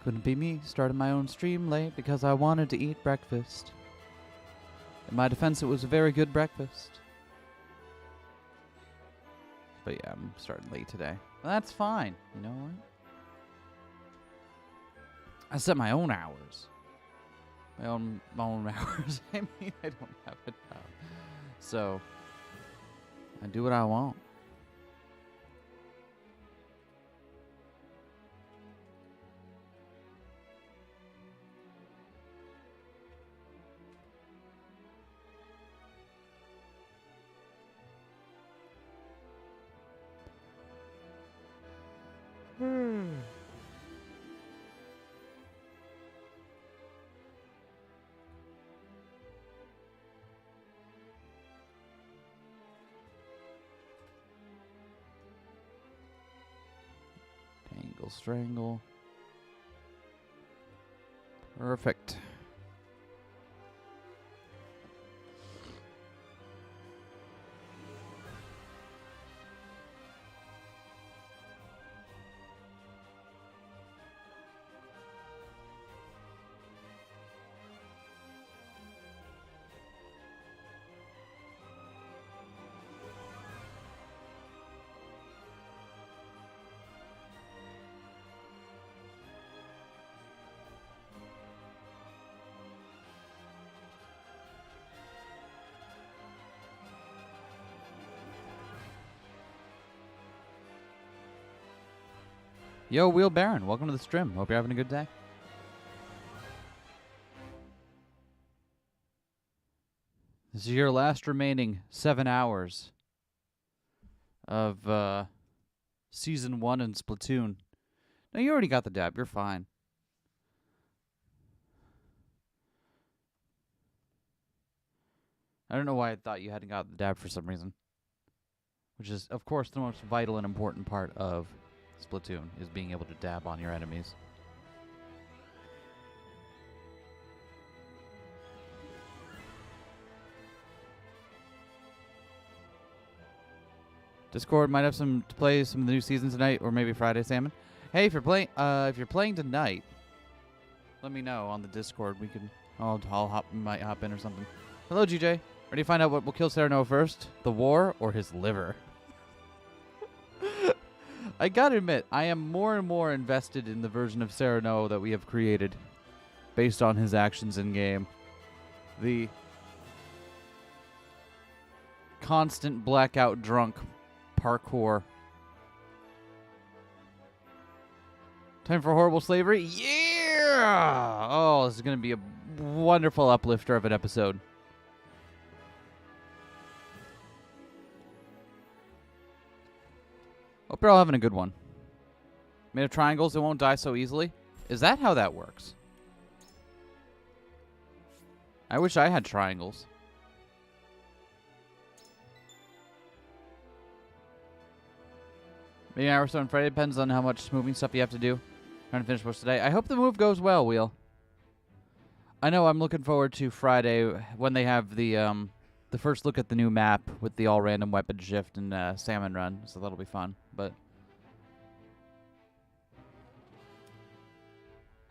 Couldn't be me. Started my own stream late because I wanted to eat breakfast. In my defense, it was a very good breakfast. But yeah, I'm starting late today. That's fine. You know what? I set my own hours. My own hours. I mean, I don't have a job. So, I do what I want. Tangle, strangle. Perfect. Yo, Wheel Baron, welcome to the stream. Hope you're having a good day. This is your last remaining 7 hours of Season 1 in Splatoon. No, you already got the dab. You're fine. I don't know why I thought you hadn't got the dab for some reason. Which is, of course, the most vital and important part of Splatoon, is being able to dab on your enemies. Discord might have some to play some of the new seasons tonight, or maybe Friday, Salmon. Hey, if you're playing tonight, let me know on the Discord. We can, might hop in or something. Hello, GJ. Ready to find out what will kill Cyrano first? The war or his liver? I gotta admit, I am more and more invested in the version of Cyrano that we have created based on his actions in game. The constant blackout drunk parkour. Time for horrible slavery? Yeah! Oh, this is going to be a wonderful uplifter of an episode. Hope you're all having a good one. Made of triangles, it won't die so easily. Is that how that works? I wish I had triangles. Maybe an hour or so on Friday. Depends on how much moving stuff you have to do. Trying to finish most today. I hope the move goes well, Wheel. I know I'm looking forward to Friday when they have the first look at the new map with the all-random weapon shift and salmon run. So that'll be fun. But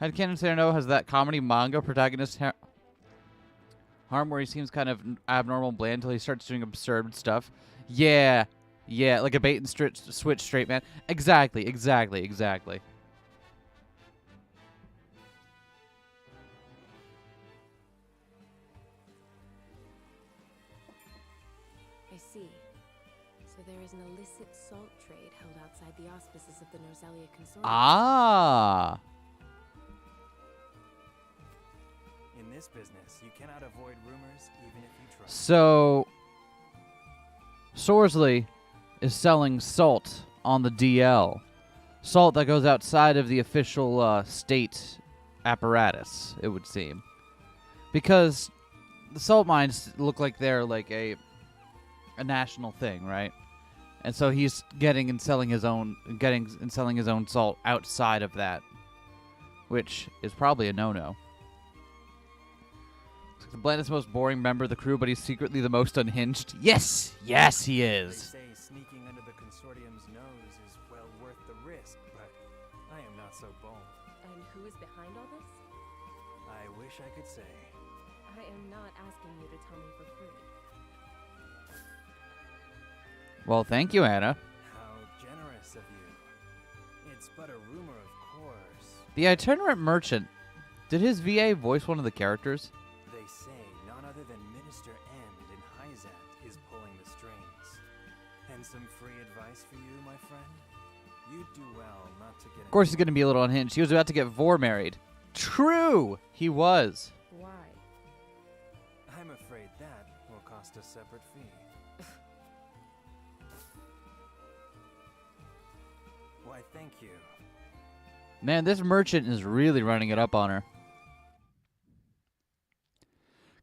Headcanon Cyrano has that comedy manga protagonist harm where he seems kind of abnormal and bland until he starts doing absurd stuff. Yeah. Yeah, like a bait and switch straight man. Exactly. I see. So there is an illicit salt trade held outside the auspices of the Norzelia Consortium. Ah. In this business, you cannot avoid rumors even if you try. So Sorsley is selling salt on the DL. Salt that goes outside of the official state apparatus, it would seem. Because the salt mines look like they're like a national thing, right? And so he's getting and selling his own salt outside of that, which is probably a no-no. The blandest, most boring member of the crew, but he's secretly the most unhinged. Yes, he is. They say sneaking under the consortium's nose is well worth the risk, but I am not so bold. I And who is behind all this? I wish I could say. I am not asking you to tell me for free. Well, thank you, Anna. How generous of you. It's but a rumor, of course. The itinerant merchant. Did his VA voice one of the characters? They say none other than Minister End in Hyzant is pulling the strings. And some free advice for you, my friend? You'd do well not to get... Of course, he's going to be a little unhinged. He was about to get Vor married. True! He was. Why? I'm afraid that will cost a separate fee. Why, thank you. Man, this merchant is really running it up on her.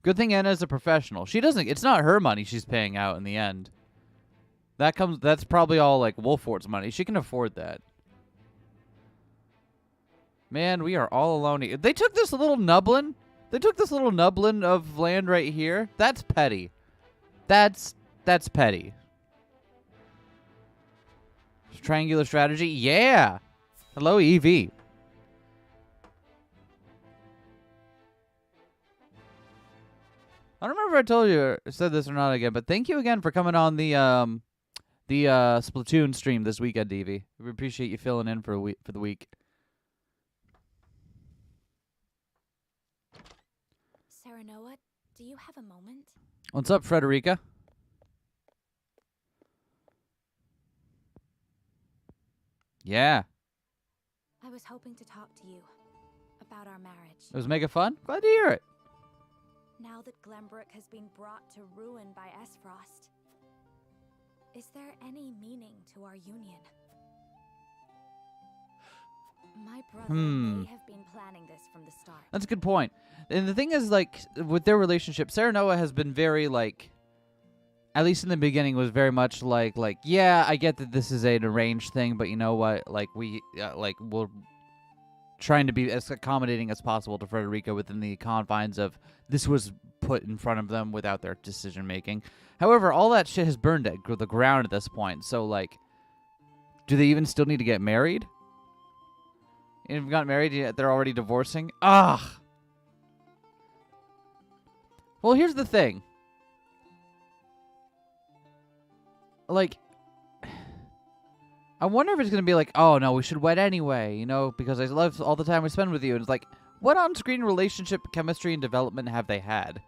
Good thing Anna's a professional. She doesn't... It's not her money she's paying out in the end. That's probably all, like, Wolfort's money. She can afford that. Man, we are all alone here. They took this little nublin. They took this little nublin of land right here. That's petty. That's petty. Triangular strategy? Yeah! Hello, EV. I don't remember if I told you or said this or not again, but thank you again for coming on the Splatoon stream this weekend, Evie. We appreciate you filling in for the week. Serenoa, do you have a moment? What's up, Frederica? Yeah. I was hoping to talk to you about our marriage. It was mega fun. Glad to hear it. Now that Glenbrook has been brought to ruin by Esfrost, is there any meaning to our union? My brother may have been planning this from the start. That's a good point. And the thing is, like, with their relationship, Serenoa has been very, like, at least in the beginning, was very much like, yeah, I get that this is an arranged thing, but you know what? Like, we're trying to be as accommodating as possible to Frederica within the confines of this was put in front of them without their decision making. However, all that shit has burned at the ground at this point. So, like, do they even still need to get married? And if they got married, yet they're already divorcing? Ugh! Well, here's the thing. Like, I wonder if it's going to be like, oh, no, we should wed anyway, you know, because I love all the time we spend with you. And it's like, what on-screen relationship, chemistry, and development have they had?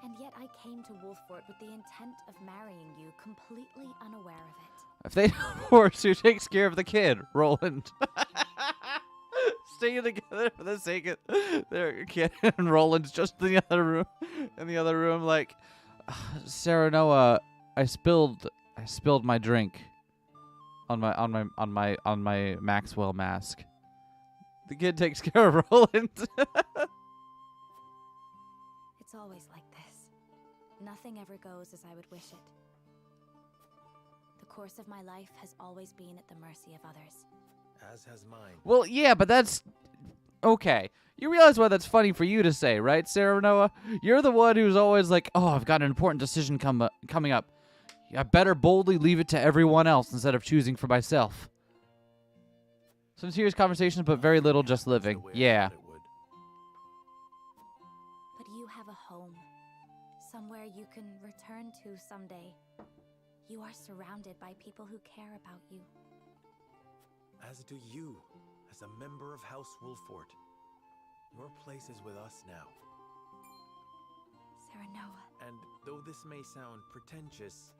And yet I came to Wolfort with the intent of marrying you, completely unaware of it. If they divorce, who takes care of the kid? Roland. Staying together for the sake of their kid, and Roland's just in the other room. In the other room, like, Serenoa, I spilled my drink on my Maxwell mask. The kid takes care of Roland. It's always like this. Nothing ever goes as I would wish it. The course of my life has always been at the mercy of others. As has mine. Well, yeah, but that's okay. You realize why that's funny for you to say, right, Serenoa? You're the one who's always like, oh, I've got an important decision coming up. I better boldly leave it to everyone else instead of choosing for myself. Some serious conversations, but very little just living. Yeah. But you have a home. Somewhere you can return to someday. You are surrounded by people who care about you. As do you, as a member of House Wolfort. Your place is with us now. Serenoa. And though this may sound pretentious...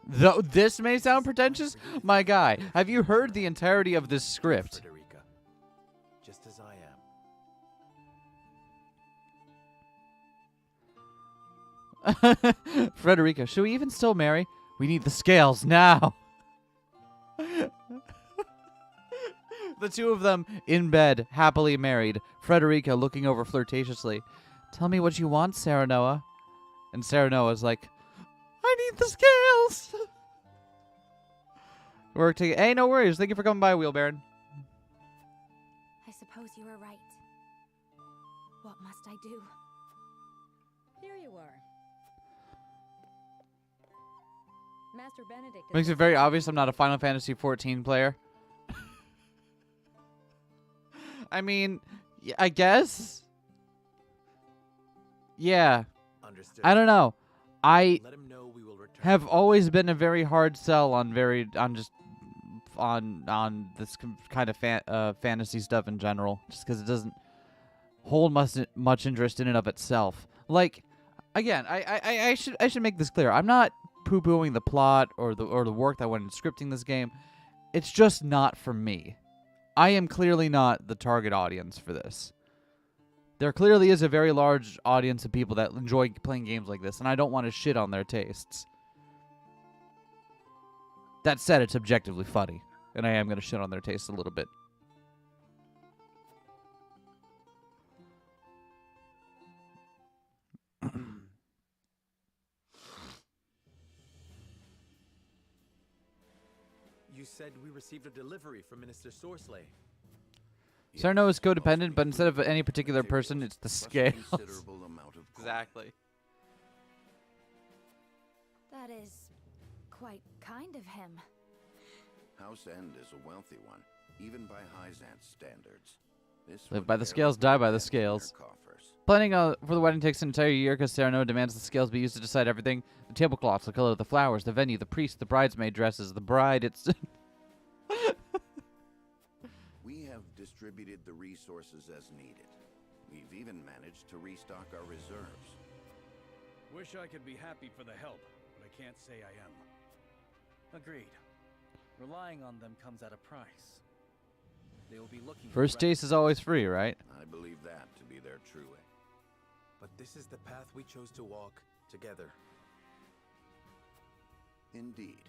Though this may sound pretentious, my guy, have you heard the entirety of this script? Frederica, just as I am. Frederica, should we even still marry? We need the scales now. The two of them in bed, happily married. Frederica looking over flirtatiously. Tell me what you want, Serenoa. And Serenoa's like, I need the scales. Work together. Hey, no worries. Thank you for coming by, Wheelbaron. I suppose you are right. What must I do? Here you are. Master Benedict. Makes it very obvious I'm not a Final Fantasy XIV player. I mean, I guess. Yeah. Understood. I don't know. I Let him know we will return. have always been a very hard sell on this kind of fantasy stuff in general, just because it doesn't hold much interest in and of itself. Like, again, I should make this clear. I'm not poo-pooing the plot or the work that went in scripting this game. It's just not for me. I am clearly not the target audience for this. There clearly is a very large audience of people that enjoy playing games like this, and I don't want to shit on their tastes. That said, it's objectively funny, and I am going to shit on their tastes a little bit. You said we received a delivery from Minister Sorsley. Sarno is codependent, but instead of any particular person, it's the scales. Exactly. That is quite kind of him. House End is a wealthy one, even by Hyzant's standards. This Live by the scales, die by the scales. Planning for the wedding takes an entire year because Sarno demands the scales be used to decide everything. The tablecloths, the color of the flowers, the venue, the priest, the bridesmaid dresses, the bride, it's... We have distributed the resources as needed. We've even managed to restock our reserves. Wish I could be happy for the help, but I can't say I am. Agreed. Relying on them comes at a price. They will be looking First taste is always free, right? I believe that to be their true aim. But this is the path we chose to walk together. Indeed.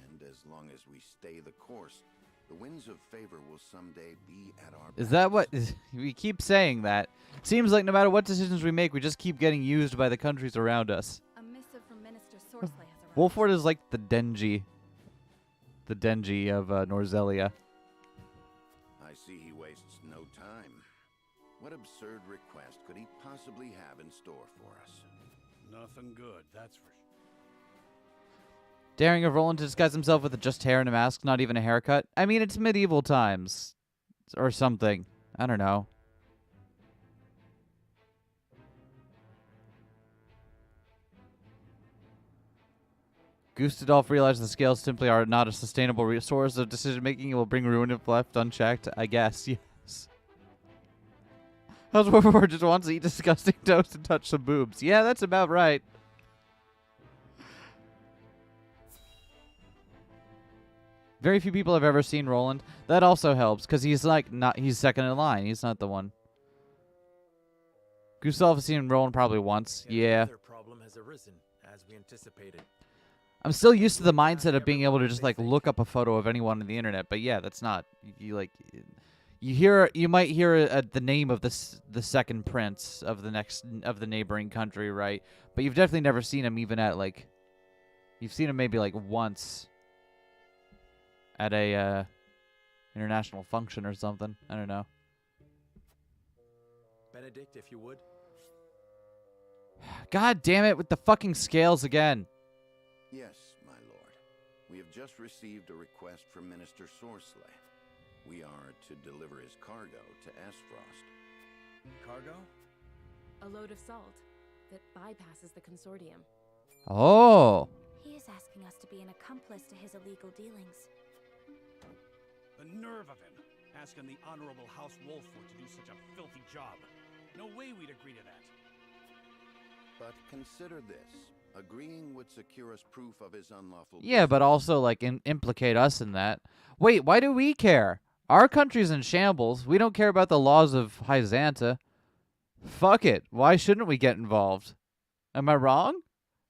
And as long as we stay the course, the winds of favor will someday be at our Is that what... we keep saying that. Seems like no matter what decisions we make, we just keep getting used by the countries around us. A missive from Minister Sorsley has arrived. Wolford is like the Denji. The Denji of Norzelia. I see he wastes no time. What absurd request could he possibly have in store for us? Nothing good, that's for sure. Daring of Roland to disguise himself with just hair and a mask, not even a haircut. I mean, it's medieval times. Or something. I don't know. Gustadolf realized the scales simply are not a sustainable resource of decision-making. It will bring ruin if left unchecked. I guess, yes. House Wolford just wants to eat disgusting toast and touch some boobs. Yeah, that's about right. Very few people have ever seen Roland. That also helps, because he's like he's second in line. He's not the one. Gustav has seen Roland probably once. Yeah. Another problem has arisen, as we anticipated. I'm still used to the mindset of being able to just like look up a photo of anyone on the internet, but yeah, that's not you might hear the name of the second prince of the neighboring country, right? But you've definitely never seen him even at like you've seen him maybe like once at a international function or something. I don't know. Benedict, if you would. God damn it with the fucking scales again. Yes, my lord. We have just received a request from Minister Sorsley. We are to deliver his cargo to Esfrost. Cargo? A load of salt that bypasses the consortium. Oh. He is asking us to be an accomplice to his illegal dealings. The nerve of him, asking the Honorable House Wolford to do such a filthy job. No way we'd agree to that. But consider this. Agreeing would secure us proof of his unlawful... Yeah, but also, like, implicate us in that. Wait, why do we care? Our country's in shambles. We don't care about the laws of Hyzanta. Fuck it. Why shouldn't we get involved? Am I wrong?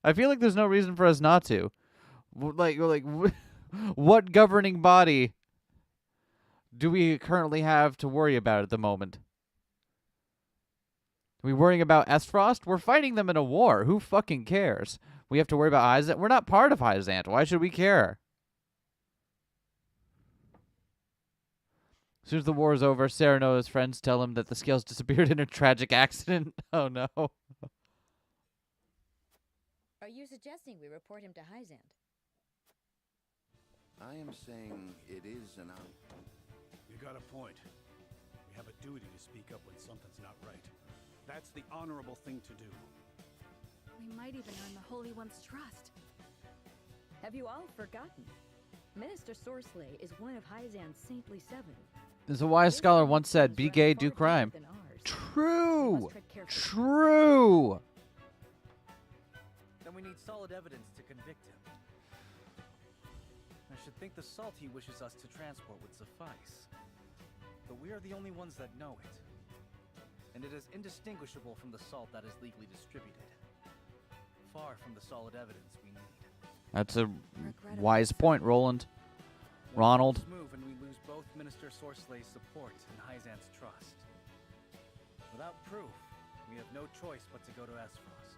I feel like there's no reason for us not to. What governing body do we currently have to worry about at the moment? Are we worrying about Esfrost? We're fighting them in a war. Who fucking cares? We have to worry about Hyzant. We're not part of Hyzant. Why should we care? As soon as the war is over, Sereno's friends tell him that the scales disappeared in a tragic accident. Oh no. Are you suggesting we report him to Hyzant? I am saying it is an... You got a point. have a duty to speak up when something's not right. That's the honorable thing to do. We might even earn the Holy One's trust. Have you all forgotten? Minister Sorcelet is one of Hyzan's saintly 7. As a wise scholar once said, be gay, do crime. True! True! Then we need solid evidence to convict him. I should think the salt he wishes us to transport would suffice. But we are the only ones that know it. And it is indistinguishable from the salt that is legally distributed. Far from the solid evidence we need. That's a wise point, Roland. Ronald. Move and we lose both Minister Sorcelet's support and Hyzan's trust. Without proof, we have no choice but to go to Esfrost.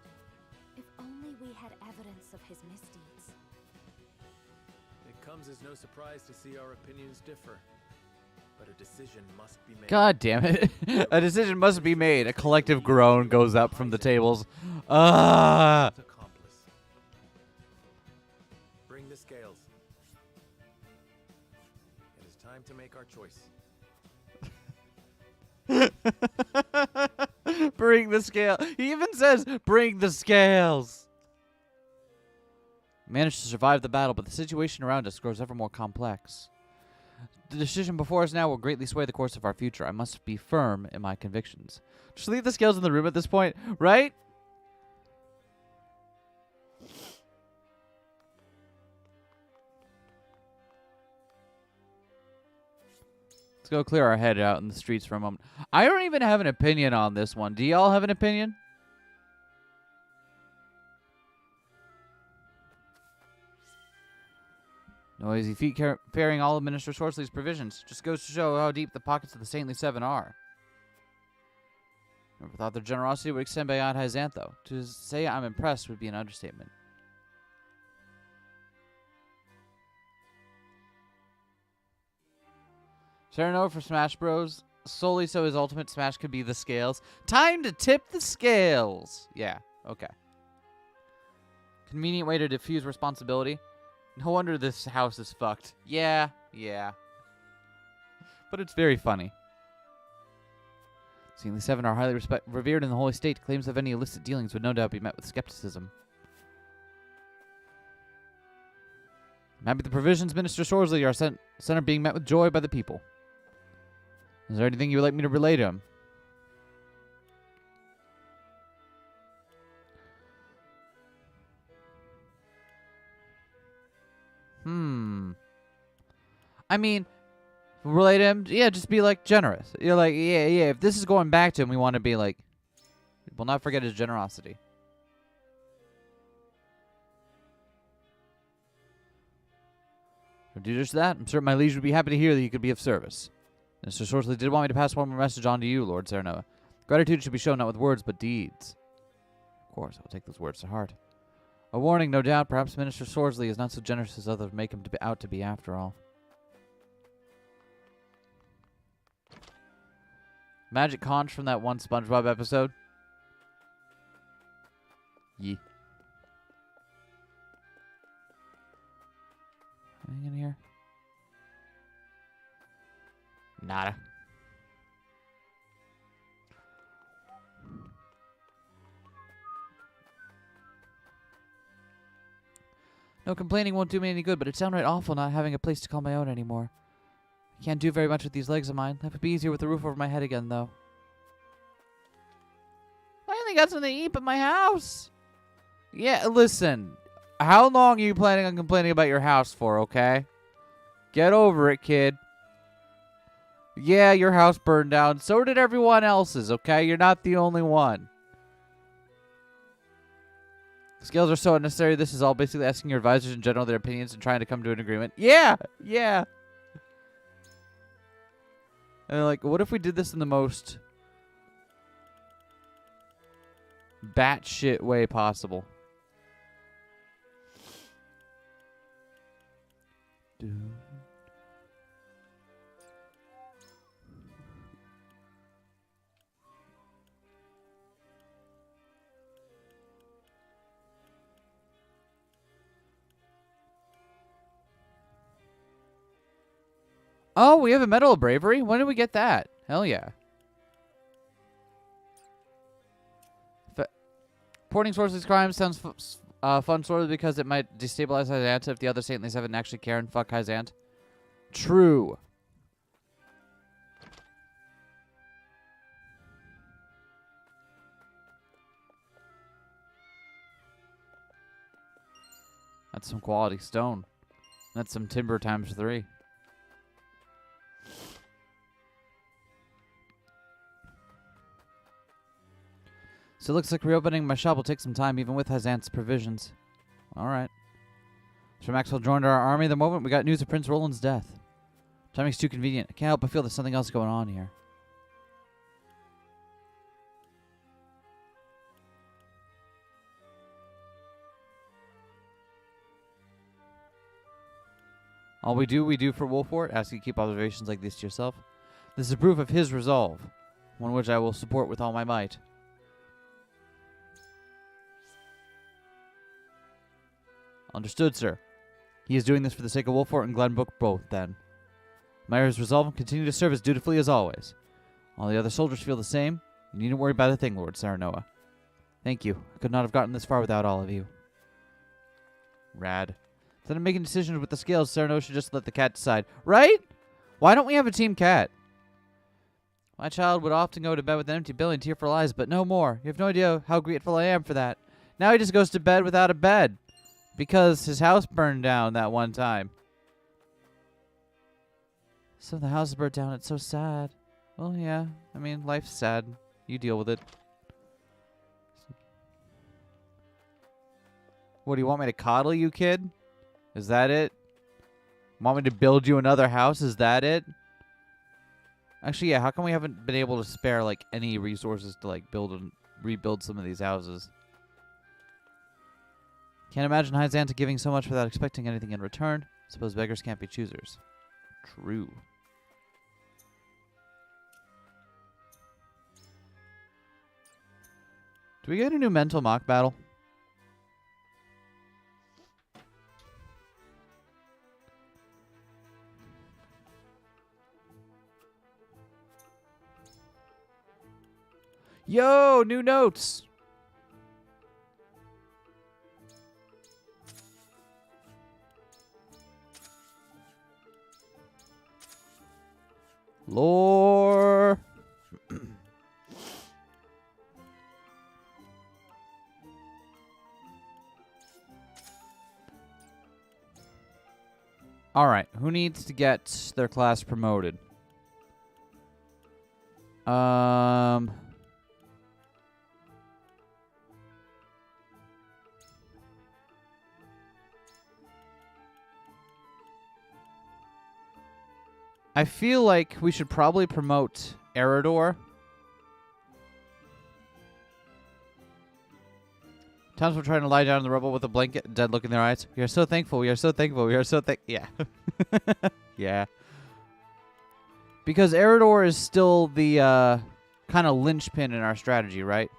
If only we had evidence of his misdeeds. It comes as no surprise to see our opinions differ. But a decision must be made. God damn it. A decision must be made. A collective groan goes up from the tables. Ah! Bring the scales. It is time to make our choice. Bring the scale. He even says, bring the scales. Managed to survive the battle, but the situation around us grows ever more complex. The decision before us now will greatly sway the course of our future. I must be firm in my convictions. Just leave the scales in the room at this point, right? Let's go clear our head out in the streets for a moment. I don't even have an opinion on this one. Do y'all have an opinion? Noisy feet carrying all of Minister Sorceley's provisions. Just goes to show how deep the pockets of the Saintly 7 are. Never thought their generosity would extend beyond Hyzanth, though. To say I'm impressed would be an understatement. Sereno for Smash Bros. Solely so his ultimate smash could be the scales. Time to tip the scales! Yeah, okay. Convenient way to diffuse responsibility. No wonder this house is fucked. Yeah. But it's very funny. Saintly 7 are highly revered in the Holy State. Claims of any illicit dealings would no doubt be met with skepticism. I'm happy the provisions Minister Sorsley are sent are being met with joy by the people. Is there anything you would like me to relay to him? I mean, relate to him, yeah, just be like generous. You're like, yeah, if this is going back to him, we want to be like, we'll not forget his generosity. Do just that. I'm certain my liege would be happy to hear that you could be of service. Mr. Sorceley did want me to pass one more message on to you, Lord Serenoa. Gratitude should be shown not with words, but deeds. Of course, I'll take those words to heart. A warning, no doubt. Perhaps Minister Sorsley is not so generous as others make him out to be after all. Magic conch from that one SpongeBob episode. Yee. Anything in here? Nada. No, complaining won't do me any good, but it's downright awful not having a place to call my own anymore. I can't do very much with these legs of mine. Life would be easier with the roof over my head again, though. I only got something to eat at my house. Yeah, listen. How long are you planning on complaining about your house for, okay? Get over it, kid. Yeah, your house burned down. So did everyone else's, okay? You're not the only one. Scales are so unnecessary. This is all basically asking your advisors in general their opinions and trying to come to an agreement. Yeah. And like, what if we did this in the most batshit way possible? Oh, we have a Medal of Bravery? When did we get that? Hell yeah. Reporting Sorcery's crimes sounds fun solely because it might destabilize Hyzanta if the other Saintlies haven't actually care and fuck Hyzant. True. That's some quality stone. That's some timber times 3. So it looks like reopening my shop will take some time, even with Hyzant's provisions. Alright. Sir Maxwell joined our army the moment we got news of Prince Roland's death. Timing's too convenient. I can't help but feel there's something else going on here. All we do for Wolfort. Ask you to keep observations like this to yourself. This is proof of his resolve, one which I will support with all my might. Understood, sir. He is doing this for the sake of Wolfort and Glenbrook both, then. Myra's resolve and continue to serve as dutifully as always. All the other soldiers feel the same. You needn't worry about a thing, Lord Saranoa. Thank you. I could not have gotten this far without all of you. Rad. Instead of making decisions with the scales, Saranoa should just let the cat decide. Right? Why don't we have a team cat? My child would often go to bed with an empty belly and tearful eyes, but no more. You have no idea how grateful I am for that. Now he just goes to bed without a bed. Because his house burned down that one time. So the house burned down. It's so sad. Well, yeah. I mean, life's sad. You deal with it. What, do you want me to coddle you, kid? Is that it? Want me to build you another house? Is that it? Actually, yeah. How come we haven't been able to spare, like, any resources to, like, build and rebuild some of these houses? Can't imagine Hyzanta giving so much without expecting anything in return. Suppose beggars can't be choosers. True. Do we get a new mental mock battle? Yo, new notes! Lore. All right, who needs to get their class promoted? I feel like we should probably promote Eridor. Times we're trying to lie down in the rubble with a blanket, dead look in their eyes. We are so thankful. We are so thankful. We are so yeah. Yeah. Because Eridor is still the kind of linchpin in our strategy, right?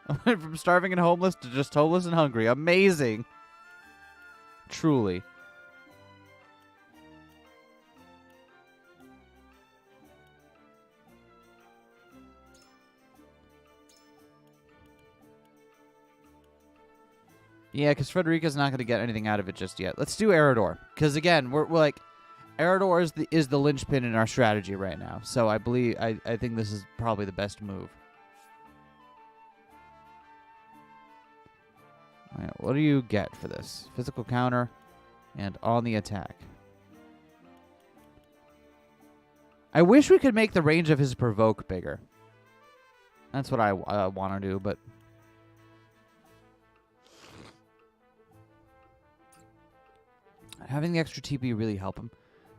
I went from starving and homeless to just homeless and hungry. Amazing. Truly. Yeah, because Frederica's not going to get anything out of it just yet. Let's do Eridor. Because, again, we're like... Eridor is the linchpin in our strategy right now. So I believe... I think this is probably the best move. All right, what do you get for this? Physical counter and on the attack. I wish we could make the range of his provoke bigger. That's what I want to do, but... Having the extra TP really help him.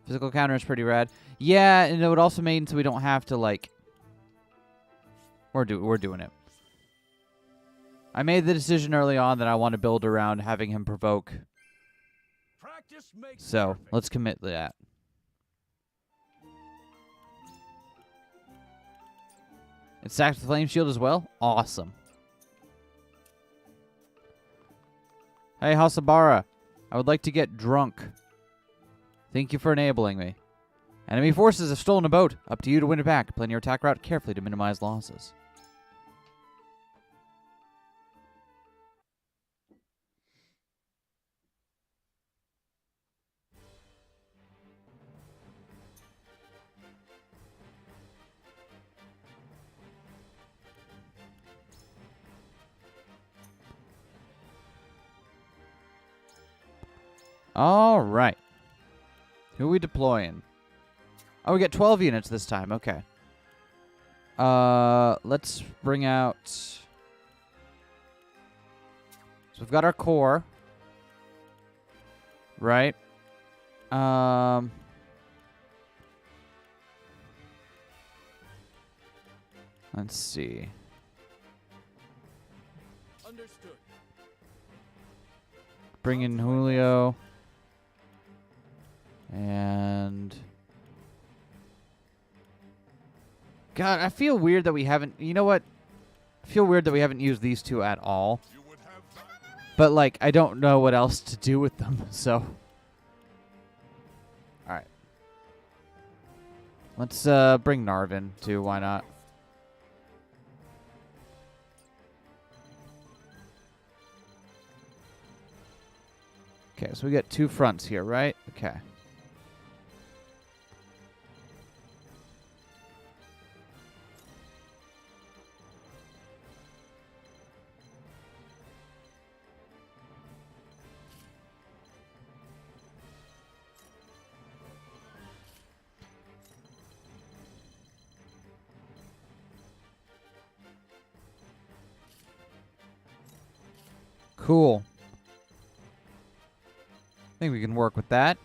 Physical counter is pretty rad. Yeah, and it would also mean so we don't have to, like... We're doing it. I made the decision early on that I want to build around having him provoke. So, let's commit to that. It sacks the flame shield as well? Awesome. Hey, Hasabara. I would like to get drunk. Thank you for enabling me. Enemy forces have stolen a boat. Up to you to win it back. Plan your attack route carefully to minimize losses. All right. Who are we deploying? Oh, we get 12 units this time. Okay. Let's bring out... So we've got our core. Right. Let's see. Understood. Bring in Julio. And... God, I feel weird that we haven't... You know what? I feel weird that we haven't used these two at all. But, like, I don't know what else to do with them, so... Alright. Let's bring Narvin, too. Why not? Okay, so we got two fronts here, right? Okay. Cool. I think we can work with that.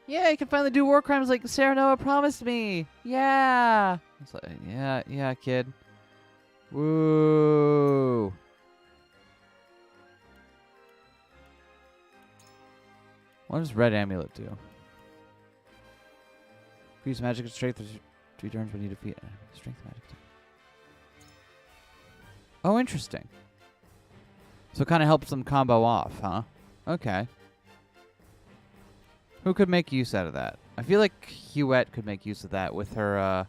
Yeah, you can finally do war crimes like Sarah Noah promised me. Yeah. It's like, yeah, kid. Woo. What does Red Amulet do? Increase magic and strength 3 turns when you defeat strength magic. Oh, interesting. So it kind of helps them combo off, huh? Okay. Who could make use out of that? I feel like Huette could make use of that with her,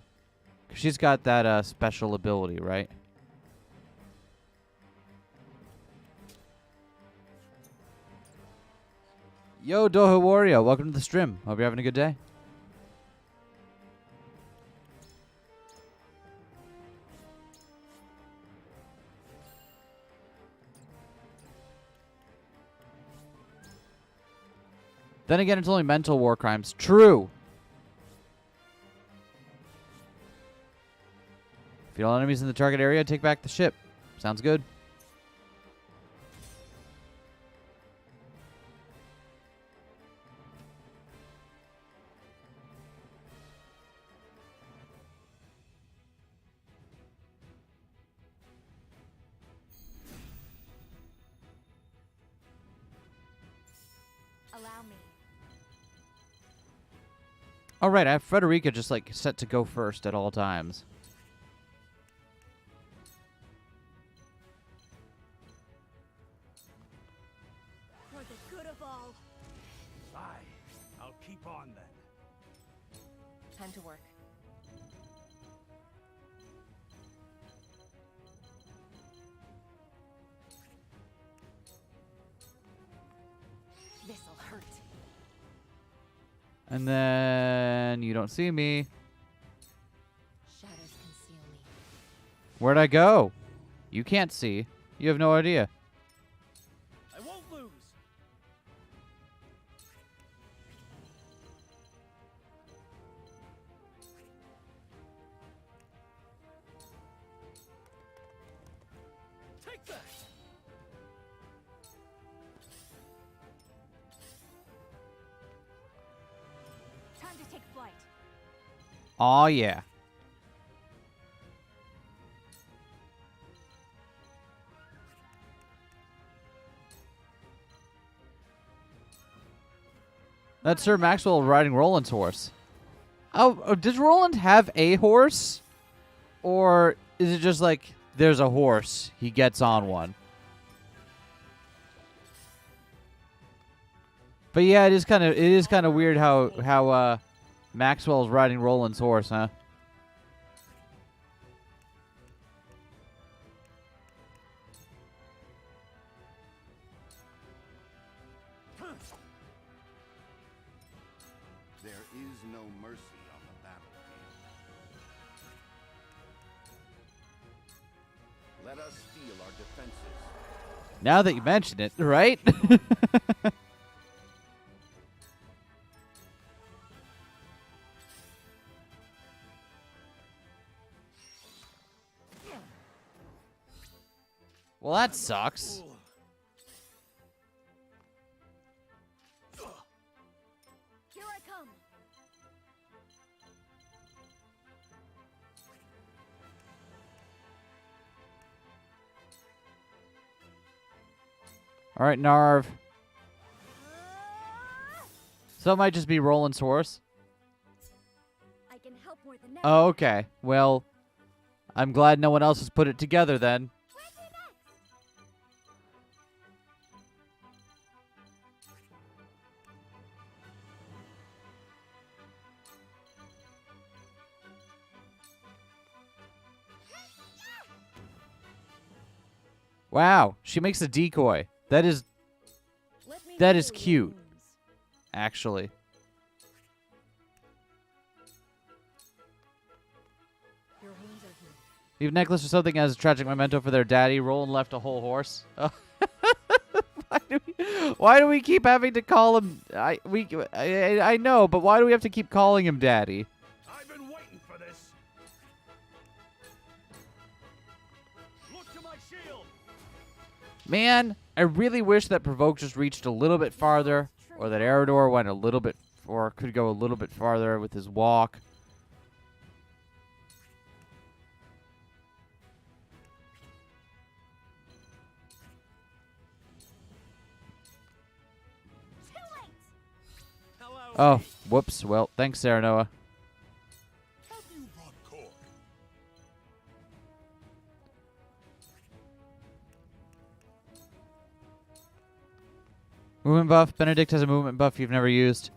'cause she's got that, special ability, right? Yo, Doha Wario, welcome to the stream. Hope you're having a good day. Then again, it's only mental war crimes. True. If you don't enemies in the target area, take back the ship. Sounds good. Allow me. All right, I have Frederica just like set to go first at all times. For the good of all. Aye, I'll keep on then. Time to work. This'll hurt. And then you don't see me. Shadows conceal me. Where'd I go? You can't see. You have no idea. I won't lose. Take that. Time to take flight. Aw, yeah. That's Sir Maxwell riding Roland's horse. Oh, does Roland have a horse? Or is it just like there's a horse, he gets on one? But yeah, it is kind of weird how Maxwell's riding Roland's horse, huh? There is no mercy on the battlefield. Let us steel our defenses. Now that you mention it, right? Well, that sucks. Here I come. All right, Narv. So it might just be Roland's horse. I can help more than that. Oh, okay. Well, I'm glad no one else has put it together then. Wow, she makes a decoy. That is cute, actually. Your homes are here. Leave a necklace or something as a tragic memento for their daddy. Roland left a whole horse. Oh. Why do we keep having to call him? I know, but why do we have to keep calling him daddy? I've been waiting for this. Look to my shield. Man, I really wish that Provoke just reached a little bit farther, or that Eridor went a little bit, or could go a little bit farther with his walk. Oh, whoops. Well, thanks, Sarah Noah. Have you brought cork? Movement buff. Benedict has a movement buff you've never used.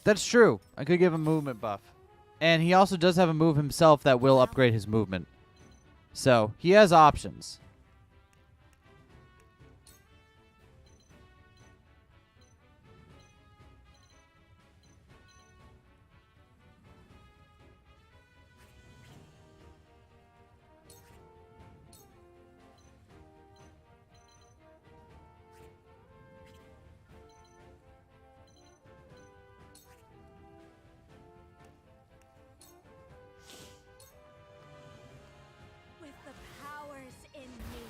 That's true. I could give him movement buff. And he also does have a move himself that will upgrade his movement. So, he has options. With the powers in me.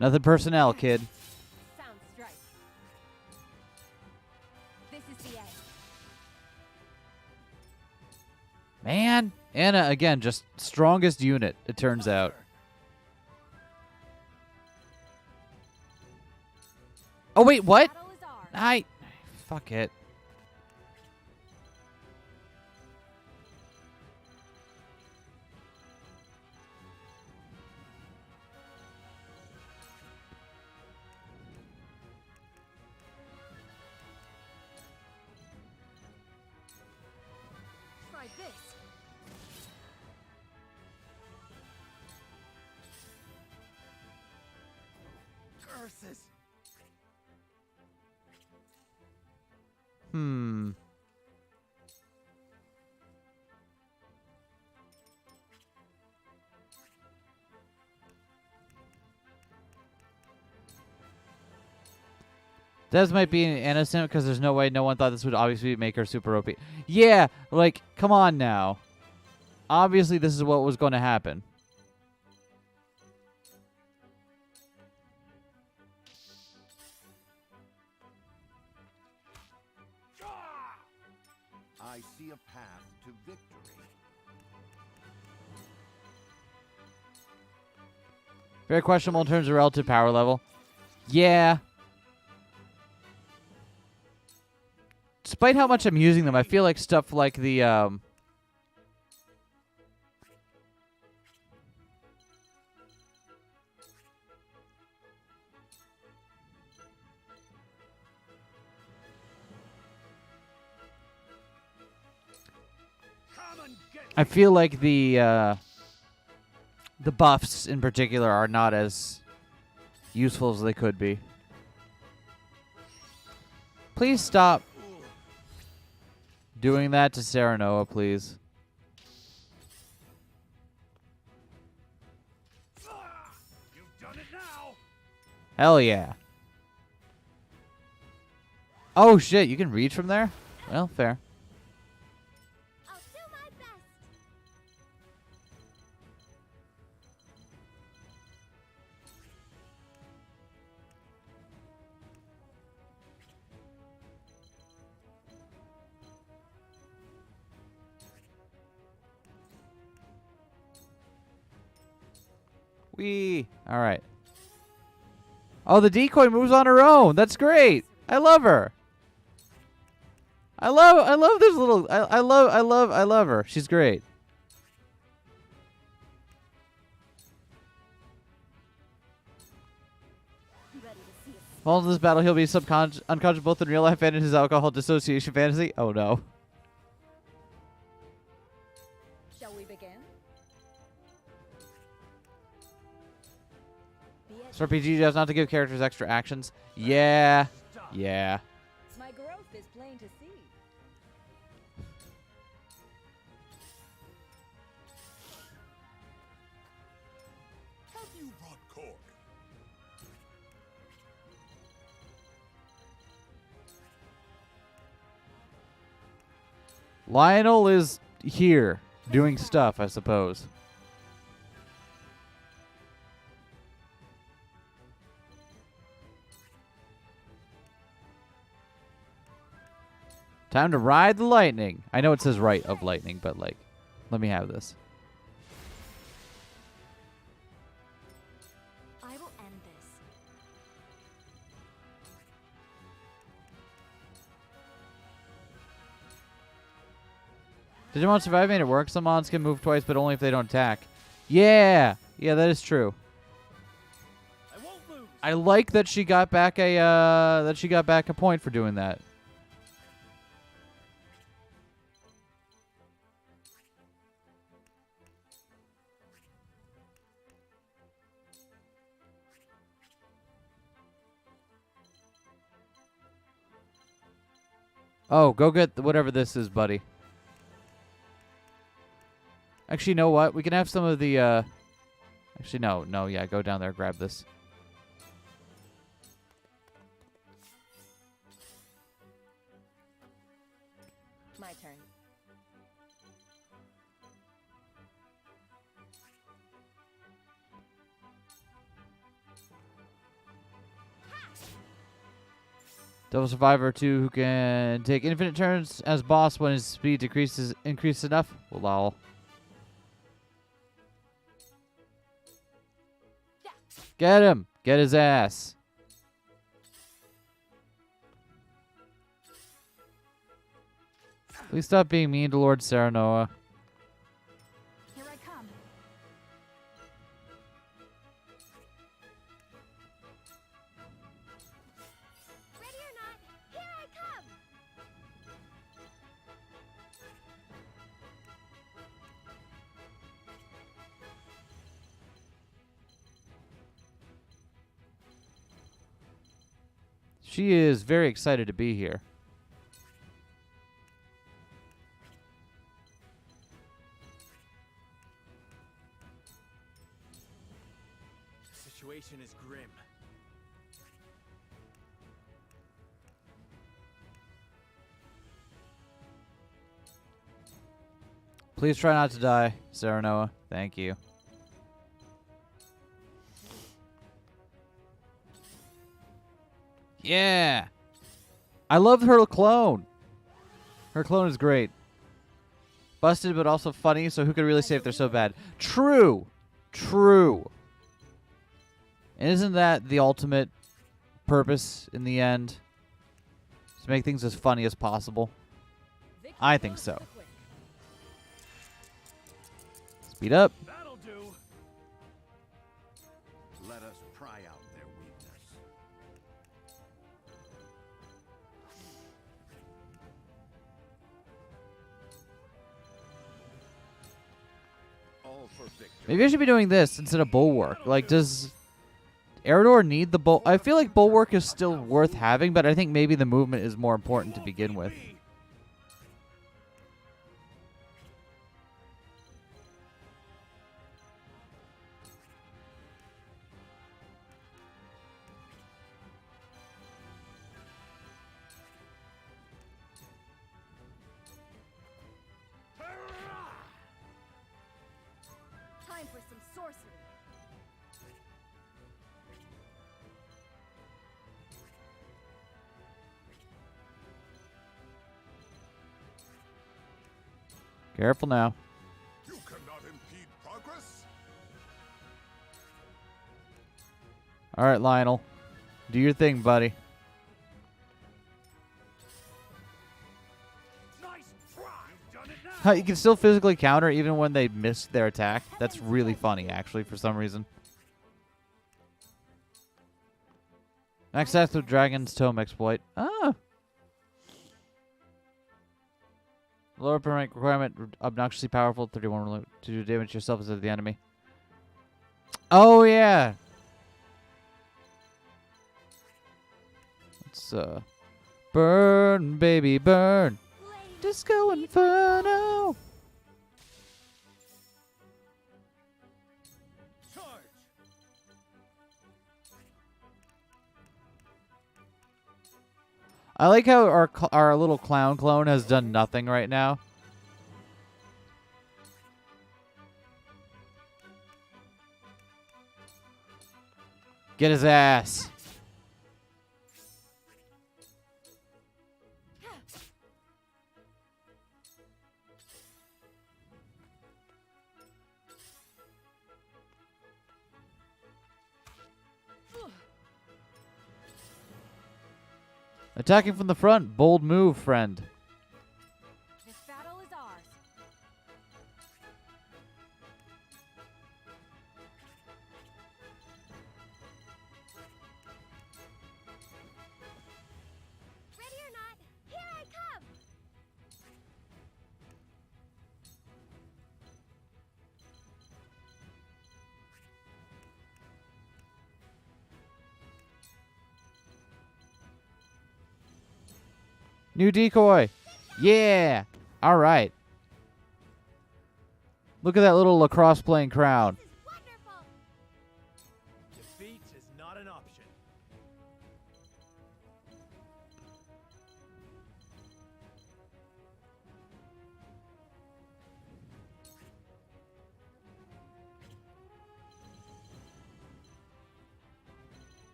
Nothing personnel, kid. Sound strike. This is the end. Man. Anna, again, just strongest unit, it turns out. Oh, wait, what? Battle is ours. Fuck it. Try this. Curses! Hmm. Des might be innocent because there's no way no one thought this would obviously make her super OP. Yeah, like, come on now. Obviously, this is what was going to happen. I see a path to victory. Very questionable in terms of relative power level. Yeah. despite how much I'm using them, I feel like stuff like the I feel like the buffs in particular are not as useful as they could be. Please stop doing that to Serenoa, please. You've done it now. Hell yeah. Oh shit, you can reach from there? Well, fair. I'll do my best. Wee. All right. Oh, the decoy moves on her own. That's great. I love her. I love this little. I love her. She's great. Falls in this battle, he'll be unconscious both in real life and in his alcohol dissociation fantasy. Oh no. Shall we begin? So RPG does not to give characters extra actions. Yeah. Yeah. My growth is plain to see. Have you brought Cork? Lionel is here doing stuff, I suppose. Time to ride the lightning. I know it says right of lightning, but like, let me have this. I will end this. Digimon Survive made it work. Some mons can move twice, but only if they don't attack. Yeah, yeah, that is true. I won't lose. I like that she got back a point for doing that. Oh, go get whatever this is, buddy. Actually, you know what? We can have some of the, Actually, no, yeah, go down there, grab this. My turn. Devil Survivor 2 who can take infinite turns as boss when his speed increases enough. Well, lol. Get him! Get his ass. Please stop being mean to Lord Serenoa. Here I come. Ready or not, here I come. She is very excited to be here. The situation is grim. Please try not to die, Serenoa. Thank you. Yeah. I love her clone. Her clone is great. Busted, but also funny, so who could really say if they're so bad? True. True. And isn't that the ultimate purpose in the end? to make things as funny as possible. I think so. Speed up. That'll do. Let us pry out their weakness. All for victory. Maybe I should be doing this instead of bulwark. Like, does Eridor need the bull? I feel like bulwark is still worth having, but I think maybe the movement is more important to begin with. Time for some sorcery. Careful now. You cannot impede progress. All right, Lionel. Do your thing, buddy. Nice try. You've done it now. You can still physically counter even when they miss their attack. That's really funny, actually, for some reason. Max Attack with Dragon's Tome exploit. Ah. Lower permanent requirement, obnoxiously powerful, 31 to do damage yourself instead of the enemy. Oh, yeah. Let's, burn, baby, burn. Disco Inferno. Charge. I like how our little clown clone has done nothing right now. Get his ass. Attacking from the front. Bold move, friend. This battle is ours. Ready or not, here I come! New decoy. Yeah. All right. Look at that little lacrosse playing crowd. Wonderful! Defeat is not an option.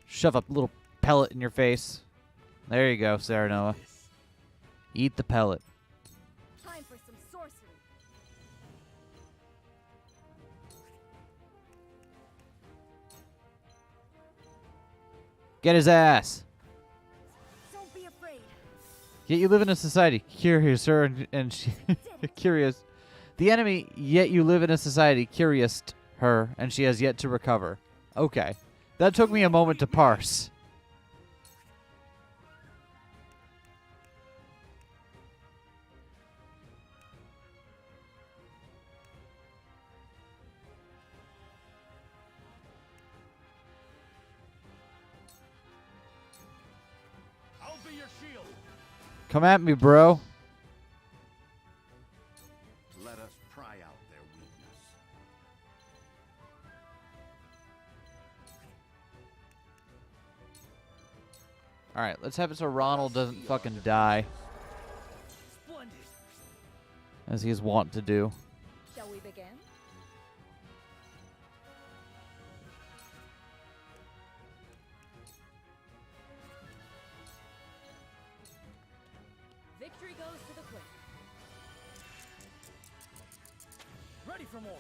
Shove a little pellet in your face. There you go, Sarah Noah. Eat the pellet. Time for some sorcery. Get his ass. Don't be afraid. Yet you live in a society. Curious, her, and she curious. The enemy, yet you live in a society. Curious, her, and she has yet to recover. Okay. That took me a moment to parse. I'll be your shield. Come at me, bro. Let us pry out their weakness. Alright, let's have it so Ronald doesn't fucking die. Splendid. As he is wont to do. Shall we begin? Victory goes to the quick. Ready for more.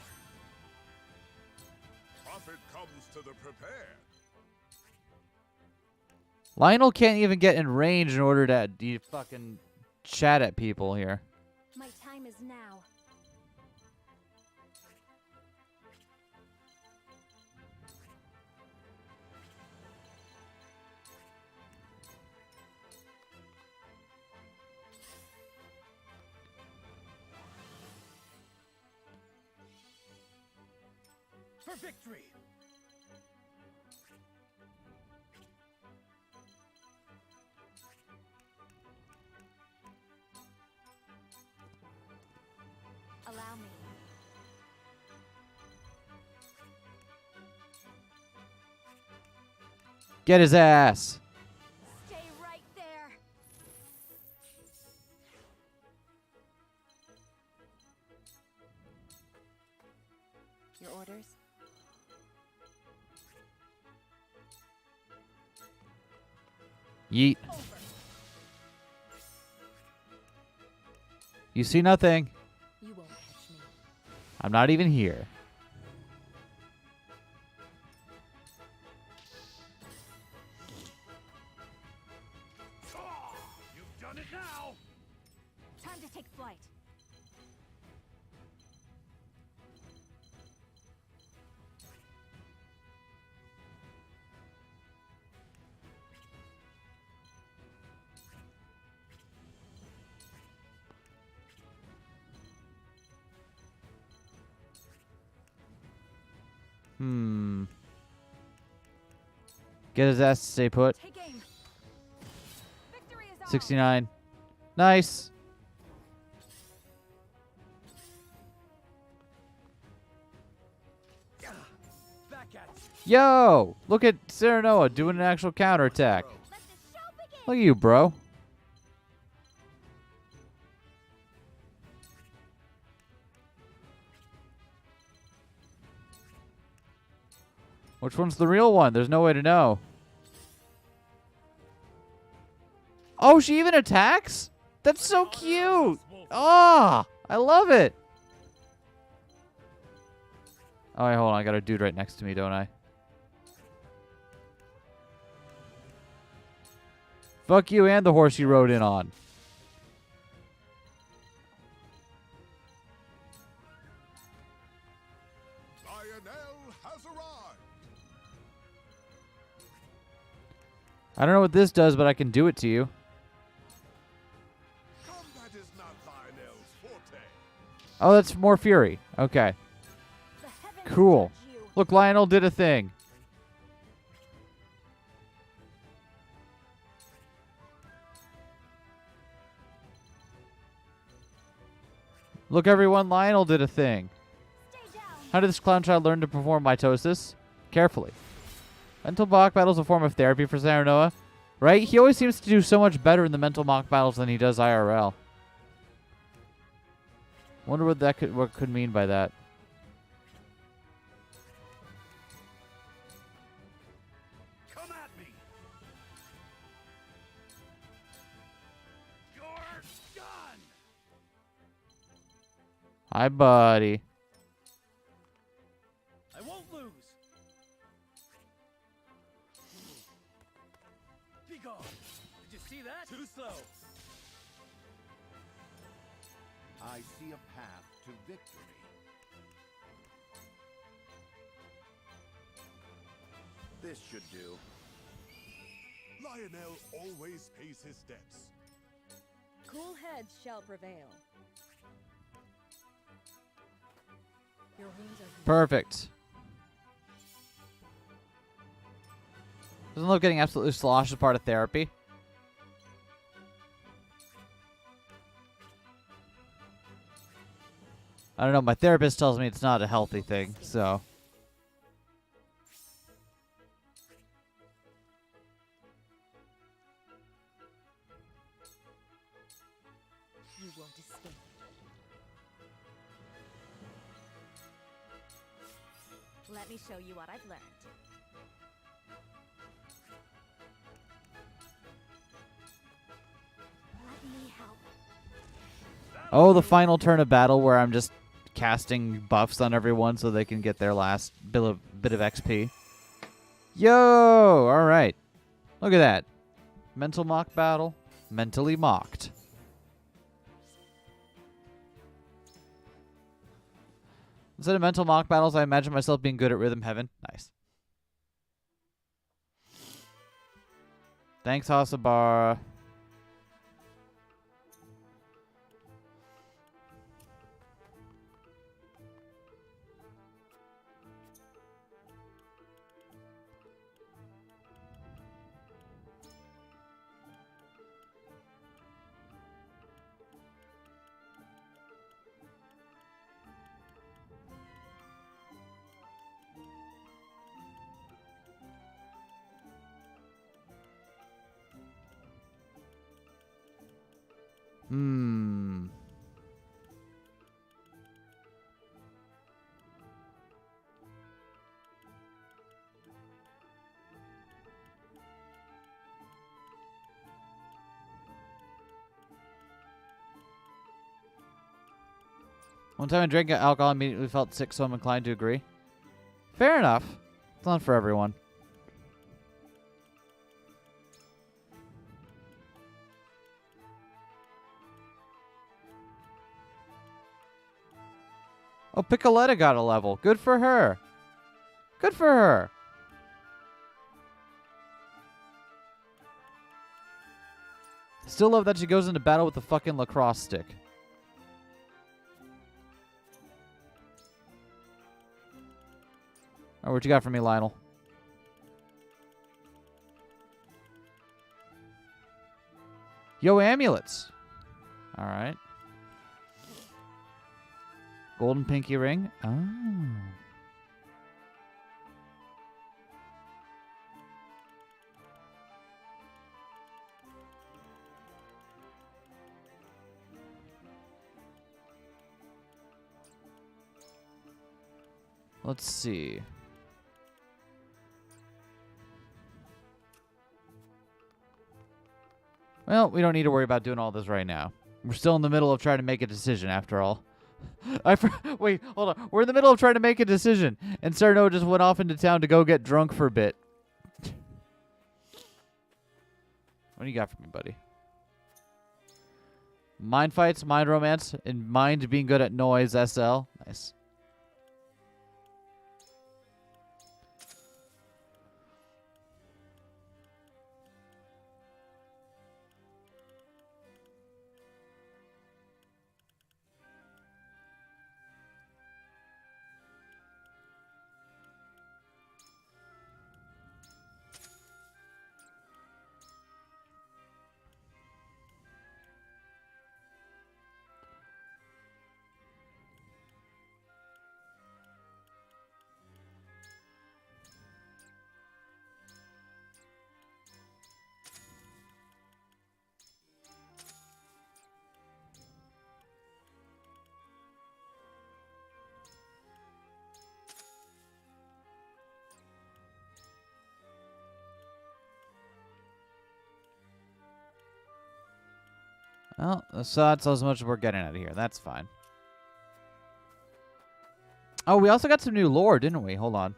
it comes to the prepared. Lionel can't even get in range in order to fucking chat at people here. My time is now. For victory! Allow me. Get his ass. Stay right there. Your orders? Yeet. You see nothing. You won't catch me. I'm not even here. You've done it now! Time to take flight. Get his ass to stay put. Take aim. Victory is ours. 69. Nice. Back at you. Yo! Look at Serenoa doing an actual counterattack. Let the show begin. Look at you, bro. Which one's the real one? There's no way to know. Oh, she even attacks? That's so cute. Ah, I love it. Oh, wait, hold on. I got a dude right next to me, don't I? Fuck you and the horse you rode in on. Lionel has arrived. I don't know what this does, but I can do it to you. Combat is not Lionel's forte. Oh, that's more fury. Okay. The heavens Cool. judge you. Look, Lionel did a thing. Look, everyone, Lionel did a thing. Stay down. How did this clown child learn to perform mitosis? Carefully. Mental mock battle is a form of therapy for Serenoa, right? He always seems to do so much better in the mental mock battles than he does IRL. Wonder what could mean by that. Come at me! You're done! Hi, buddy. I won't lose. Be gone. Did you see that? Too slow. I see a path to victory. This should do. Lionel always pays his debts. Cool heads shall prevail. Your wounds are healed. Perfect. Doesn't love getting absolutely sloshed as part of therapy. I don't know. My therapist tells me it's not a healthy thing, so. You won't escape. Let me show you what I've learned. Let me help. Oh, the final turn of battle where I'm just casting buffs on everyone so they can get their last bit of XP. Yo! Alright. Look at that. Mental mock battle. Mentally mocked. Instead of mental mock battles, I imagine myself being good at Rhythm Heaven. Nice. Thanks, Hasabara. One time I drank alcohol, immediately felt sick, so I'm inclined to agree. Fair enough. It's not for everyone. Oh, Piccoletta got a level. Good for her. Good for her. Still love that she goes into battle with the fucking lacrosse stick. Oh, what you got for me, Lionel? Yo, amulets. All right. Golden pinky ring. Oh. Let's see. Well, we don't need to worry about doing all this right now. We're still in the middle of trying to make a decision, after all. Wait, hold on. We're in the middle of trying to make a decision, and Cerno just went off into town to go get drunk for a bit. What do you got for me, buddy? Mind fights, mind romance, and mind being good at noise, SL. Nice. Well, so that's as much as we're getting out of here. That's fine. Oh, we also got some new lore, didn't we? Hold on.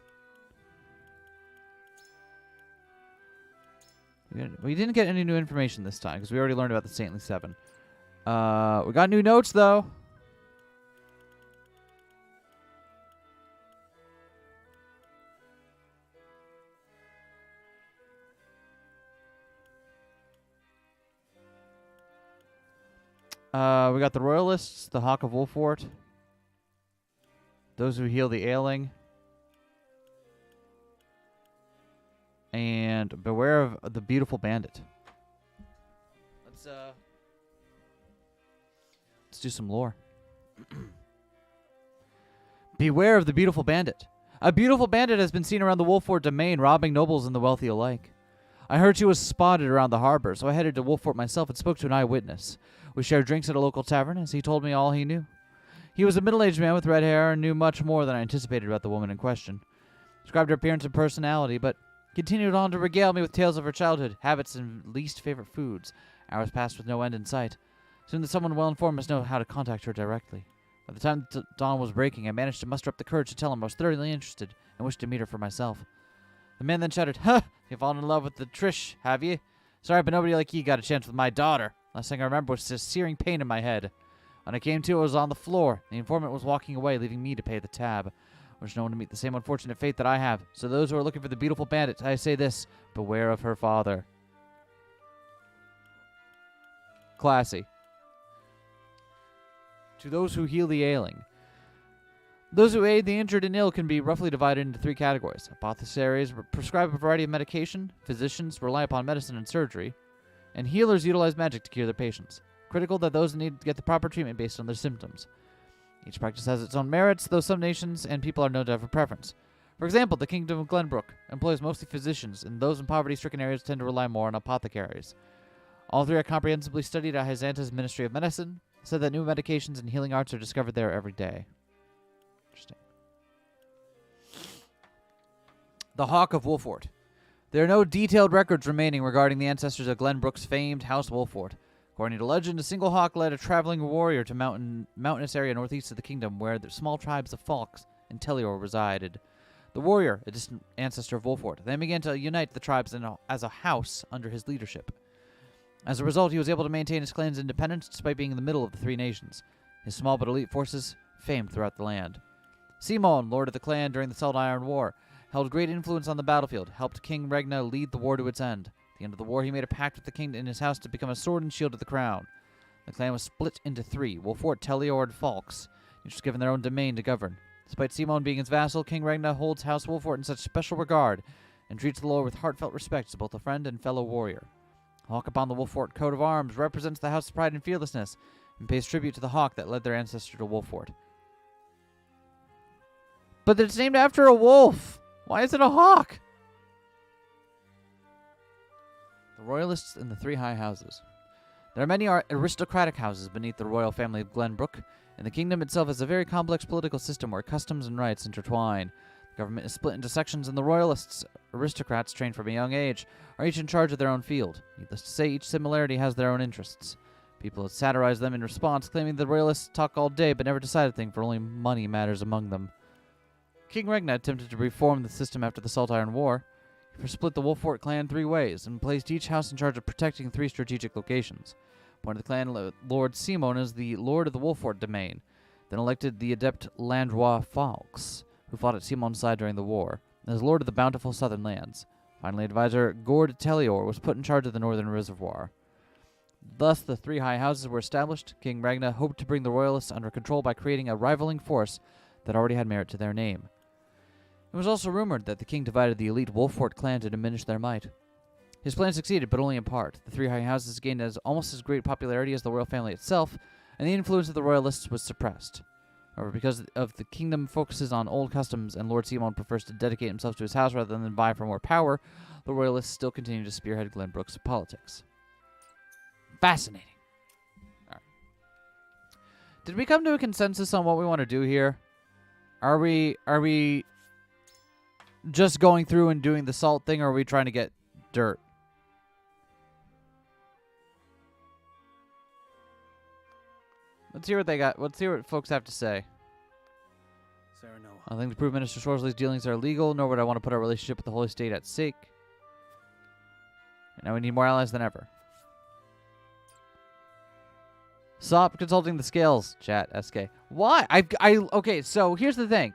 We didn't get any new information this time, because we already learned about the Saintly Seven. We got new notes, though. We got the Royalists, the Hawk of Wolfort, those who heal the ailing, and beware of the beautiful bandit. Let's do some lore. Beware of the beautiful bandit. A beautiful bandit has been seen around the Wolfort domain, robbing nobles and the wealthy alike. I heard she was spotted around the harbor, so I headed to Wolfort myself and spoke to an eyewitness. We shared drinks at a local tavern as he told me all he knew. He was a middle-aged man with red hair and knew much more than I anticipated about the woman in question. Described her appearance and personality, but continued on to regale me with tales of her childhood, habits, and least favorite foods. Hours passed with no end in sight. Soon someone well-informed must know how to contact her directly. By the time dawn was breaking, I managed to muster up the courage to tell him I was thoroughly interested and wished to meet her for myself. The man then shouted, "Huh! You've fallen in love with the Trish, have ye? Sorry, but nobody like ye got a chance with my daughter." Last thing I remember was just searing pain in my head. When I came to, I was on the floor. The informant was walking away, leaving me to pay the tab. I wish no one to meet the same unfortunate fate that I have. So those who are looking for the beautiful bandit, I say this: beware of her father. Classy. To those who heal the ailing. Those who aid the injured and ill can be roughly divided into three categories. Apothecaries prescribe a variety of medication, physicians rely upon medicine and surgery, and healers utilize magic to cure their patients. Critical that those need to get the proper treatment based on their symptoms. Each practice has its own merits, though some nations and people are known to have a preference. For example, the Kingdom of Glenbrook employs mostly physicians, and those in poverty-stricken areas tend to rely more on apothecaries. All three are comprehensively studied at Hyzanta's Ministry of Medicine, said that new medications and healing arts are discovered there every day. Interesting. The Hawk of Wolfort. There are no detailed records remaining regarding the ancestors of Glenbrook's famed House Wolfort. According to legend, a single hawk led a traveling warrior to mountainous area northeast of the kingdom where the small tribes of Falks and Telior resided. The warrior, a distant ancestor of Wolfort, then began to unite the tribes as a house under his leadership. As a result, he was able to maintain his clan's independence despite being in the middle of the three nations. His small but elite forces famed throughout the land. Simon, lord of the clan during the Salt Iron War, held great influence on the battlefield, helped King Regna lead the war to its end. At the end of the war, he made a pact with the king in his house to become a sword and shield of the crown. The clan was split into three: Wolfort, Telior, and Falks, each was given their own domain to govern. Despite Simon being his vassal, King Regna holds House Wolfort in such special regard and treats the lord with heartfelt respect as both a friend and fellow warrior. A hawk upon the Wolfort coat of arms represents the house's pride and fearlessness and pays tribute to the hawk that led their ancestor to Wolfort. But it's named after a wolf! Why is it a hawk? The Royalists in the Three High Houses. There are many aristocratic houses beneath the royal family of Glenbrook, and the kingdom itself is a very complex political system where customs and rights intertwine. The government is split into sections, and the Royalists, aristocrats trained from a young age, are each in charge of their own field. Needless to say, each similarity has their own interests. People have satirized them in response, claiming the Royalists talk all day but never decide a thing, for only money matters among them. King Regna attempted to reform the system after the Salt Iron War. He split the Wolfort clan three ways and placed each house in charge of protecting three strategic locations. Appointed the clan Lord Simon as the Lord of the Wolfort domain, then elected the adept Landrois Falks, who fought at Simon's side during the war, as Lord of the bountiful southern lands. Finally, advisor Gord Telior was put in charge of the northern reservoir. Thus, the three high houses were established. King Regna hoped to bring the Royalists under control by creating a rivaling force that already had merit to their name. It was also rumored that the king divided the elite Wolfort clan to diminish their might. His plan succeeded, but only in part. The three high houses gained almost as great popularity as the royal family itself, and the influence of the Royalists was suppressed. However, because of the kingdom focuses on old customs and Lord Simon prefers to dedicate himself to his house rather than vie for more power, the Royalists still continue to spearhead Glenbrook's politics. Fascinating. All right. Did we come to a consensus on what we want to do here? Are we just going through and doing the salt thing, or are we trying to get dirt? Let's hear what they got. Let's hear what folks have to say. I think to prove Minister Sorsley's dealings are illegal, nor would I want to put our relationship with the Holy State at stake. Now we need more allies than ever. Stop consulting the scales, chat, Eskay. Why? Okay, so here's the thing.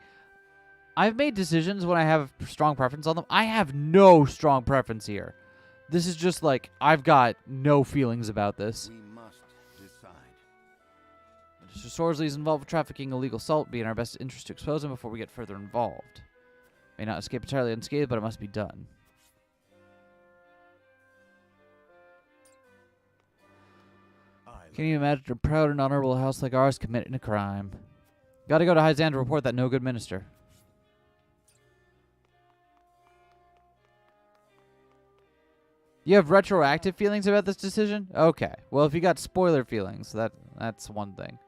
I've made decisions when I have a strong preference on them. I have no strong preference here. This is just like, I've got no feelings about this. We must decide. Mr. Sorsley is involved with trafficking illegal salt. Be in our best interest to expose him before we get further involved. May not escape entirely unscathed, but it must be done. Can you imagine a proud and honorable house like ours committing a crime? Gotta go to Hyzan to report that no good minister. You have retroactive feelings about this decision? Okay. Well, if you got spoiler feelings, that's one thing.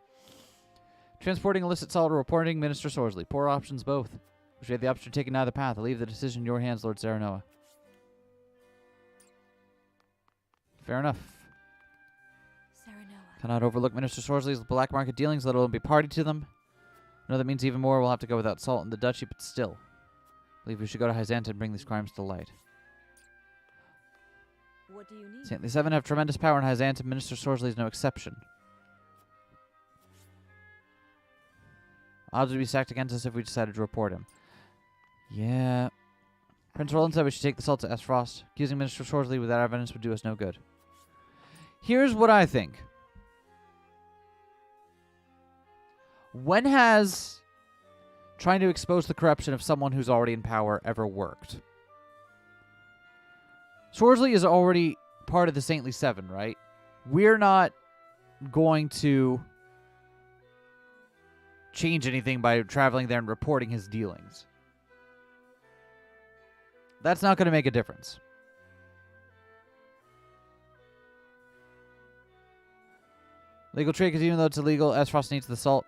Transporting illicit salt or reporting Minister Sorsley. Poor options both. Wish you had the option of taking either path. I leave the decision in your hands, Lord Serenoa. Fair enough. Serenoa. Cannot overlook Minister Sorsley's black market dealings, let alone be party to them. I know that means even more we'll have to go without Salt in the duchy, but still. I believe we should go to Hyzanta and bring these crimes to light. What do you need? Saintly Seven have tremendous power in Hyzanta. Minister Sorsley is no exception. Odds would be stacked against us if we decided to report him. Yeah. Prince Roland said we should take the Salt to S. Frost. Accusing Minister Sorsley without evidence would do us no good. Here's what I think. When has trying to expose the corruption of someone who's already in power ever worked? Sorsley is already part of the Saintly Seven, right? We're not going to change anything by traveling there and reporting his dealings. That's not going to make a difference. Legal trade, because even though it's illegal, S. Frost needs the Salt.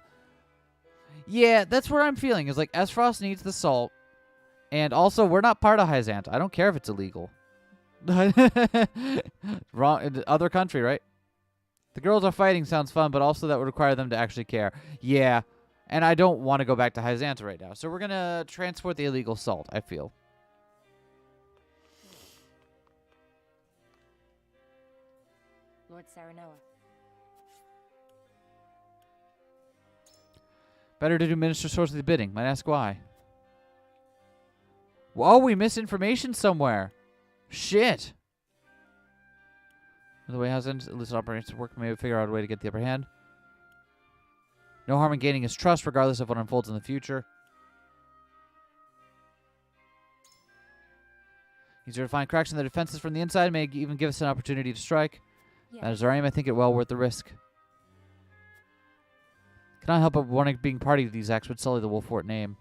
Yeah, that's what I'm feeling. Is like S. Frost needs the Salt. And also, we're not part of Hyzanta. I don't care if it's illegal. Wrong. Other country, right? The girls are fighting sounds fun, but also that would require them to actually care. Yeah. And I don't want to go back to Hyzanta right now. So we're going to transport the illegal Salt, I feel. Lord Saranoa. Better to do Minister Sorsley's bidding. Might ask why. Whoa, we missed information somewhere. Shit. By the way, how's illicit operations work? Maybe figure out a way to get the upper hand. No harm in gaining his trust, regardless of what unfolds in the future. Easier to find cracks in the defenses from the inside. May even give us an opportunity to strike. Yes. That is our aim. I think it well worth the risk. Cannot help but wanting being party to these acts would sully the Wolfort name.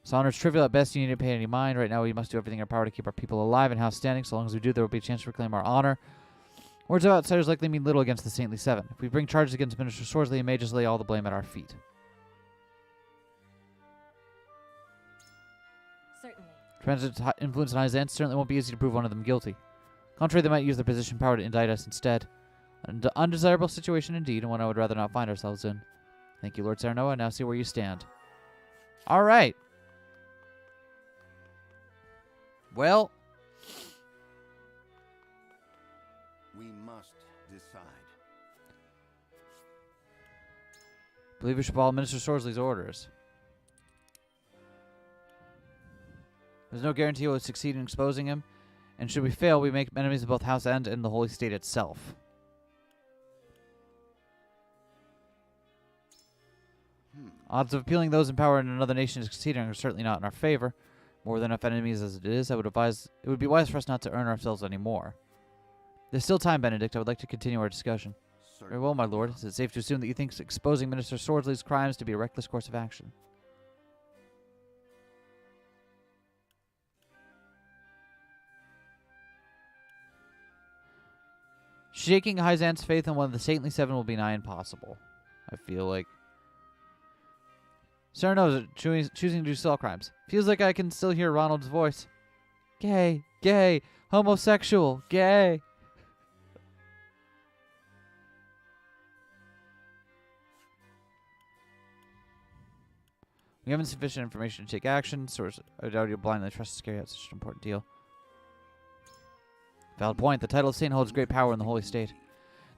This honor is trivial at best. You need to pay any mind. Right now, we must do everything in our power to keep our people alive and house standing. So long as we do, there will be a chance to reclaim our honor. Words of outsiders likely mean little against the Saintly Seven. If we bring charges against Minister Sorsley, he may just lay all the blame at our feet. Certainly. Tremendous influence in Hyzanta certainly won't be easy to prove one of them guilty. Contrary, they might use their position and power to indict us instead. An undesirable situation indeed, and one I would rather not find ourselves in. Thank you, Lord Saranoa. Now see where you stand. All right. Well, We must decide. I believe we should follow Minister Sorsley's orders. There's no guarantee we'll succeed in exposing him, and should we fail, we make enemies of both House End and the Holy State itself. Odds of appealing those in power in another nation succeeding are certainly not in our favor. More than enough enemies as it is, I would advise it would be wise for us not to earn ourselves any more. There's still time, Benedict. I would like to continue our discussion. Very well, my lord. Is it safe to assume that you think exposing Minister Sorsley's crimes to be a reckless course of action? Shaking Hyzant's faith in one of the Saintly Seven will be nigh impossible. I feel like. Saranoa choosing to do cell crimes. Feels like I can still hear Ronald's voice. Gay, gay, homosexual, gay. We haven't sufficient information to take action. Source, I doubt you'll blindly trust Eskay at such an important deal. Valid point. The title of Saint holds great power in the Holy State. In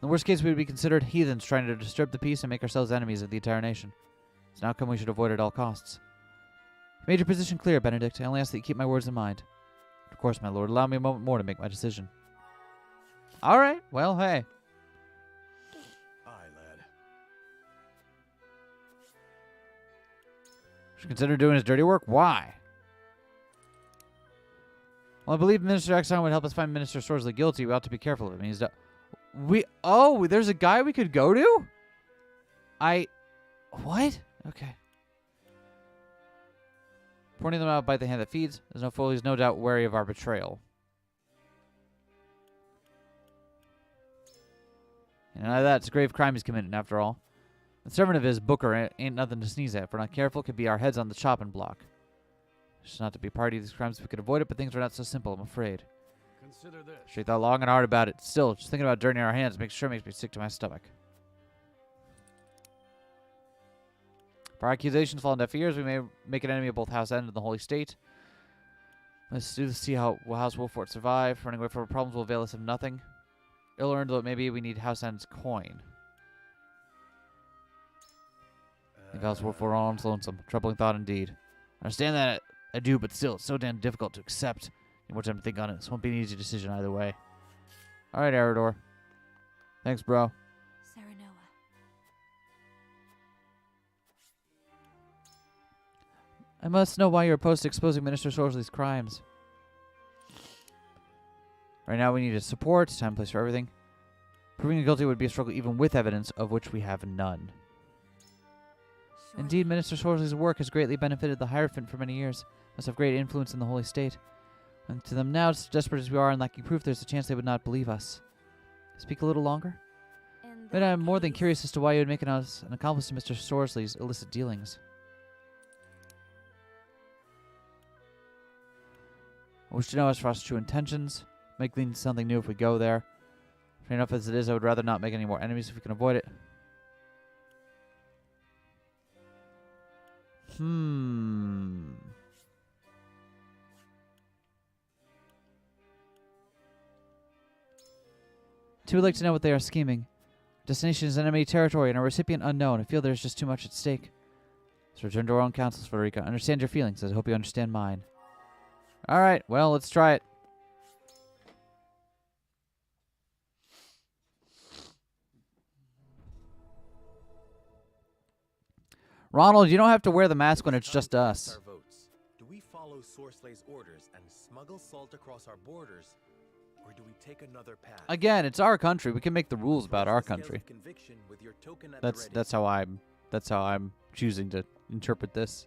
the worst case, we would be considered heathens trying to disturb the peace and make ourselves enemies of the entire nation. It's an outcome we should avoid at all costs. You made your position clear, Benedict. I only ask that you keep my words in mind. Of course, my lord. Allow me a moment more to make my decision. All right. Well, hey. Aye, lad. Should consider doing his dirty work. Why? Well, I believe Minister Exxon would help us find Minister Sorsley guilty. We ought to be careful of him. He's oh, there's a guy we could go to? What? Okay. Pointing them out by the hand that feeds. There's no fool. He's no doubt wary of our betrayal. And none of that. It's a grave crime he's committed, after all. The servant of his, Booker, ain't nothing to sneeze at. If we're not careful, could be our heads on the chopping block. Just not to be party to these crimes if we could avoid it, but things are not so simple, I'm afraid. Consider this. She thought long and hard about it. Still, just thinking about dirtying our hands makes me sick to my stomach. If our accusations fall on deaf ears, we may make an enemy of both House End and the Holy State. Let's do this, see how will House Wolfort survive. Running away from our problems will avail us of nothing. Ill-earned, though it may be, we need House End's coin. Leave House Wolfort on arms lonesome. Troubling thought indeed. I understand that I do, but still, it's so damn difficult to accept. Need more time to think on it. This won't be an easy decision either way. Alright, Eridor. Thanks, bro. Serenoa. I must know why you're opposed to exposing Minister Sorsley's crimes. Right now we need his support. Time and place for everything. Proving him guilty would be a struggle even with evidence, of which we have none. Surely. Indeed, Minister Sorsley's work has greatly benefited the Hierophant for many years. Must have great influence in the Holy State. And to them now, desperate as we are and lacking proof, there's a chance they would not believe us. Speak a little longer? But I'm more than curious as to why you would make us an accomplice to Mr. Sorsley's illicit dealings. I wish to know as for us true intentions. Make things something new if we go there. Fair enough as it is, I would rather not make any more enemies if we can avoid it. Too would like to know what they are scheming. Destination is enemy territory and our recipient unknown. I feel there's just too much at stake. Let's return to our own counsels, Frederica. Understand your feelings, as I hope you understand mine. Alright, well, let's try it. Ronald, you don't have to wear the mask when it's just us. Our votes. Do we follow Sorsley's orders and smuggle salt across our borders, or do we take another path? Again, it's our country. We can make the rules about our country. That's how I'm choosing to interpret this.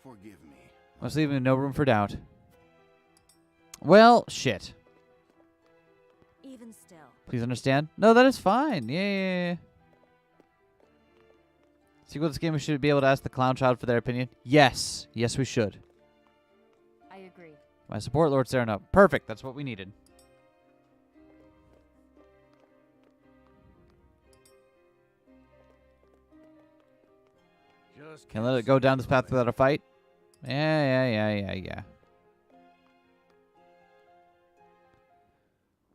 Forgive me. Must leave no room for doubt. Well, shit. Even still. Please understand. No, that is fine. Yeah. Sequel to this game, we should be able to ask the clown child for their opinion. Yes. Yes, we should. I agree. My support, Lord Sereno. Perfect. That's what we needed. Can't let it go down this path without a fight. Yeah.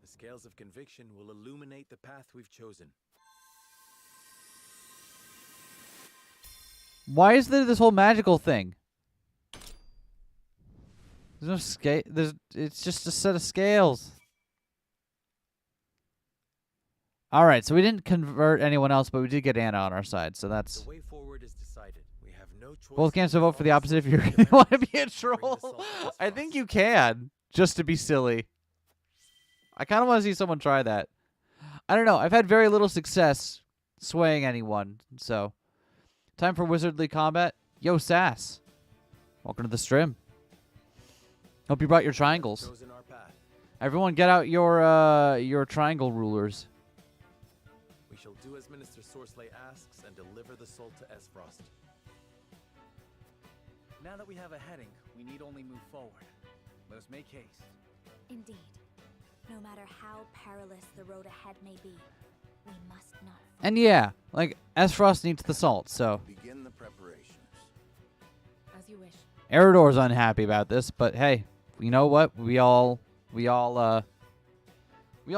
The scales of conviction will illuminate the path we've chosen. Why is there this whole magical thing? There's no scale. It's just a set of scales. All right, so we didn't convert anyone else, but we did get Anna on our side, so that's. The way forward is decided. We have no choice. Both can't vote for the opposite if you really want to be a troll. I think you can, just to be silly. I kind of want to see someone try that. I don't know. I've had very little success swaying anyone, so. Time for wizardly combat. Yo, Sass. Welcome to the stream. Hope you brought your triangles. Everyone get out your triangle rulers. We shall do as Minister Sorsley asks and deliver the salt to Esfrost. Now that we have a heading, we need only move forward. Let us make haste. Indeed. No matter how perilous the road ahead may be, we must not. And yeah, like Esfrost needs the salt, so. Begin the preparations. As you wish. Eridor's unhappy about this, but hey, you know what? We all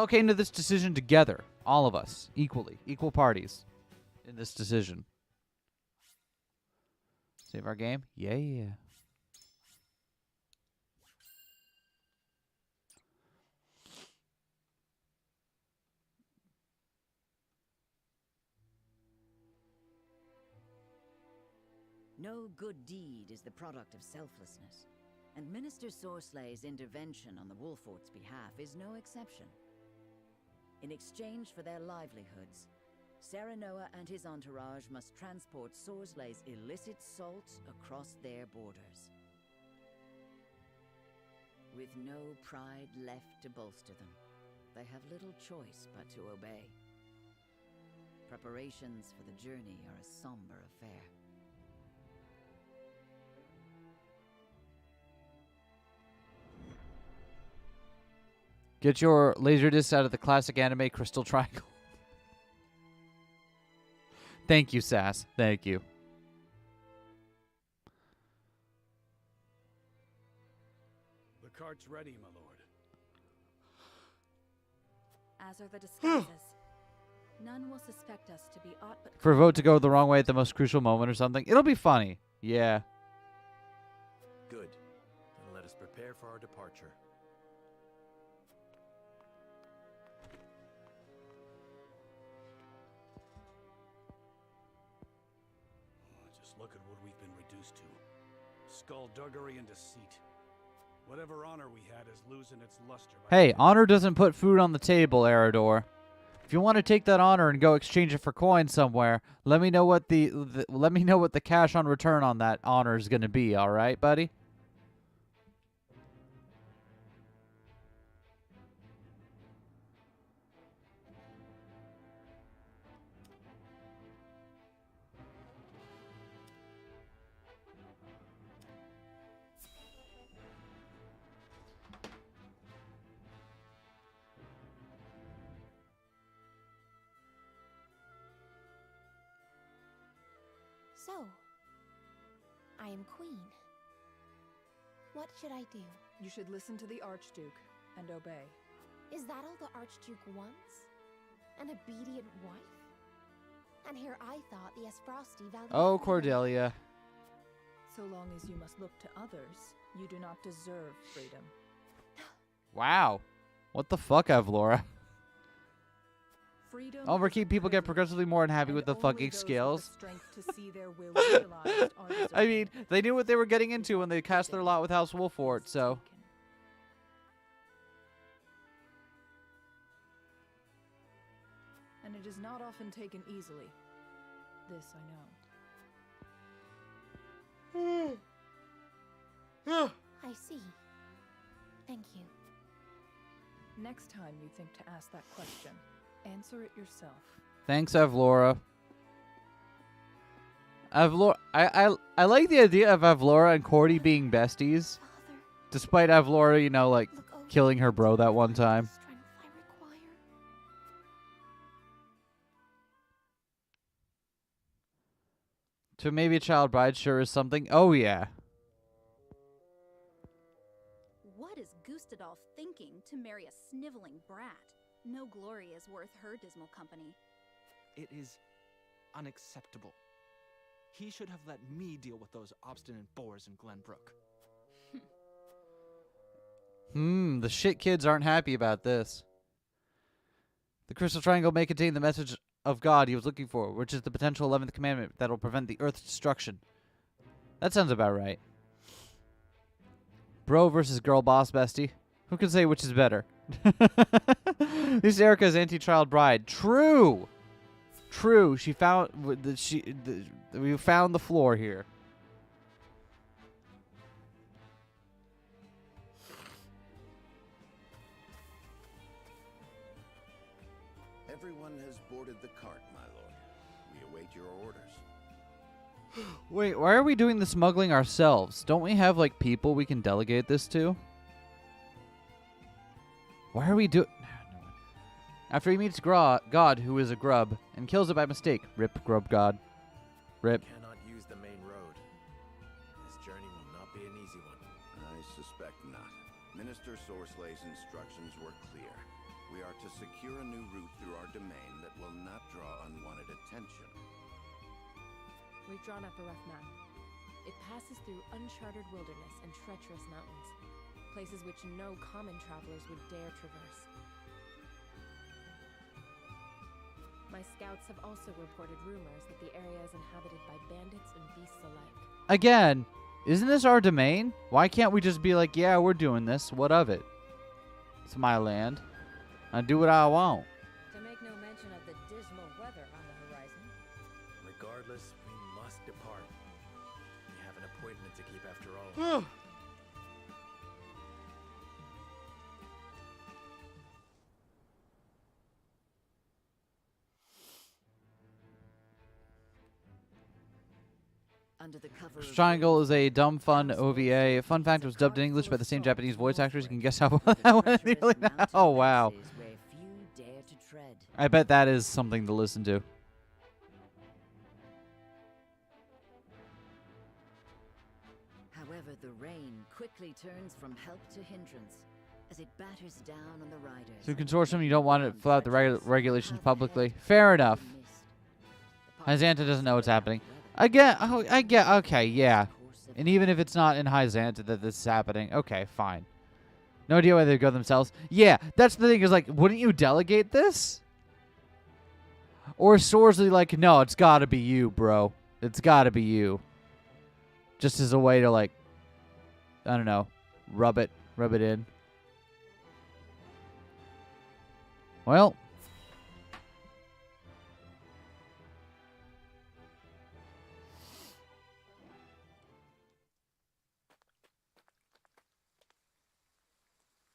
came to this decision together, all of us, equally, equal parties in this decision. Save our game? Yeah. No good deed is the product of selflessness, and Minister Sorsley's intervention on the Wolfort's behalf is no exception. In exchange for their livelihoods, Serenoa and his entourage must transport Sorsley's illicit salt across their borders. With no pride left to bolster them, they have little choice but to obey. Preparations for the journey are a somber affair. Get your laser disc out of the classic anime crystal triangle. Thank you, Sass. Thank you. The cart's ready, my lord. As are the disguises. None will suspect us to be aught but... For a vote to go the wrong way at the most crucial moment or something. It'll be funny. Yeah. Good. Then let us prepare for our departure. Just look at what we've been reduced to. Skullduggery and deceit. Whatever honor we had is losing its luster. Hey, honor doesn't put food on the table, Eridor. If you want to take that honor and go exchange it for coins somewhere, let me know what the cash on return on that honor is going to be, all right, buddy? So, I am queen. What should I do? You should listen to the Archduke and obey. Is that all the Archduke wants? An obedient wife? And here I thought the Esfrosti valued Oh, freedom. Cordelia. So long as you must look to others, you do not deserve freedom. Wow. What the fuck, Avlora? Freedom Over is a keep people get privilege, progressively more unhappy with the and fucking only those with scales. the strength to see their will realized are I mean, deserving. they knew what they were getting into when they cast their lot with House Wolfort, so. And it is not often taken easily. This I know. I see. Thank you. Next time you think to ask that question, answer it yourself. Thanks, Avlora. Avlora, I like the idea of Avlora and Cordy being besties. Father, Despite Avlora, you know, like, look over killing her bro that one time. strength I require. To maybe a child bride sure is something. Oh, yeah. What is Gustadolf thinking to marry a sniveling brat? No glory is worth her dismal company. It is unacceptable. He should have let me deal with those obstinate boars in Glenbrook. The shit kids aren't happy about this. The Crystal Triangle may contain the message of God he was looking for, which is the potential 11th commandment that will prevent the Earth's destruction. That sounds about right. Bro versus girl boss bestie. Who can say which is better? This is Erica's anti-child bride. True! True. We found the floor here. Everyone has boarded the cart, my lord. We await your orders. Wait, why are we doing the smuggling ourselves? Don't we have, like, people we can delegate this to? Why are we doing... After he meets God, who is a grub, and kills it by mistake. Rip, grub god. Rip. Cannot use the main road. This journey will not be an easy one. I suspect not. Minister Sorslay's instructions were clear. We are to secure a new route through our domain that will not draw unwanted attention. We've drawn up a rough map. It passes through uncharted wilderness and treacherous mountains, places which no common travelers would dare traverse. My scouts have also reported rumors that the area is inhabited by bandits and beasts alike. Again, isn't this our domain? Why can't we just be like, yeah, we're doing this. What of it? It's my land. I do what I want. To make no mention of the dismal weather on the horizon. Regardless, we must depart. We have an appointment to keep after all. Under the cover of Triangle is a dumb fun OVA. Fun fact, it was dubbed in English by the same Japanese voice actors. You can guess how well that went nearly now. Oh, wow. where few dare to tread. I bet that is something to listen to. However, the rain quickly turns from help to hindrance as it batters down on the riders. So consortium, you don't want to fill out the regulations publicly. Fair enough. Hyzanta doesn't know what's happening. I get, okay, yeah. And even if it's not in Hyzanta that this is happening, okay, fine. No idea why they go themselves. Yeah, that's the thing is like, wouldn't you delegate this? Or is Sorsley like, no, it's gotta be you, bro. It's gotta be you. Just as a way to like, I don't know, rub it in. Well.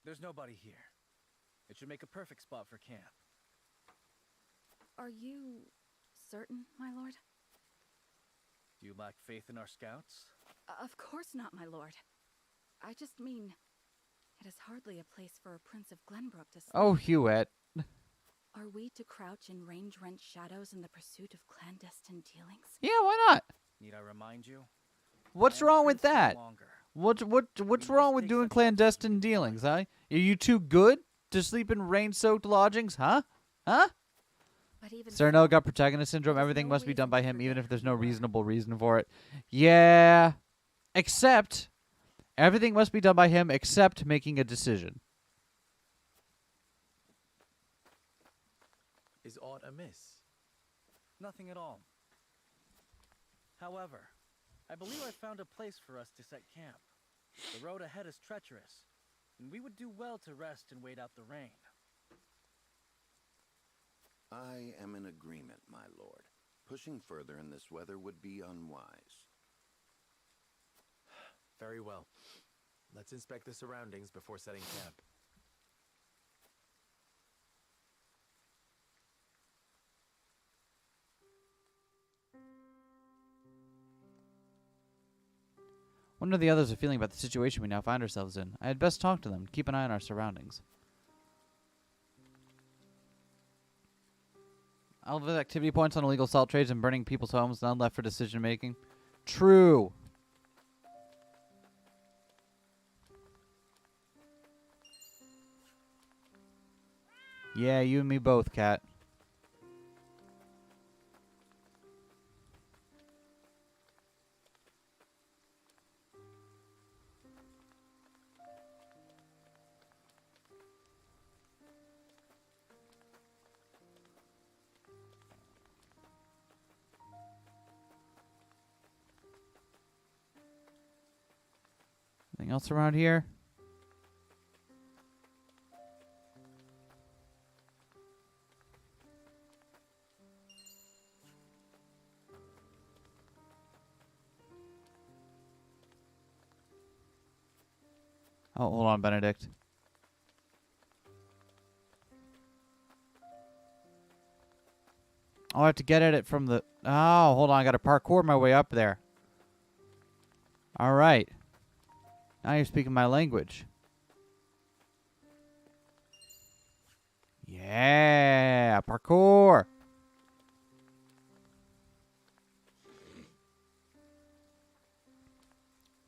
There's nobody here. It should make a perfect spot for camp. Are you certain, my lord? Do you lack faith in our scouts? Of course not, my lord. I just mean, it is hardly a place for a Prince of Glenbrook to sleep. Oh, Hewitt. Are we to crouch in range-rent shadows in the pursuit of clandestine dealings? Yeah, why not? Need I remind you? What's wrong with that? What's wrong with doing clandestine dealings, huh? Are you too good to sleep in rain-soaked lodgings, huh? Huh? Cerno got protagonist syndrome. Everything must be done by him, even if there's no reasonable reason for it. Yeah. Except, everything must be done by him except making a decision. Is aught amiss? Nothing at all. However, I believe I found a place for us to set camp. The road ahead is treacherous, and we would do well to rest and wait out the rain. I am in agreement, my lord. Pushing further in this weather would be unwise. Very well. Let's inspect the surroundings before setting camp. Wonder how the others are feeling about the situation we now find ourselves in. I had best talk to them. Keep an eye on our surroundings. All of the activity points on illegal salt trades and burning people's homes, none left for decision making. True. Yeah, you and me both, Cat. Anything else around here? Oh, hold on, Benedict. Oh, I have to get at it from the... Oh, hold on. I got to parkour my way up there. All right. Now you're speaking my language. Yeah, parkour.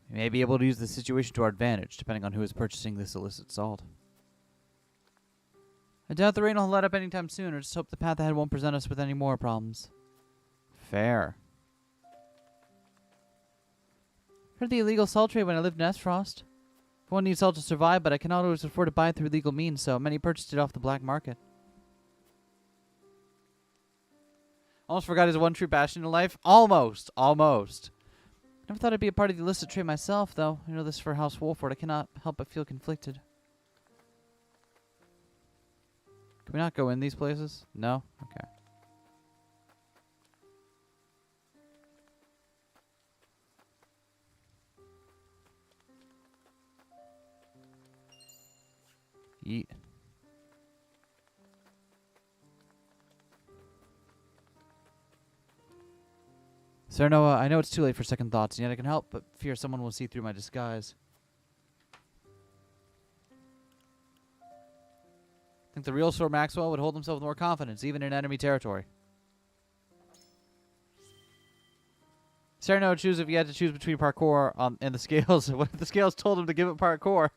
We may be able to use the situation to our advantage, depending on who is purchasing this illicit salt. I doubt the rain will let up anytime soon, or just hope the path ahead won't present us with any more problems. Fair. Heard the illegal salt trade when I lived in Esfrost. One needs salt to survive, but I cannot always afford to buy it through legal means, so many purchased it off the black market. Almost forgot his one true passion in life. Almost. Never thought I'd be a part of the illicit trade myself, though. I know this for House Wolford. I cannot help but feel conflicted. Can we not go in these places? No? Okay. Yeet. Serenoa, I know it's too late for second thoughts, and yet I can help but fear someone will see through my disguise. I think the real Sir Maxwell would hold himself with more confidence, even in enemy territory. Serenoa would choose if he had to choose between parkour and the scales. What if the scales told him to give it parkour?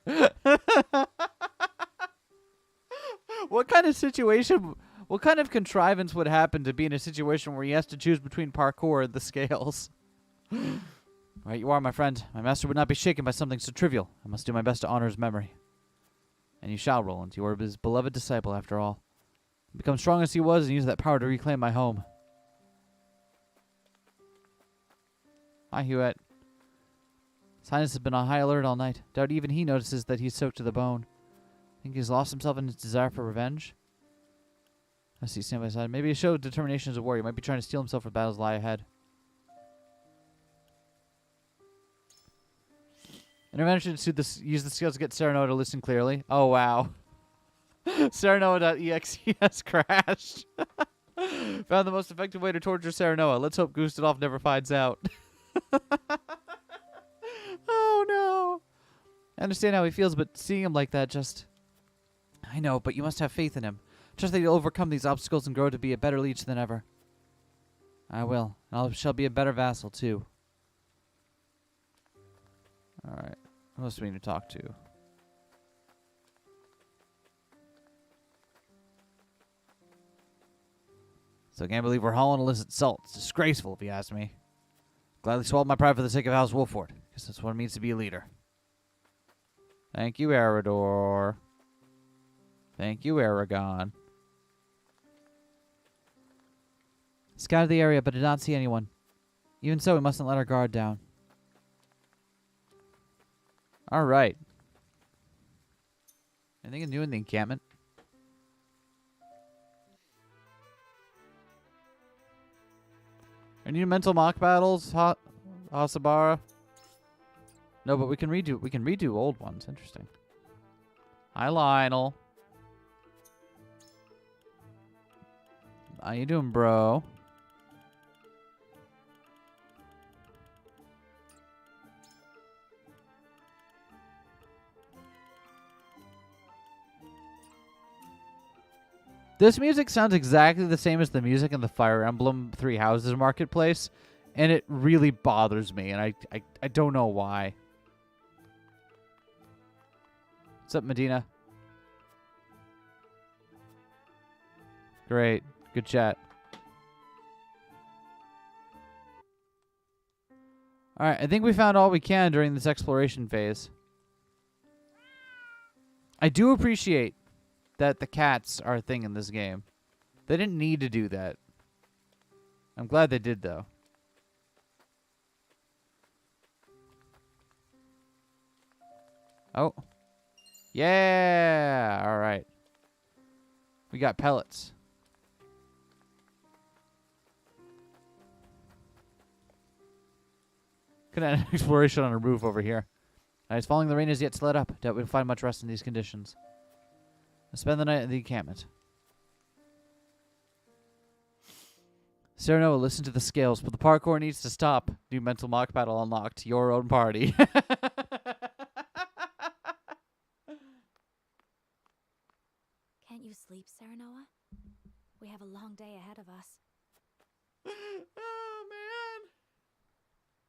What kind of situation, what kind of contrivance would happen to be in a situation where he has to choose between parkour and the scales? Right you are, my friend. My master would not be shaken by something so trivial. I must do my best to honor his memory. And you shall, Roland. You are his beloved disciple, after all. Become strong as he was and use that power to reclaim my home. Hi, Hewitt. His Highness has been on high alert all night. Doubt even he notices that he's soaked to the bone. Think he's lost himself in his desire for revenge? I see, stand by side. Maybe he showed determination as a warrior. He might be trying to steel himself for battles lie ahead. Intervention should use the skills to get Serenoa to listen clearly. Oh, wow. Serenoa.exe has crashed. Found the most effective way to torture Serenoa. Let's hope Gustadolf never finds out. Oh, no. I understand how he feels, but seeing him like that just... I know, but you must have faith in him. Trust that he'll overcome these obstacles and grow to be a better leech than ever. I will. And I shall be a better vassal, too. Alright. Who else do we need to talk to? So I can't believe we're hauling illicit salt. It's disgraceful, if you ask me. Gladly swallowed my pride for the sake of House Wolford. Guess that's what it means to be a leader. Thank you, Eridor. Thank you, Aragon. Scouted the area, but did not see anyone. Even so, we mustn't let our guard down. Alright. Anything new in the encampment? Any mental mock battles, Hasabara? No, but we can redo old ones. Interesting. Hi, Lionel. How you doing, bro? This music sounds exactly the same as the music in the Fire Emblem Three Houses Marketplace, and it really bothers me, and I don't know why. What's up, Medina? Great. Good chat. Alright, I think we found all we can during this exploration phase. I do appreciate that the cats are a thing in this game. They didn't need to do that. I'm glad they did, though. Oh. Yeah! Alright. We got pellets. Could have an exploration on a roof over here. Nice. Following the rain is yet let up. Doubt we'll find much rest in these conditions. Let's spend the night in the encampment. Serenoa, listen to the scales, but the parkour needs to stop. New mental mock battle unlocked. Your own party. Can't you sleep, Serenoa? We have a long day ahead of us. Oh, man.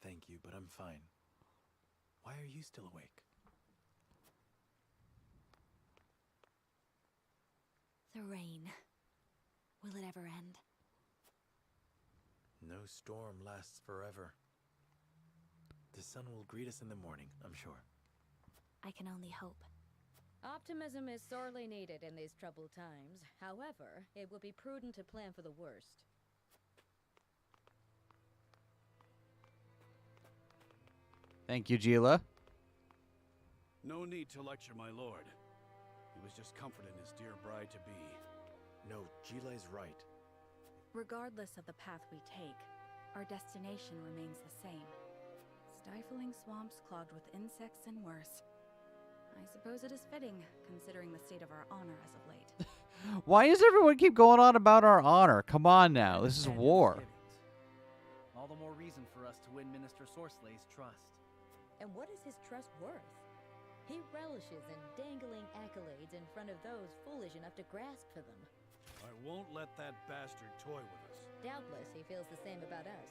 Thank you, but I'm fine. Why are you still awake? The rain. Will it ever end? No storm lasts forever. The sun will greet us in the morning, I'm sure. I can only hope. Optimism is sorely needed in these troubled times. However, it would be prudent to plan for the worst. Thank you, Gila. No need to lecture my lord. He was just comforting his dear bride-to-be. No, Gila is right. Regardless of the path we take, our destination remains the same. Stifling swamps clogged with insects and worse. I suppose it is fitting, considering the state of our honor as of late. Why does everyone keep going on about our honor? Come on now, this is war. All the more reason for us to win Minister Sorslay's trust. And what is his trust worth? He relishes in dangling accolades in front of those foolish enough to grasp for them. I won't let that bastard toy with us. Doubtless he feels the same about us.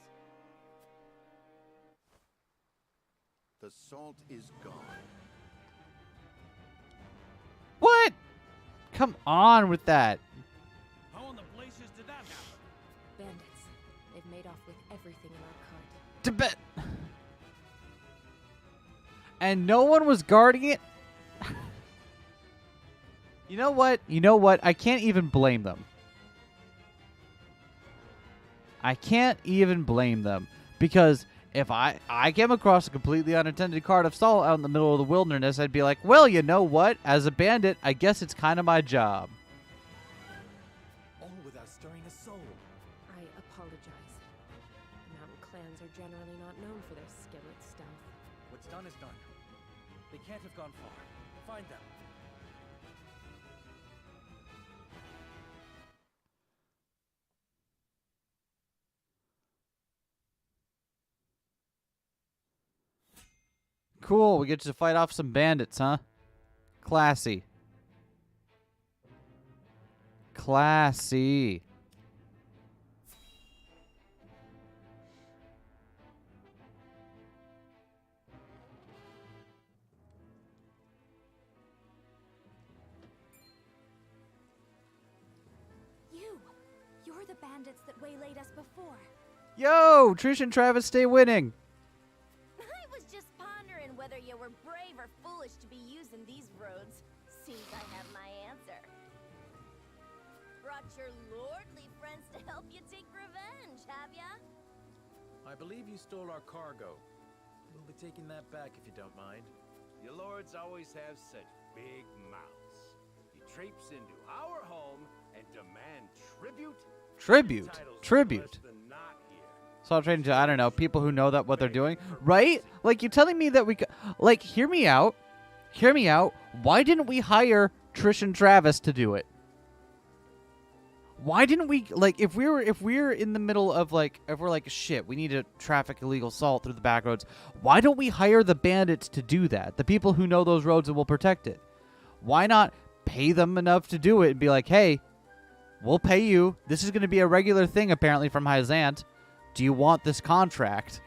The salt is gone. What? Come on with that. How in the blazes did that happen? Bandits. They've made off with everything in our cart. Tibet. And no one was guarding it? You know what? You know what? I can't even blame them. I can't even blame them. Because if I came across a completely unattended cart of salt out in the middle of the wilderness, I'd be like, well, you know what? As a bandit, I guess it's kind of my job. All without stirring a soul. I apologize. The mountain clans are generally not known for their skill at stealth. What's done is done. They can't have gone far. Find them. Cool, we get to fight off some bandits, huh? Classy. Classy. You're the bandits that waylaid us before. Yo, Trish and Travis stay winning. I was just pondering whether you were brave or foolish to be using these roads. Seems I have my answer. Brought your lordly friends to help you take revenge, have ya? I believe you stole our cargo. We'll be taking that back if you don't mind. Your lords always have such big mouths. You traipse into our home and demand tribute? Tribute. Titles Tribute. less than not here. So I'm trading to, I don't know, people who know that what they're doing. Right? Like, you're telling me that we could... Like, hear me out. Hear me out. Why didn't we hire Trish and Travis to do it? Why didn't we... Like, if we're in the middle of, like... If we're like, shit, we need to traffic illegal salt through the back roads. Why don't we hire the bandits to do that? The people who know those roads and will protect it. Why not pay them enough to do it and be like, hey... We'll pay you. This is going to be a regular thing, apparently, from Hyzant. Do you want this contract?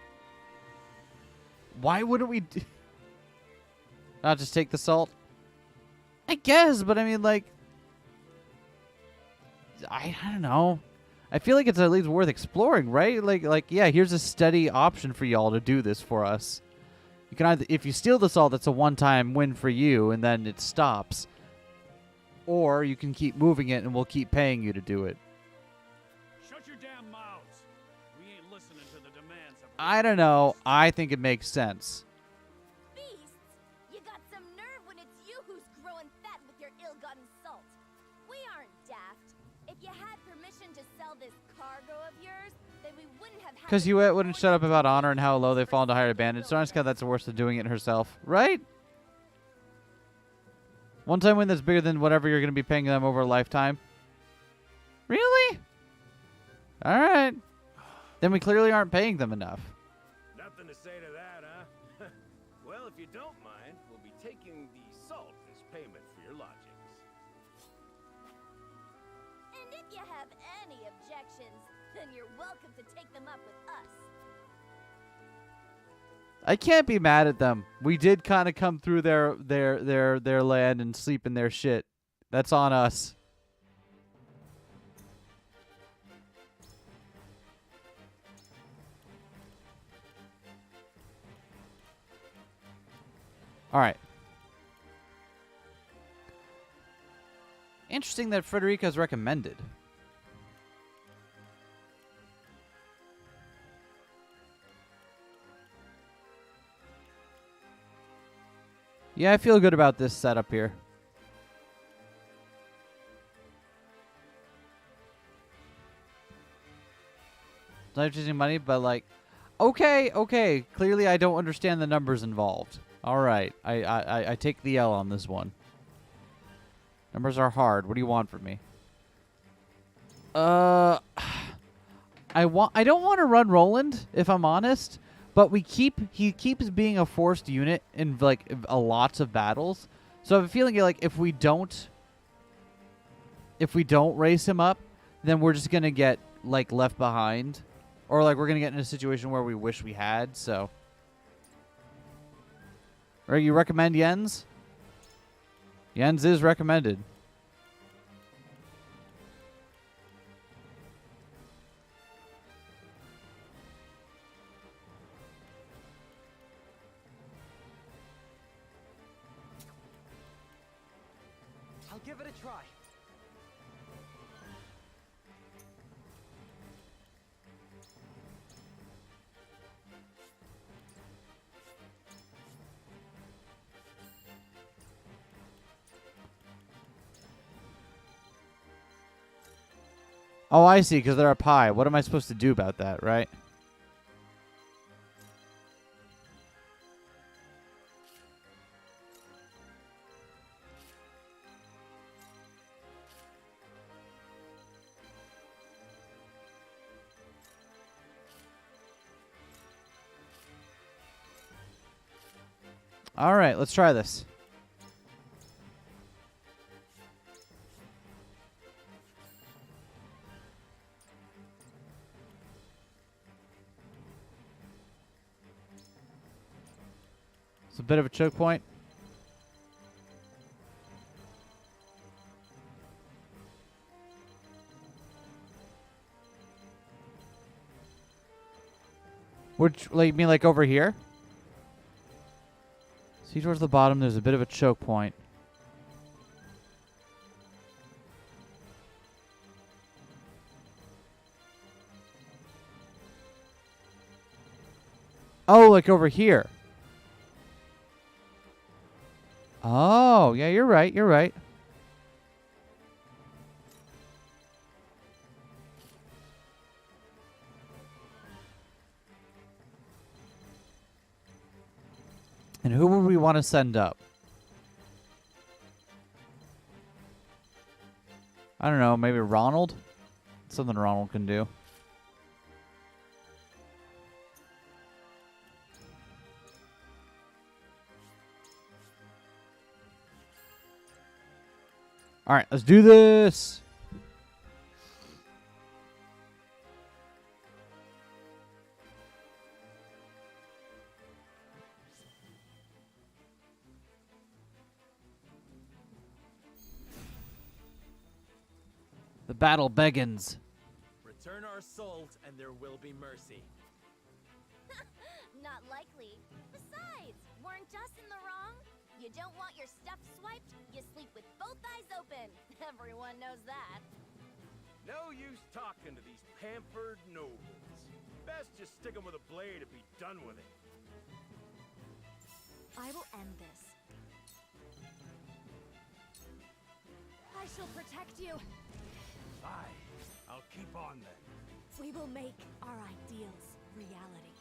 Why wouldn't we not just take the salt? I guess, but I mean, like... I don't know. I feel like it's at least worth exploring, right? Like, yeah, here's a steady option for y'all to do this for us. You can either... If you steal the salt, that's a one-time win for you, and then it stops. Or you can keep moving it and we'll keep paying you to do it. Shut your damn mouths. We ain't listening to the demands of... I don't know. I think it makes sense. Beasts! You got some nerve when it's you who's growing fat with your ill-gotten salt. We aren't daft. If you had permission to sell this cargo of yours, then we wouldn't have had... Because you wouldn't shut up about honor and how low they fall to hire bandits. So Eskay, that's worse than doing it herself. Right? One-time win that's bigger than whatever you're going to be paying them over a lifetime. Really? All right. Then we clearly aren't paying them enough. Nothing to say to that, huh? Well, if you don't mind, we'll be taking the salt as payment for your lodgings. And if you have any objections, then you're welcome to take them up with us. I can't be mad at them. We did kind of come through their land and sleep in their shit. That's on us. All right. Interesting that Frederica's recommended. Yeah, I feel good about this setup here. Not choosing money, but like, okay. Clearly, I don't understand the numbers involved. All right, I take the L on this one. Numbers are hard. What do you want from me? I don't want to run Roland, if I'm honest, but he keeps being a forced unit in like a lots of battles. So I have a feeling like if we don't race him up, then we're just gonna get like left behind, or like we're gonna get in a situation where we wish we had. So, or you recommend Jens? Jens is recommended. I'll give it a try. Oh, I see, because they're a pie. What am I supposed to do about that, right? All right, let's try this. It's a bit of a choke point. Which, like, you mean like over here? See towards the bottom, there's a bit of a choke point. Oh, like over here. Oh, yeah, you're right, you're right. And who would we want to send up? I don't know, maybe Ronald? Something Ronald can do. All right, let's do this. The battle begins. Return our souls and there will be mercy. Not likely. Besides, weren't us in the wrong? You don't want your stuff swiped, you sleep with both eyes open. Everyone knows that. No use talking to these pampered nobles. Best just stick them with a blade and be done with it. I will end this. I shall protect you. Aye, I'll keep on then. We will make our ideals reality.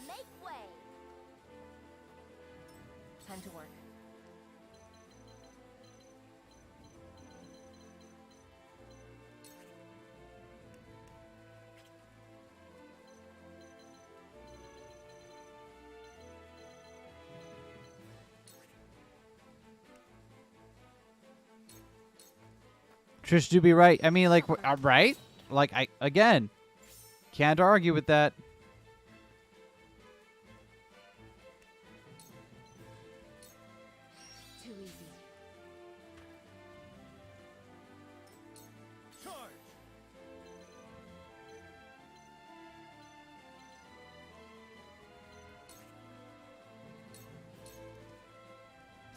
Make way. Time to work. Trish do be right. I mean, like, right? Like, again, can't argue with that. Too easy. Charge!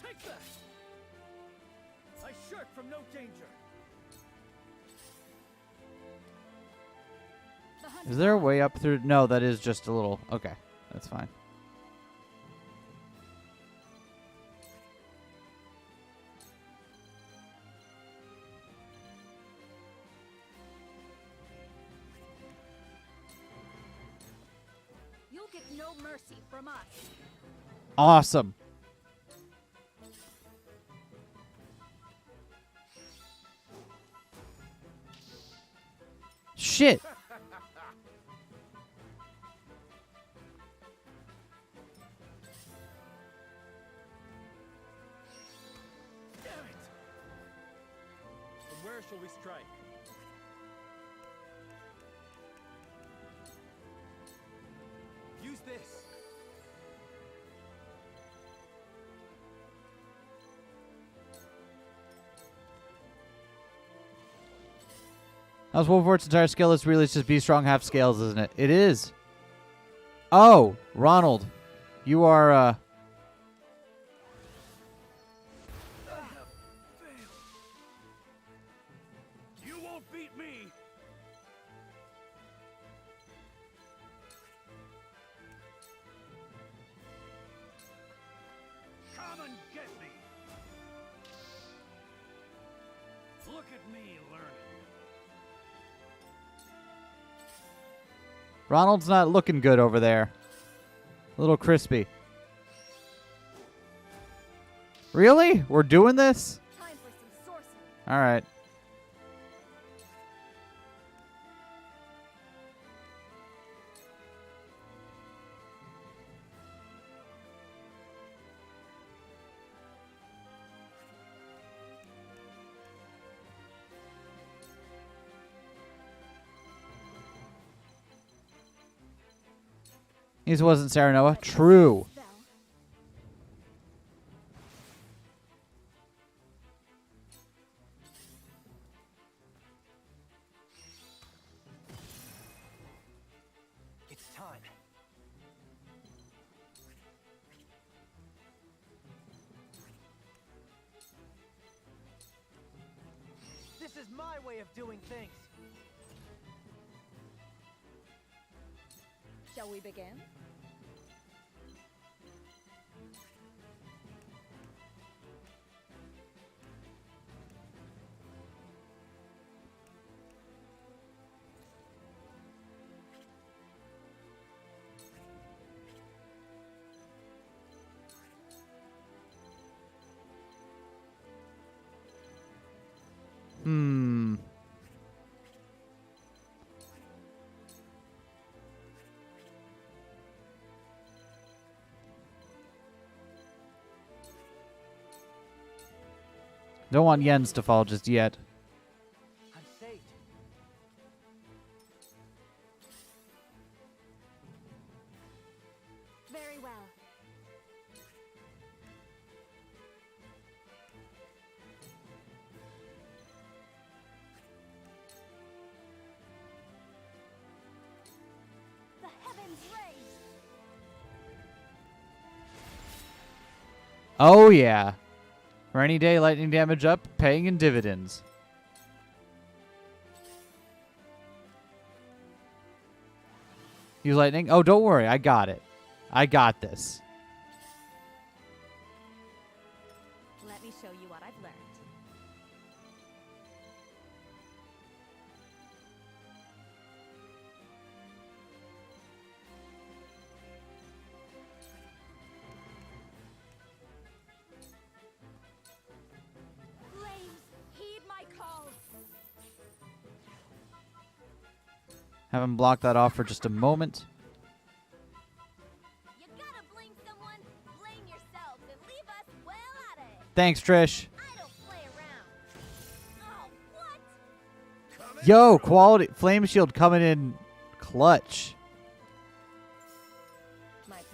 Take that! I shirk from no danger. Is there a way up through? No, that is just a little. Okay, that's fine. You'll get no mercy from us. Awesome. Shit. From where shall we strike? Use this. How's Wolfwort's entire skill list really just be strong half scales, isn't it? It is. Oh, Ronald. You are, You won't beat me! Come and get me! Look at me learning. Ronald's not looking good over there. A little crispy. Really? We're doing this? Time for some sorcery. All right. This wasn't Sarah Noah. True. It's time. This is my way of doing things. Shall we begin? Hmm. Don't want Jens to fall just yet. I'm saved. Very well. The heavens raised. Oh, yeah. Rainy day, lightning damage up, paying in dividends. Use lightning? Oh, don't worry. I got it. I got this. Let me show you what I've learned. Flames, heed my calls. Have him block that off for just a moment. You gotta blame someone, blame yourselves, and leave us well at it. Thanks, Trish. I don't play around. Oh, what? Yo, quality. Flame shield coming in clutch. My turn.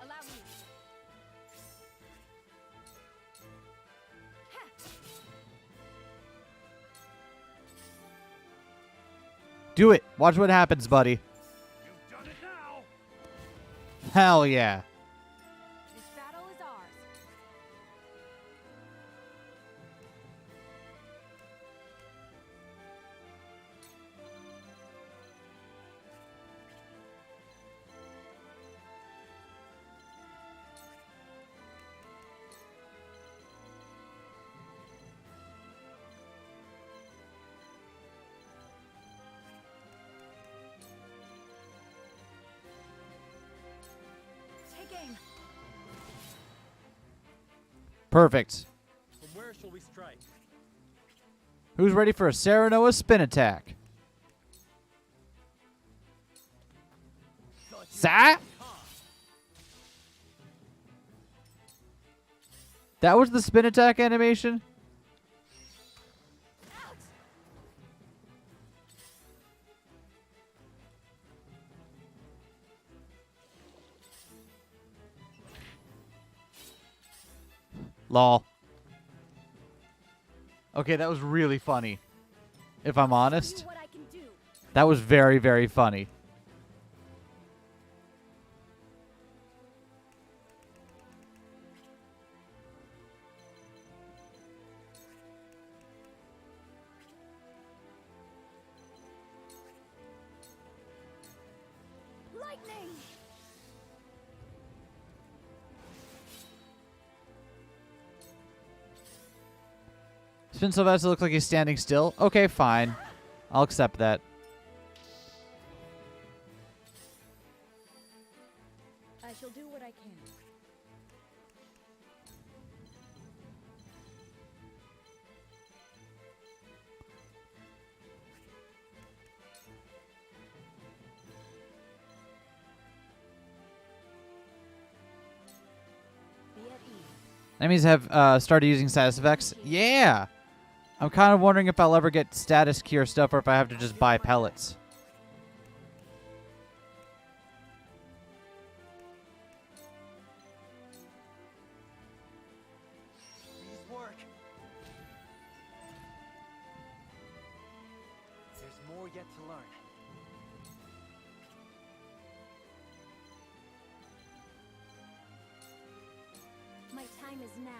Allow me. Do it. Watch what happens, buddy. You've done it now! Hell yeah. This battle is ours. Lightning! Perfect. From where shall we strike? Who's ready for a Serenoa spin attack? Sa? That was the spin attack animation? Lol. Okay, that was really funny. If I'm honest. That was very, very funny. Lightning! Spin so fast it looks like he's standing still. Okay, fine. I'll accept that. I shall do what I can. Be at ease. Enemies have started using status effects. Yeah! I'm kind of wondering if I'll ever get status cure stuff or if I have to just buy pellets. Please work. There's more yet to learn. My time is now.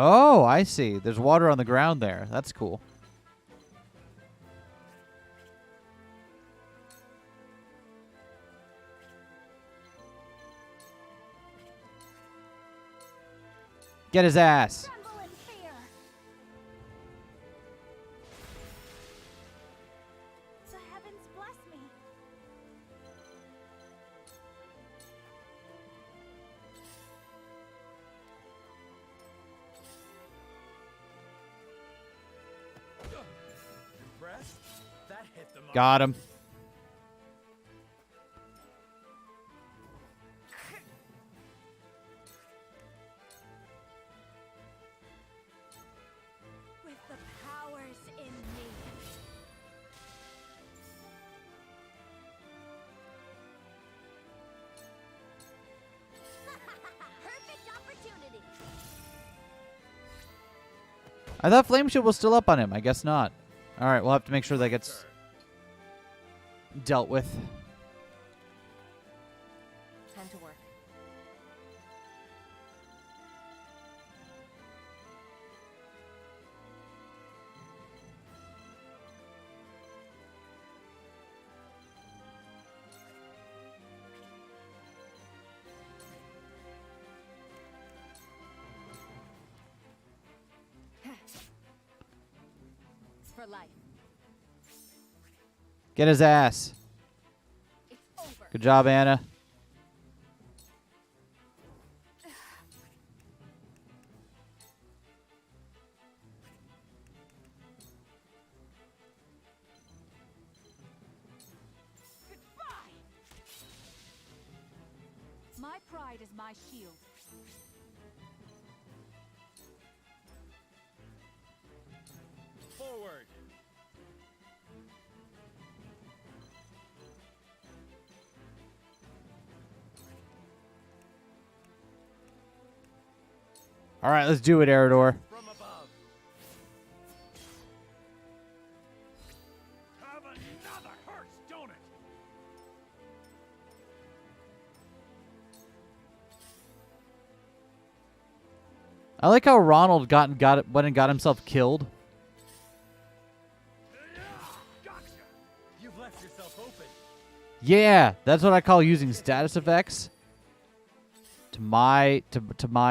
Oh, I see. There's water on the ground there. That's cool. Get his ass. Tremble in fear. The heavens bless me. Impressed? That hit the mark. Got him. With the powers in me. Perfect opportunity. I thought Flame Shield was still up on him. I guess not. Alright, we'll have to make sure that gets dealt with. Time to work. It's for life. Get his ass. It's over. Good job, Anna. Goodbye. My pride is my shield. Forward. Alright, let's do it, Eridor. From above. Have another hurts, don't it? I like how Ronald went and got himself killed. Gotcha. You've left yourself open. Yeah, that's what I call using status effects to my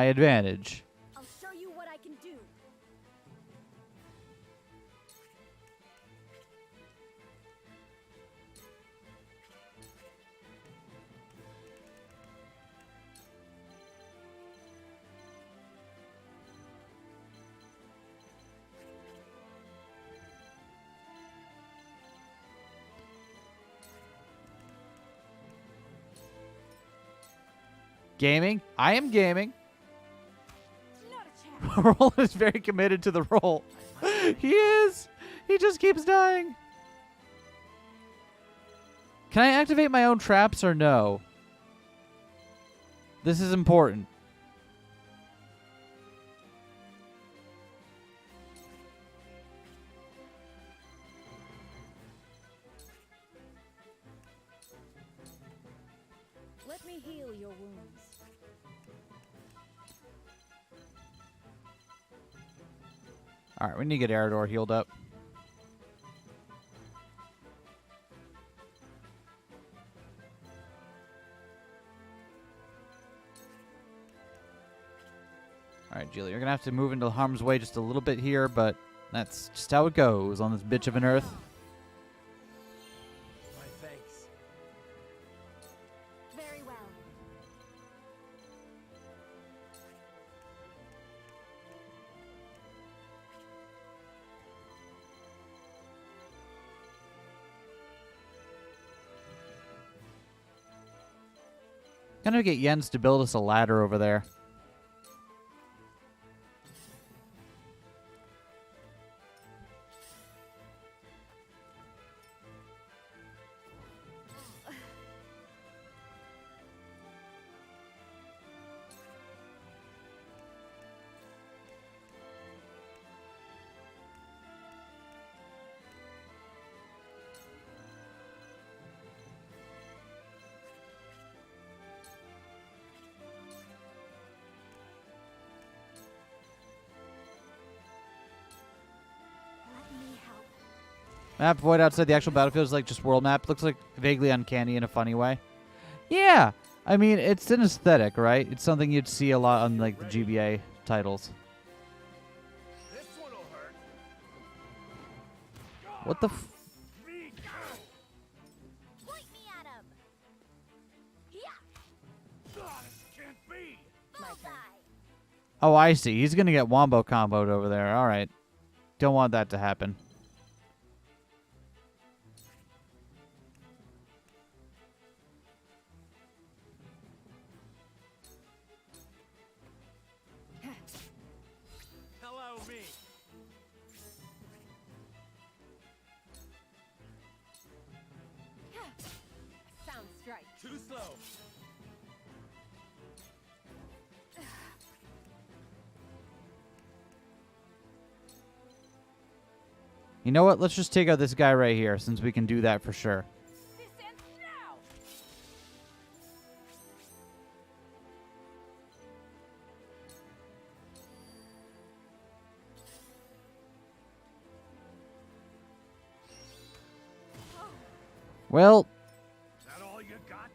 advantage. I'll show you what I can do. Gaming? I am gaming. Roland is very committed to the role. He is. He just keeps dying. Can I activate my own traps or no? This is important. Let me heal your wounds. All right, we need to get Arador healed up. All right, Julie, you're gonna have to move into harm's way just a little bit here, but that's just how it goes on this bitch of an earth. My thanks. Very well. Gonna get Jens to build us a ladder over there. Map void outside the actual battlefield is like just world map. Looks like vaguely uncanny in a funny way. Yeah, I mean it's an aesthetic, right? It's something you'd see a lot on like the GBA titles. What the? Point me at him. Yeah. Can't be. Oh, I see. He's gonna get wombo comboed over there. All right, don't want that to happen. Sound strike. Too slow. You know what? Let's just take out this guy right here, since we can do that for sure. Well, Is that all you got?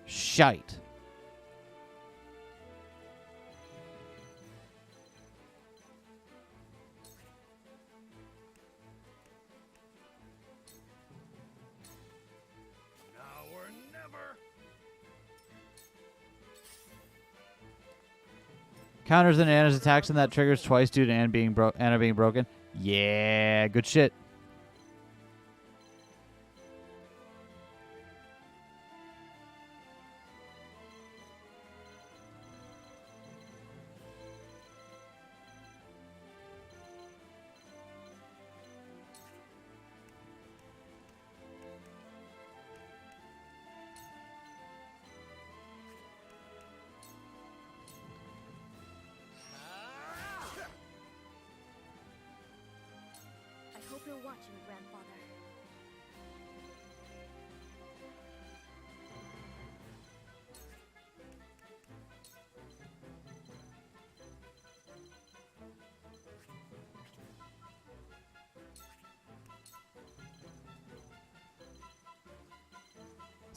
shite. Now or never. Counters and Anna's attacks, and that triggers twice due to Anna being broken. Yeah, good shit. I hope you're watching, Grandfather.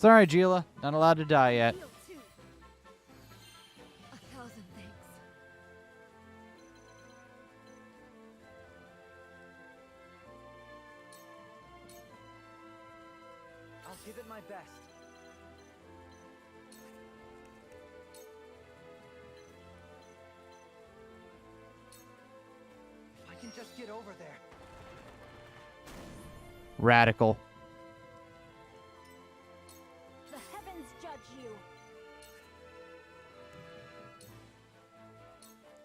It's alright, Gila. Not allowed to die yet. Heal too. 1,000 thanks. I'll give it my best. If I can just get over there. Radical. The heavens judge you.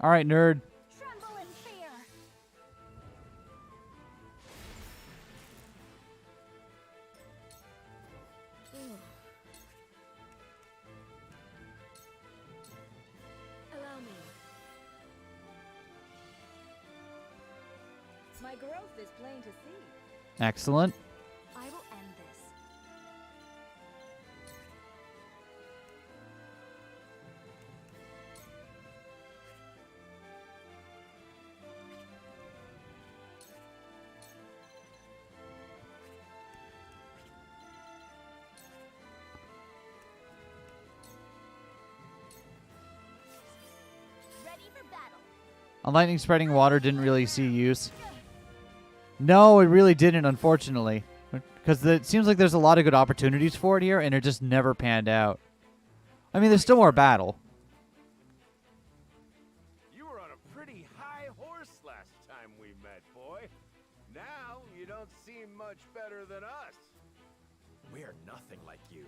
Alright, nerd. Tremble in fear. Allow me. My growth is plain to see. Excellent. I will end this. Ready for battle. A lightning spreading water didn't really see use. No, it really didn't, unfortunately. Because it seems like there's a lot of good opportunities for it here, and it just never panned out. I mean, there's still more battle. You were on a pretty high horse last time we met, boy. Now you don't seem much better than us. We are nothing like you.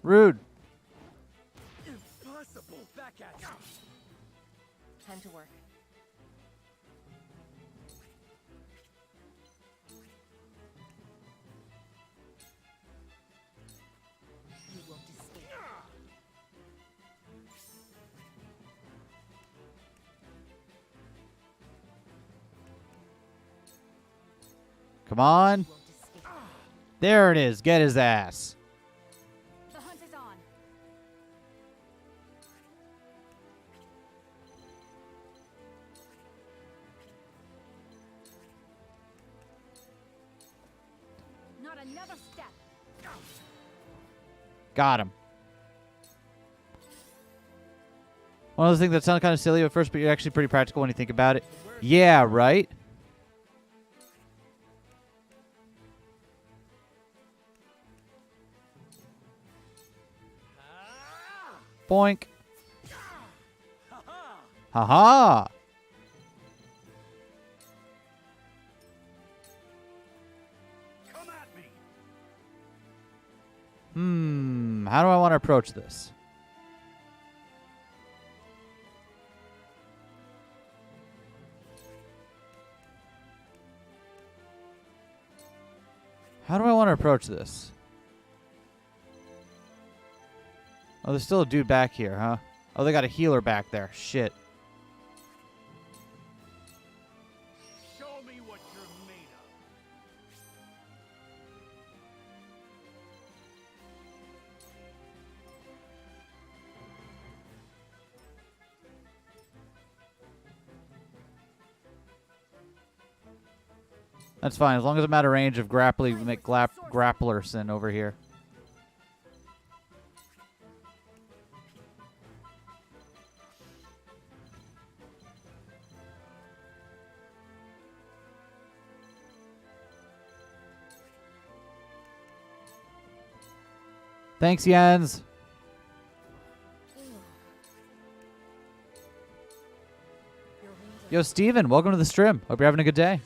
Rude. Impossible! Back at you! Time to work. You won't escape. Come on. There it is. Get his ass. The hunt is on. Not another step. Got him. One of those things that sound kind of silly at first, but you're actually pretty practical when you think about it. Yeah, right? Boink. Haha. Come at me. How do I want to approach this? How do I want to approach this? Oh, there's still a dude back here, huh? Oh, they got a healer back there. Shit. Show me what you're made of. That's fine, as long as I'm out of range of grappling Grapplerson over here. Thanks, Jens. Yo, Steven, welcome to the stream. Hope you're having a good day.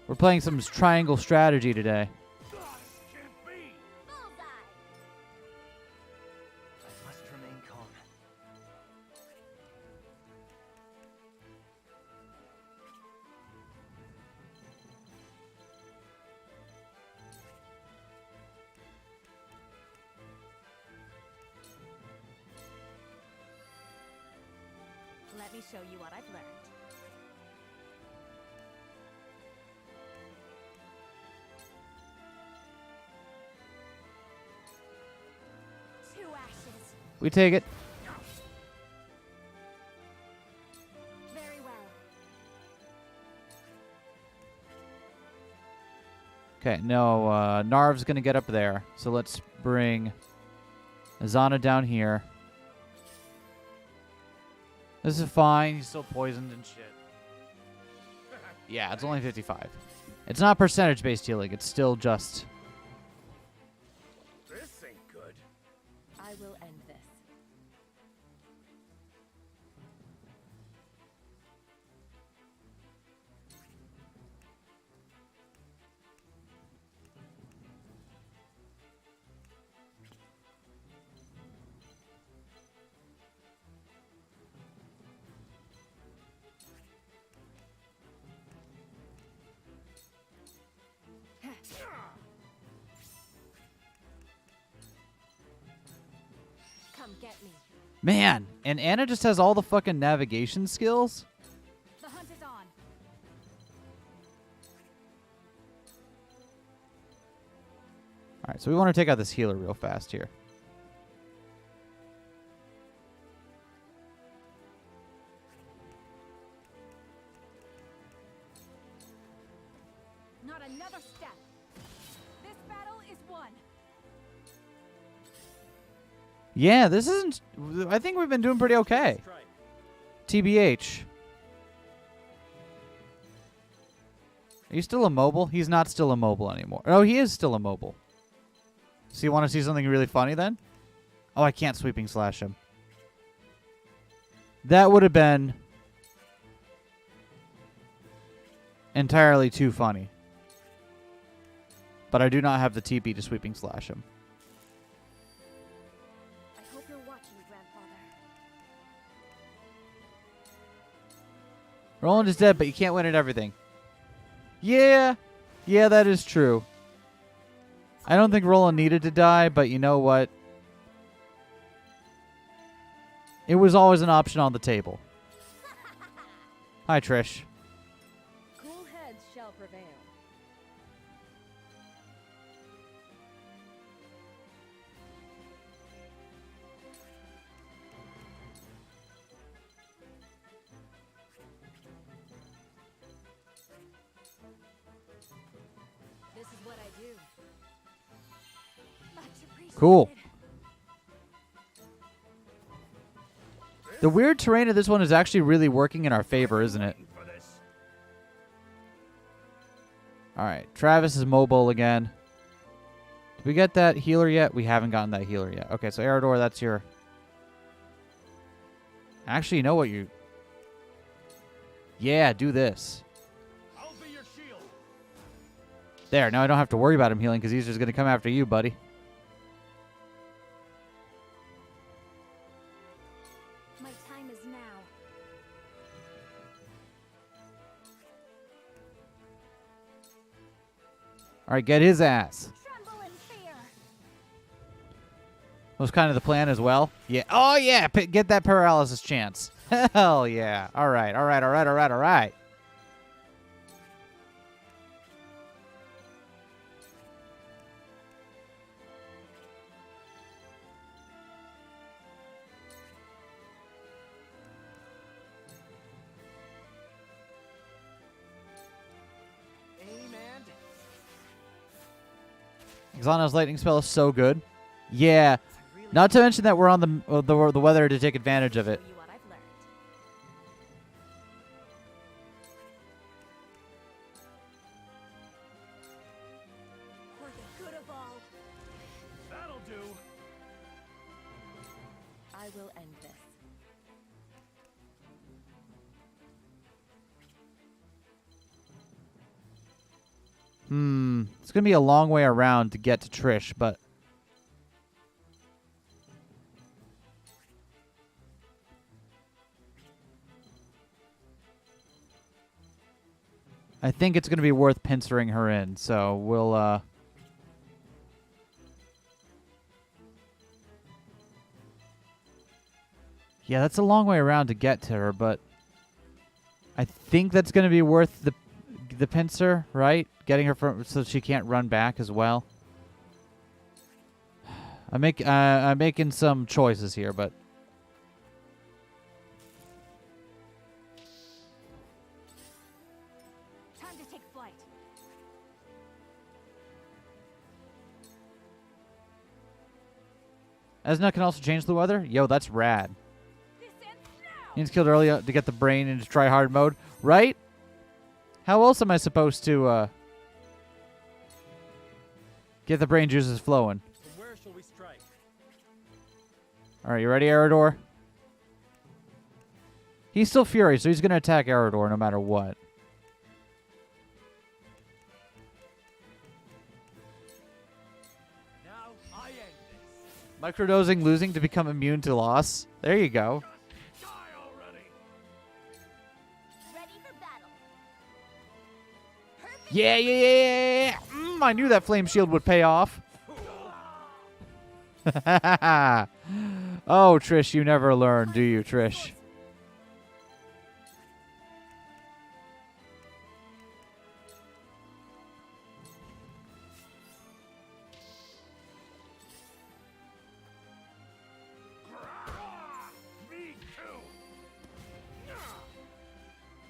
We're playing some triangle strategy today. I must remain calm. Let me show you what I've learned. Two ashes. We take it. Very well. Okay, no, Narv's gonna get up there. So let's bring Azana down here. This is fine. He's still poisoned and shit. Yeah, it's only 55. It's not percentage-based healing. It's still just... This ain't good. I will end this. Come get me. Man, and Anna just has all the fucking navigation skills? The hunt is on. Alright, so we want to take out this healer real fast here. Not another step. This battle is won. Yeah, this isn't... I think we've been doing pretty okay. TBH. Are you still immobile? He's not still immobile anymore. Oh, he is still immobile. So you want to see something really funny then? Oh, I can't sweeping slash him. That would have been entirely too funny. But I do not have the TP to sweeping slash him. I hope you're watching, Grandfather. Roland is dead, but you can't win at everything. Yeah. Yeah, that is true. I don't think Roland needed to die, but you know what? It was always an option on the table. Hi, Trish. Cool heads shall prevail. This is what I do. Much appreciated. Cool. The weird terrain of this one is actually really working in our favor, isn't it? Alright, Travis is mobile again. Did we get that healer yet? We haven't gotten that healer yet. Okay, so Arador, that's your... Actually, you know what you... Yeah, do this. I'll be your shield. There, now I don't have to worry about him healing because he's just going to come after you, buddy. My time is now. Alright, get his ass. Tremble in fear. Was kind of the plan as well. Yeah. Oh, yeah. Get that paralysis chance. Hell yeah. All right. All right. All right. All right. All right. Amen. Xana's lightning spell is so good. Yeah. Not to mention that we're on the weather to take advantage of it. What I've learned. For the good of all. That'll do. I will end this. It's going to be a long way around to get to Trish, but... I think it's going to be worth pincering her in, so we'll, Yeah, that's a long way around to get to her, but... I think that's going to be worth the pincer, right? Getting her from so she can't run back as well. I'm making some choices here, but... Time to take flight. Esna can also change the weather? Yo, that's rad. He's killed early to get the brain into try-hard mode. Right? How else am I supposed to get the brain juices flowing? Where shall we strike? Alright, you ready, Eridor? He's still Fury, so he's going to attack Eridor no matter what. Now I end this. Microdosing, losing to become immune to loss. There you go. Yeah, yeah, yeah, yeah, yeah. I knew that flame shield would pay off. Oh, Trish, you never learn, do you, Trish?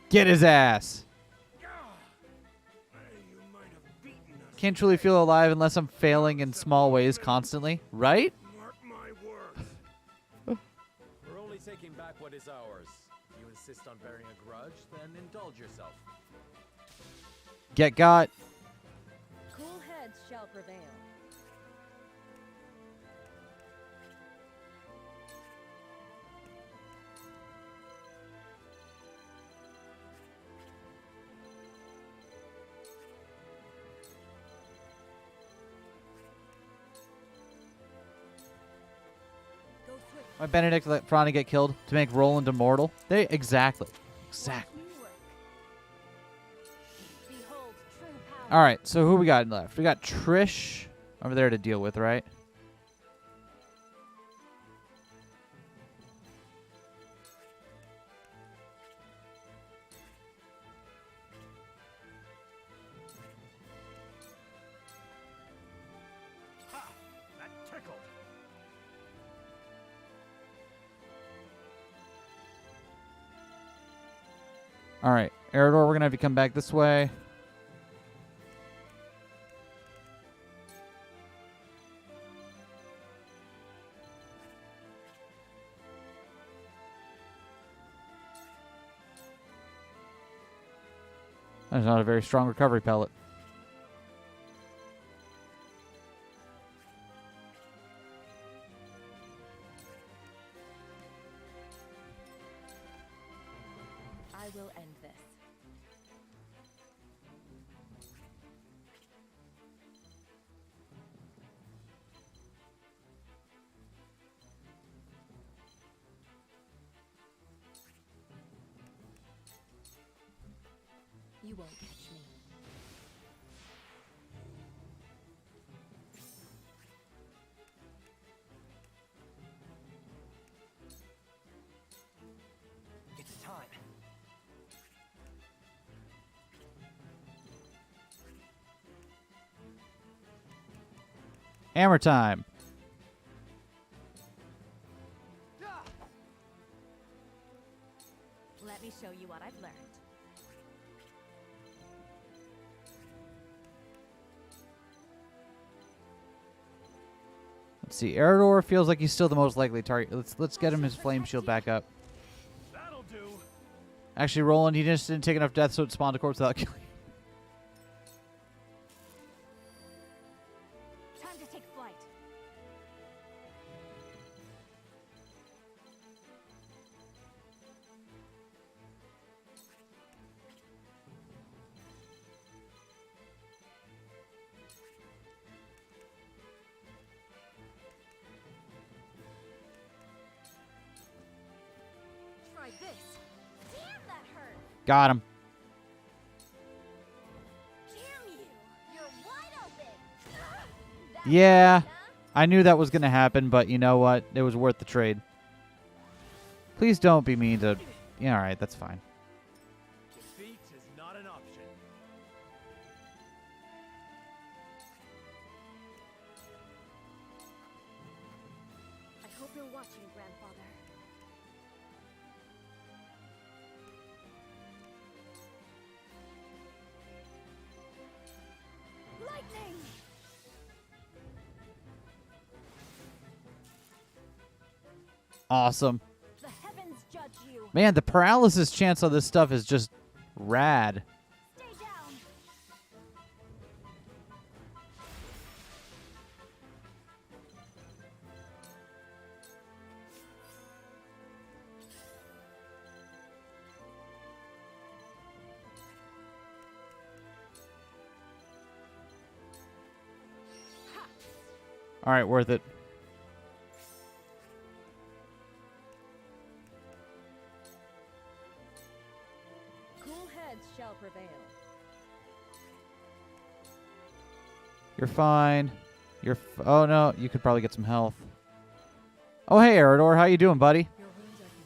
Get his ass. Can't truly feel alive unless I'm failing in small ways constantly, right? We're only taking back what is ours. If you insist on bearing a grudge, then indulge yourself. Get got. Cool heads shall prevail. Why Benedict let Franny get killed? To make Roland immortal? Exactly. Exactly. Alright, so who we got left? We got Trish over there to deal with, right? Ha! That tickled. Alright, Eridor, we're going to have you come back this way. That's not a very strong recovery pellet. I will end this. You won't catch me. It's time. Hammer time. Let me show you what I've learned. Let's see. Eridor feels like he's still the most likely target. Let's get him his flame shield back up. That'll do. Actually, Roland, he just didn't take enough death, so it spawned a corpse without killing him. Time to take flight. Try this. Damn, that hurt. Got him. Damn you. You're wide open. Yeah. I knew that was going to happen, but you know what? It was worth the trade. Please don't be mean to... Yeah, alright, that's fine. Defeat is not an option. I hope you're watching, Grandfather. Lightning! Awesome. The heavens judge you. Man, the paralysis chance on this stuff is just rad. Stay down. All right, worth it. Cool heads shall prevail. You're fine. Oh no, you could probably get some health. Oh hey, Eridor, how you doing, buddy?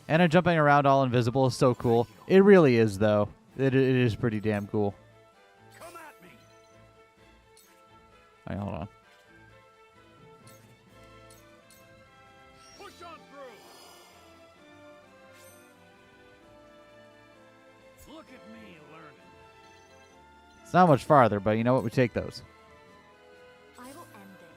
Anna jumping around all invisible is so cool. It really is, though. It is pretty damn cool. Come at me. All right, hold on. Push on through. Look at me learning. It's not much farther, but you know what? We take those. I will end this.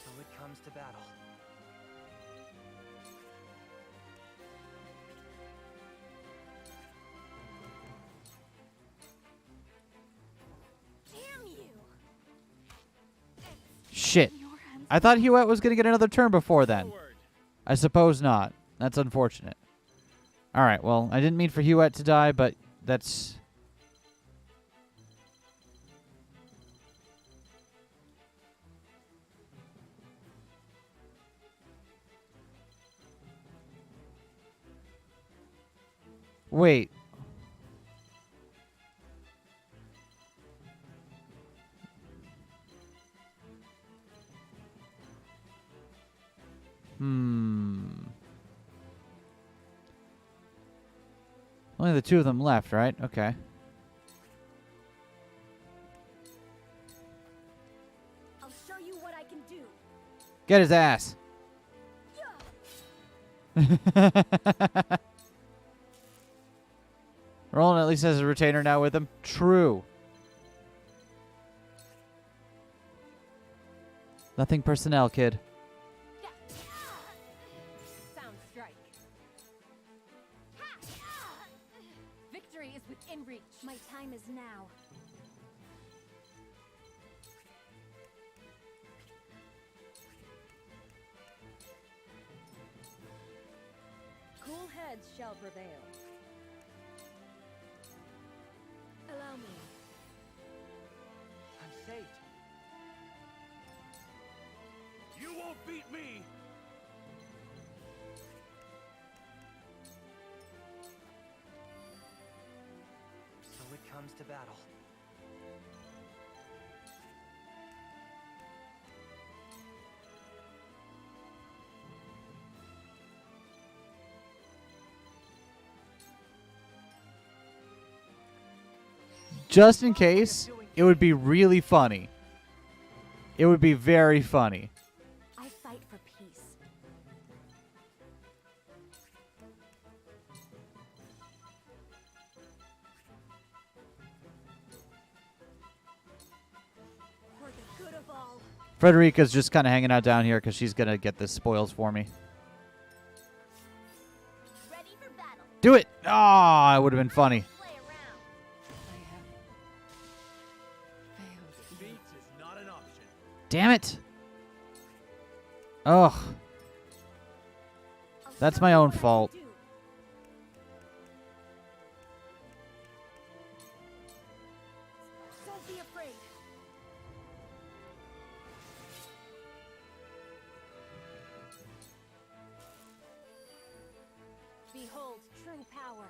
So it comes to battle. Damn you! Shit. I thought Huette was going to get another turn before then. I suppose not. That's unfortunate. All right, well, I didn't mean for Huette to die, but that's... Wait. Only the two of them left, right? Okay. I'll show you what I can do. Get his ass. Roland at least has a retainer now with him. True. Nothing personnel, kid. Sound strike. Victory is within reach. My time is now. Cool heads shall prevail. Allow me. I'm saved. You won't beat me. So it comes to battle. Just in case, it would be really funny. It would be very funny. I fight for peace. For the good of all. Frederica's just kind of hanging out down here because she's going to get the spoils for me. Ready for battle. Do it! Ah, it would have been funny. Defeat is not an option. Damn it! Ugh. That's my own fault. Don't be afraid. Behold true power.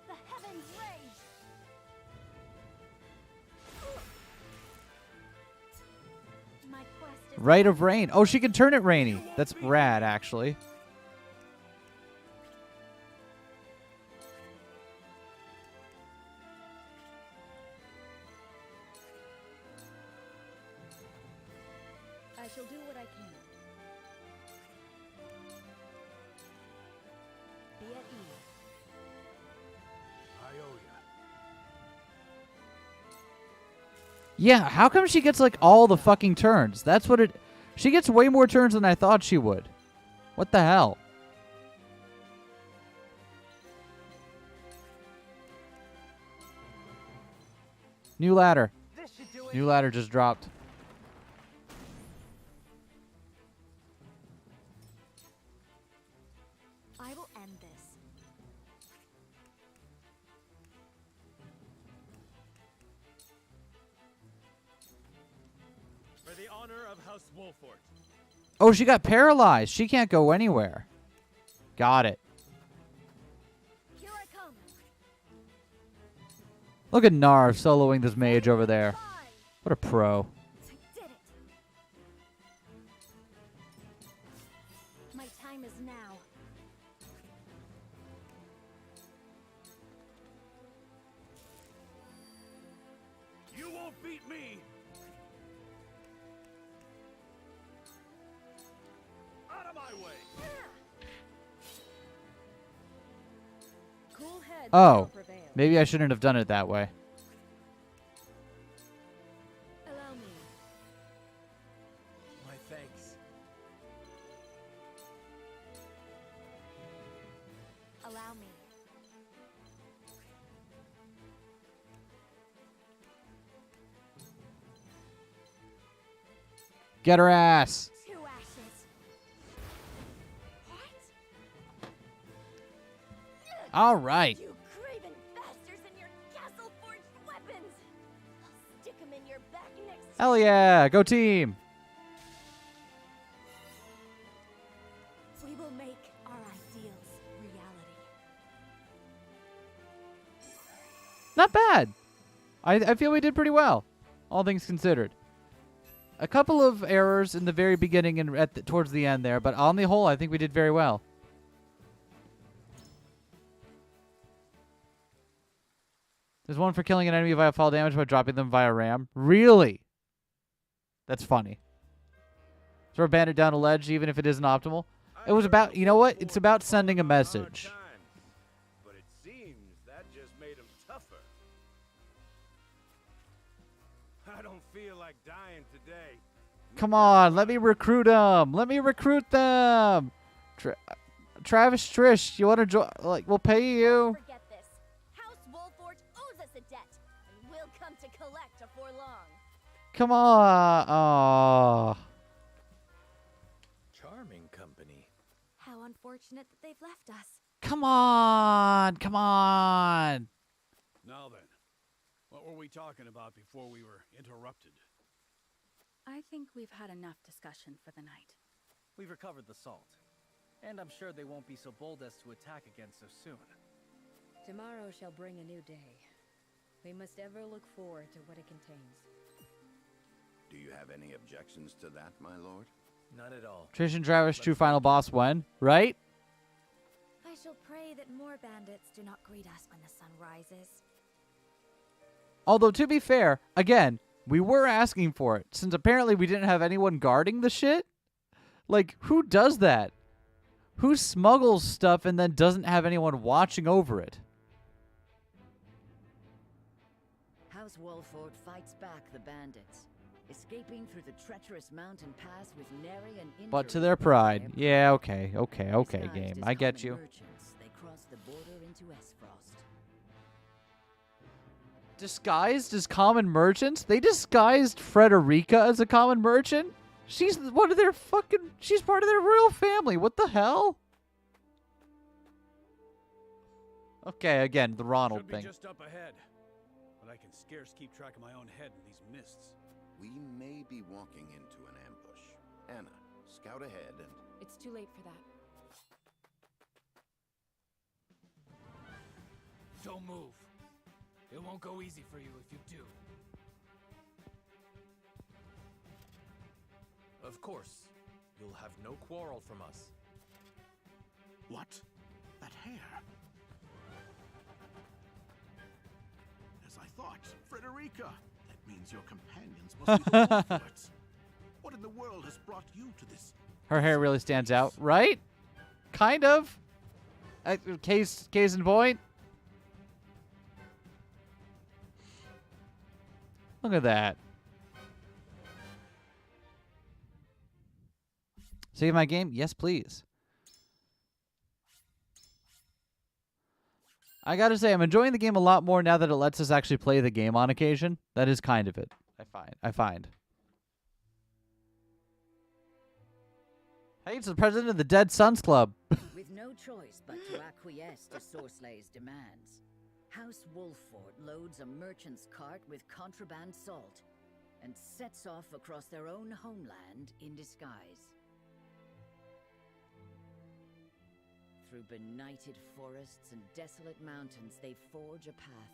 The heavens rage. My quest is Rite of Rain. Oh, she can turn it rainy. That's rad, actually. Yeah, how come she gets like all the fucking turns? That's what it... She gets way more turns than I thought she would. What the hell? New ladder. New ladder just dropped. I will end this. For the honor of House Wolfort. Oh, she got paralyzed. She can't go anywhere. Got it. Here I come. Look at Narv soloing this mage over there. What a pro. Did it. My time is now. You won't beat me! Out of my way! Cool heads Oh, will prevail. maybe I shouldn't have done it that way. Allow me. My thanks. Allow me. Get her ass. Two ashes. All right. You craven bastards and your castle-forged weapons! I'll stick 'em in your back next to Hell yeah. Go team. We will make our ideals reality. Not bad. I feel we did pretty well, all things considered. A couple of errors in the very beginning and towards the end there, but on the whole, I think we did very well. There's one for killing an enemy via fall damage by dropping them via ram. Really? That's funny. Throw a bandit down a ledge even if it isn't optimal. It was about, you know what? It's about sending a message. But it seems that just made him tougher. I don't feel like dying today. Come on, let me recruit them. Let me recruit them. Travis Trish, you want to join? Like, we'll pay you. Forget this. House Wolfort owes us a debt, and we'll come to collect before long. Come on. Oh. Charming company. How unfortunate that they've left us. Come on. Come on. Now then, what were we talking about before we were interrupted? I think we've had enough discussion for the night. We've recovered the salt. And I'm sure they won't be so bold as to attack again so soon. Tomorrow shall bring a new day. We must ever look forward to what it contains. Do you have any objections to that, my lord? None at all. Trish and Travis, true final boss when? Right? I shall pray that more bandits do not greet us when the sun rises. Although, to be fair, again, we were asking for it, since apparently we didn't have anyone guarding the shit. Like, who does that? Who smuggles stuff and then doesn't have anyone watching over it? House Wolfort fights back the bandits, escaping through the treacherous mountain pass with nary an injury. But to their pride. Yeah, okay, game. I get you. Merchants, they cross the border into Esfrost. Disguised as common merchants? They disguised Frederica as a common merchant? She's one of their she's part of their royal family. What the hell? Okay, again, the Ronald Should thing. be just up ahead, but I can scarce keep track of my own head in these mists. We may be walking into an ambush. Anna, scout ahead and... It's too late for that. Don't move. It won't go easy for you if you do. Of course. You'll have no quarrel from us. What? That hair? As I thought, Frederica. That means your companions must be the Wolforts. What in the world has brought you to this? Her hair really stands out, right? Kind of. Case in point. Look at that. Save my game? Yes, please. I gotta say, I'm enjoying the game a lot more now that it lets us actually play the game on occasion. That is kind of it. I find. Hey, it's the president of the Dead Sons Club. With no choice but to acquiesce to Sorslay's demands, House Wolffort loads a merchant's cart with contraband salt and sets off across their own homeland in disguise. Through benighted forests and desolate mountains, they forge a path,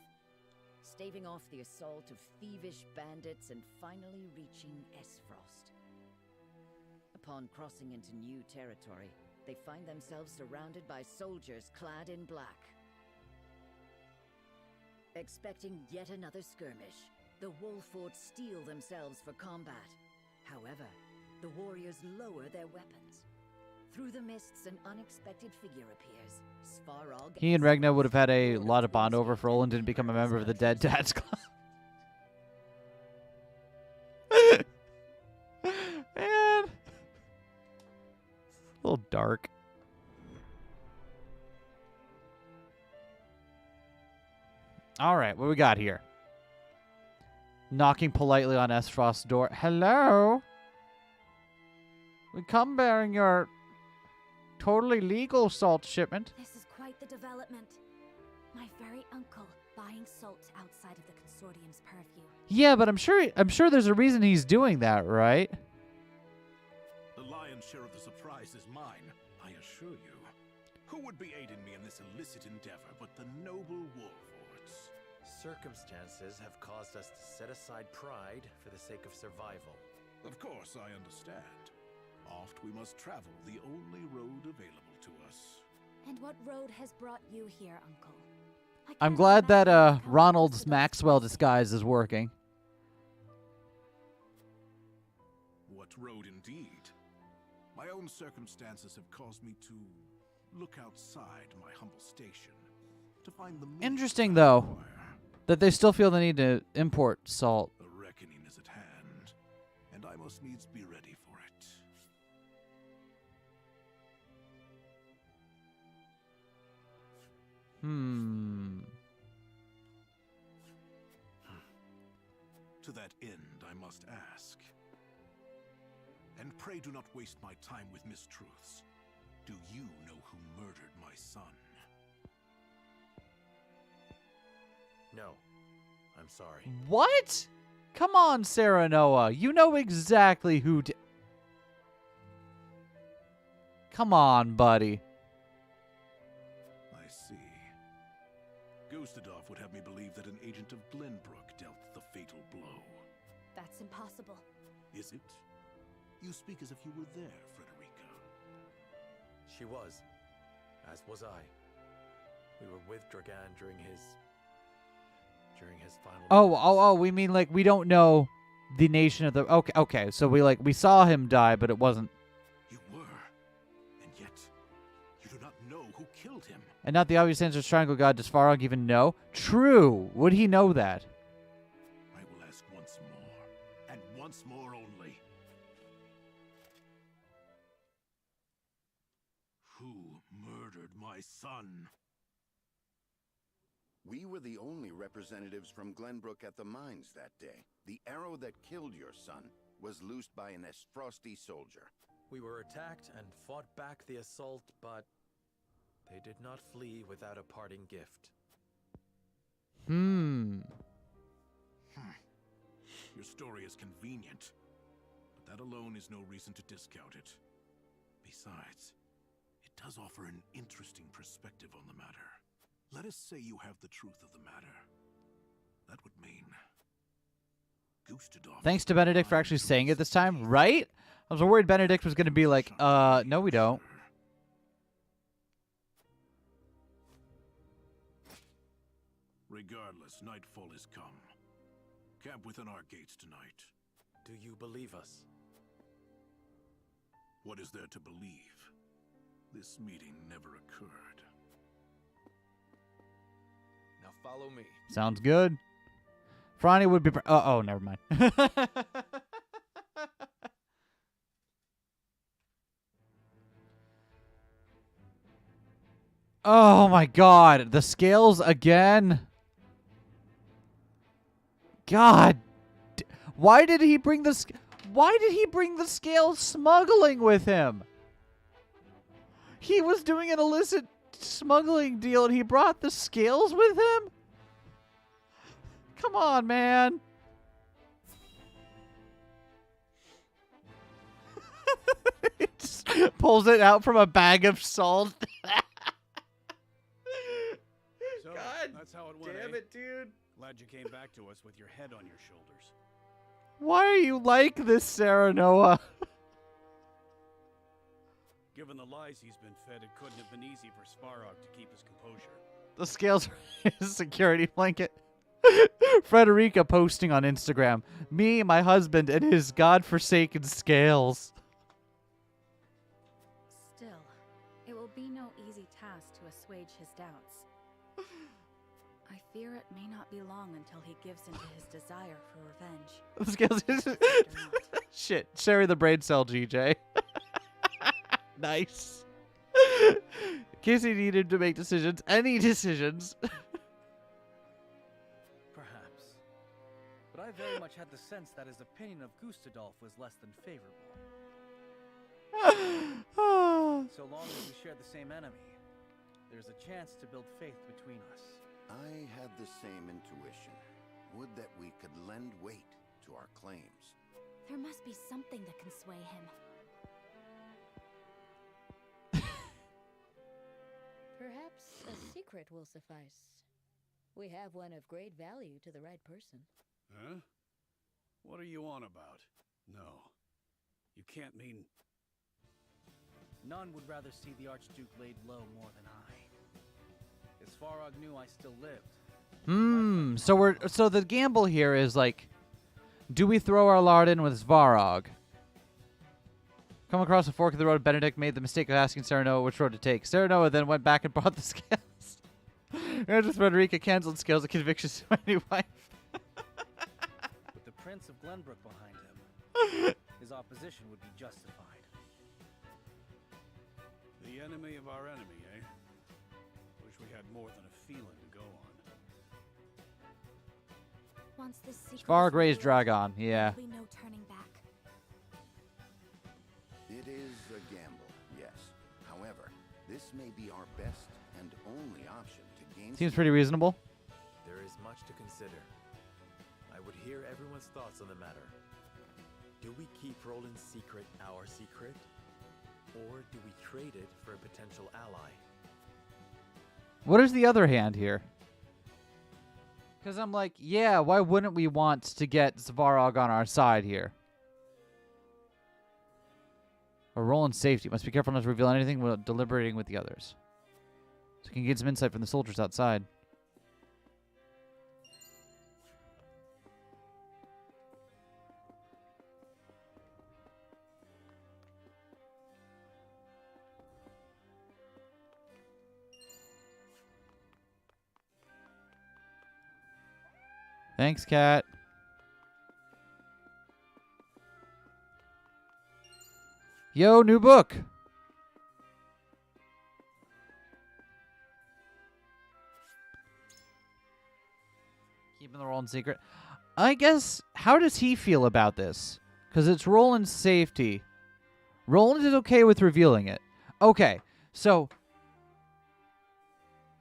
staving off the assault of thievish bandits and finally reaching Esfrost. Upon crossing into new territory, they find themselves surrounded by soldiers clad in black. Expecting yet another skirmish, the Wolffort steel themselves for combat. However, the warriors lower their weapons. Through the mists, an unexpected figure appears. Svarog. He and Regna would have had a lot of bond over if Roland didn't become a member of the Dead Dads Club. Man. A little dark. All right, what we got here? Knocking politely on Esfrost's door. Hello? We come bearing your totally legal salt shipment. This is quite the development. My very uncle buying salt outside of the consortium's purview. Yeah, but I'm sure there's a reason he's doing that, right? The lion's share of the surprise is mine, I assure you. Who would be aiding me in this illicit endeavor but the noble Wolfforts? Circumstances have caused us to set aside pride for the sake of survival. Of course, I understand. Oft we must travel the only road available to us. And what road has brought you here, Uncle? I'm glad that Ronald's Maxwell disguise is working. What road indeed? My own circumstances have caused me to look outside my humble station to find the means Interesting, though, that they still feel the need to import salt. The reckoning is at hand, and I must needs be ready for it. To that end, I must ask. And pray do not waste my time with mistruths. Do you know who murdered my son? No. I'm sorry. What? Come on, Sarah Noah. You know exactly who did. Come on, buddy. I see. Gustadov would have me believe that an agent of Glenbrook dealt the fatal blow. That's impossible. Is it? You speak as if you were there, Frederica. She was. As was I. We were with Dragan during his final Oh, we mean like we don't know the nation of the okay, so we saw him die, but it wasn't. You were. And yet you do not know who killed him. And not the obvious answer, Triangle God. Does Farog even know? True. Would he know that? I will ask once more, and once more only. Who murdered my son? We were the only representatives from Glenbrook at the mines that day. The arrow that killed your son was loosed by an Esfrosti soldier. We were attacked and fought back the assault, but they did not flee without a parting gift. Your story is convenient, but that alone is no reason to discount it. Besides, it does offer an interesting perspective on the matter. Let us say you have the truth of the matter. That would mean Gustadov. Thanks to Benedict for actually saying it this time, right? I was worried Benedict was going to be like, no, we don't. Regardless, nightfall has come. Camp within our gates tonight. Do you believe us? What is there to believe? This meeting never occurred. Now follow me. Sounds good. Franny would be... oh, never mind. Oh my god, the scales again. God, why did he bring the scales smuggling with him? He was doing an illicit smuggling deal and he brought the scales with him? Come on, man. He just pulls it out from a bag of salt. So, God that's how it went, damn eh? it, dude. Glad you came back to us with your head on your shoulders. Why are you like this, Sarah Noah? Given the lies he's been fed, it couldn't have been easy for Svarog to keep his composure. The scales are his security blanket. Frederica posting on Instagram. Me, my husband, and his godforsaken scales. Still, it will be no easy task to assuage his doubts. I fear it may not be long until he gives into his desire for revenge. The scales. Shit. Sherry the brain cell, GJ. Nice. In case he needed to make decisions, any decisions. Perhaps. But I very much had the sense that his opinion of Gustadolf was less than favorable. So long as we share the same enemy, there's a chance to build faith between us. I had the same intuition. Would that we could lend weight to our claims. There must be something that can sway him. Perhaps a secret will suffice. We have one of great value to the right person. Huh? What are you on about? No. You can't mean... None would rather see the Archduke laid low more than I. As Svarog knew I still lived. So the gamble here is like, do we throw our lot in with Svarog? Come across a fork of the road, Benedict made the mistake of asking Sarah Noah which road to take. Sarah Noah then went back and brought the scales. And with Frederica canceled scales of conviction to my new wife. With the Prince of Glenbrook behind him, his opposition would be justified. The enemy of our enemy, eh? Wish we had more than a feeling to go on. Once this secret Svarog is raised revealed, Dragon, yeah. there'll be no turning back. It is a gamble, yes. However, this may be our best and only option to gain... Seems pretty reasonable. There is much to consider. I would hear everyone's thoughts on the matter. Do we keep Roland's secret our secret? Or do we trade it for a potential ally? What is the other hand here? Because I'm like, yeah, why wouldn't we want to get Svarog on our side here? A role in safety. Must be careful not to reveal anything while deliberating with the others. So you can get some insight from the soldiers outside. Thanks, Cat. Yo, new book. Keeping the Roland secret. I guess, how does he feel about this? Because it's Roland's safety. Roland is okay with revealing it. Okay, so...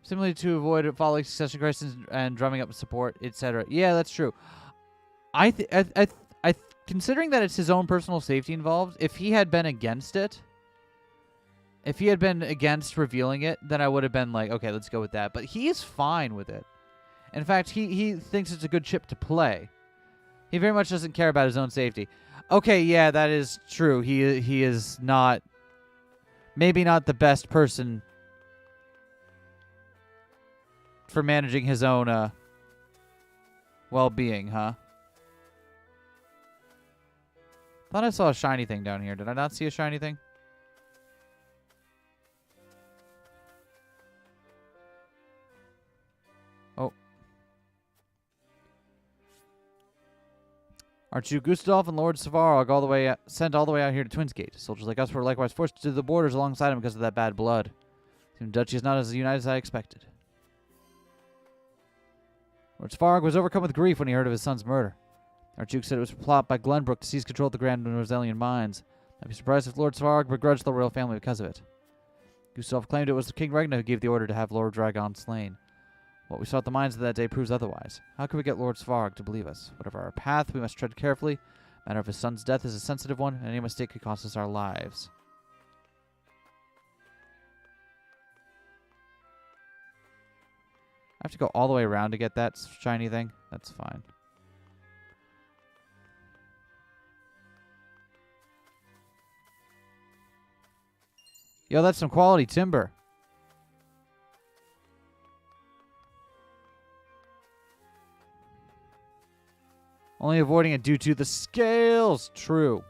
Similarly to avoid following succession crisis and drumming up support, etc. Yeah, that's true. Considering that it's his own personal safety involved, if he had been against it, if he had been against revealing it, then I would have been like, okay, let's go with that. But he is fine with it. In fact, he thinks it's a good chip to play. He very much doesn't care about his own safety. Okay, yeah, that is true. He is not, maybe not the best person for managing his own well-being, huh? Thought I saw a shiny thing down here. Did I not see a shiny thing? Oh. Archduke Gustaf and Lord Svarog sent all the way out here to Twinsgate. Soldiers like us were likewise forced to the borders alongside him because of that bad blood. The duchy is not as united as I expected. Lord Svarog was overcome with grief when he heard of his son's murder. Archduke said it was a plot by Glenbrook to seize control of the Grand Norzelian mines. I'd be surprised if Lord Svarog begrudged the royal family because of it. Gustav claimed it was King Ragnar who gave the order to have Lord Dragon slain. What we saw at the mines of that day proves otherwise. How can we get Lord Svarog to believe us? Whatever our path, we must tread carefully. The matter of his son's death is a sensitive one, and any mistake could cost us our lives. I have to go all the way around to get that shiny thing? That's fine. Yo, that's some quality timber. Only avoiding it due to the scales. True.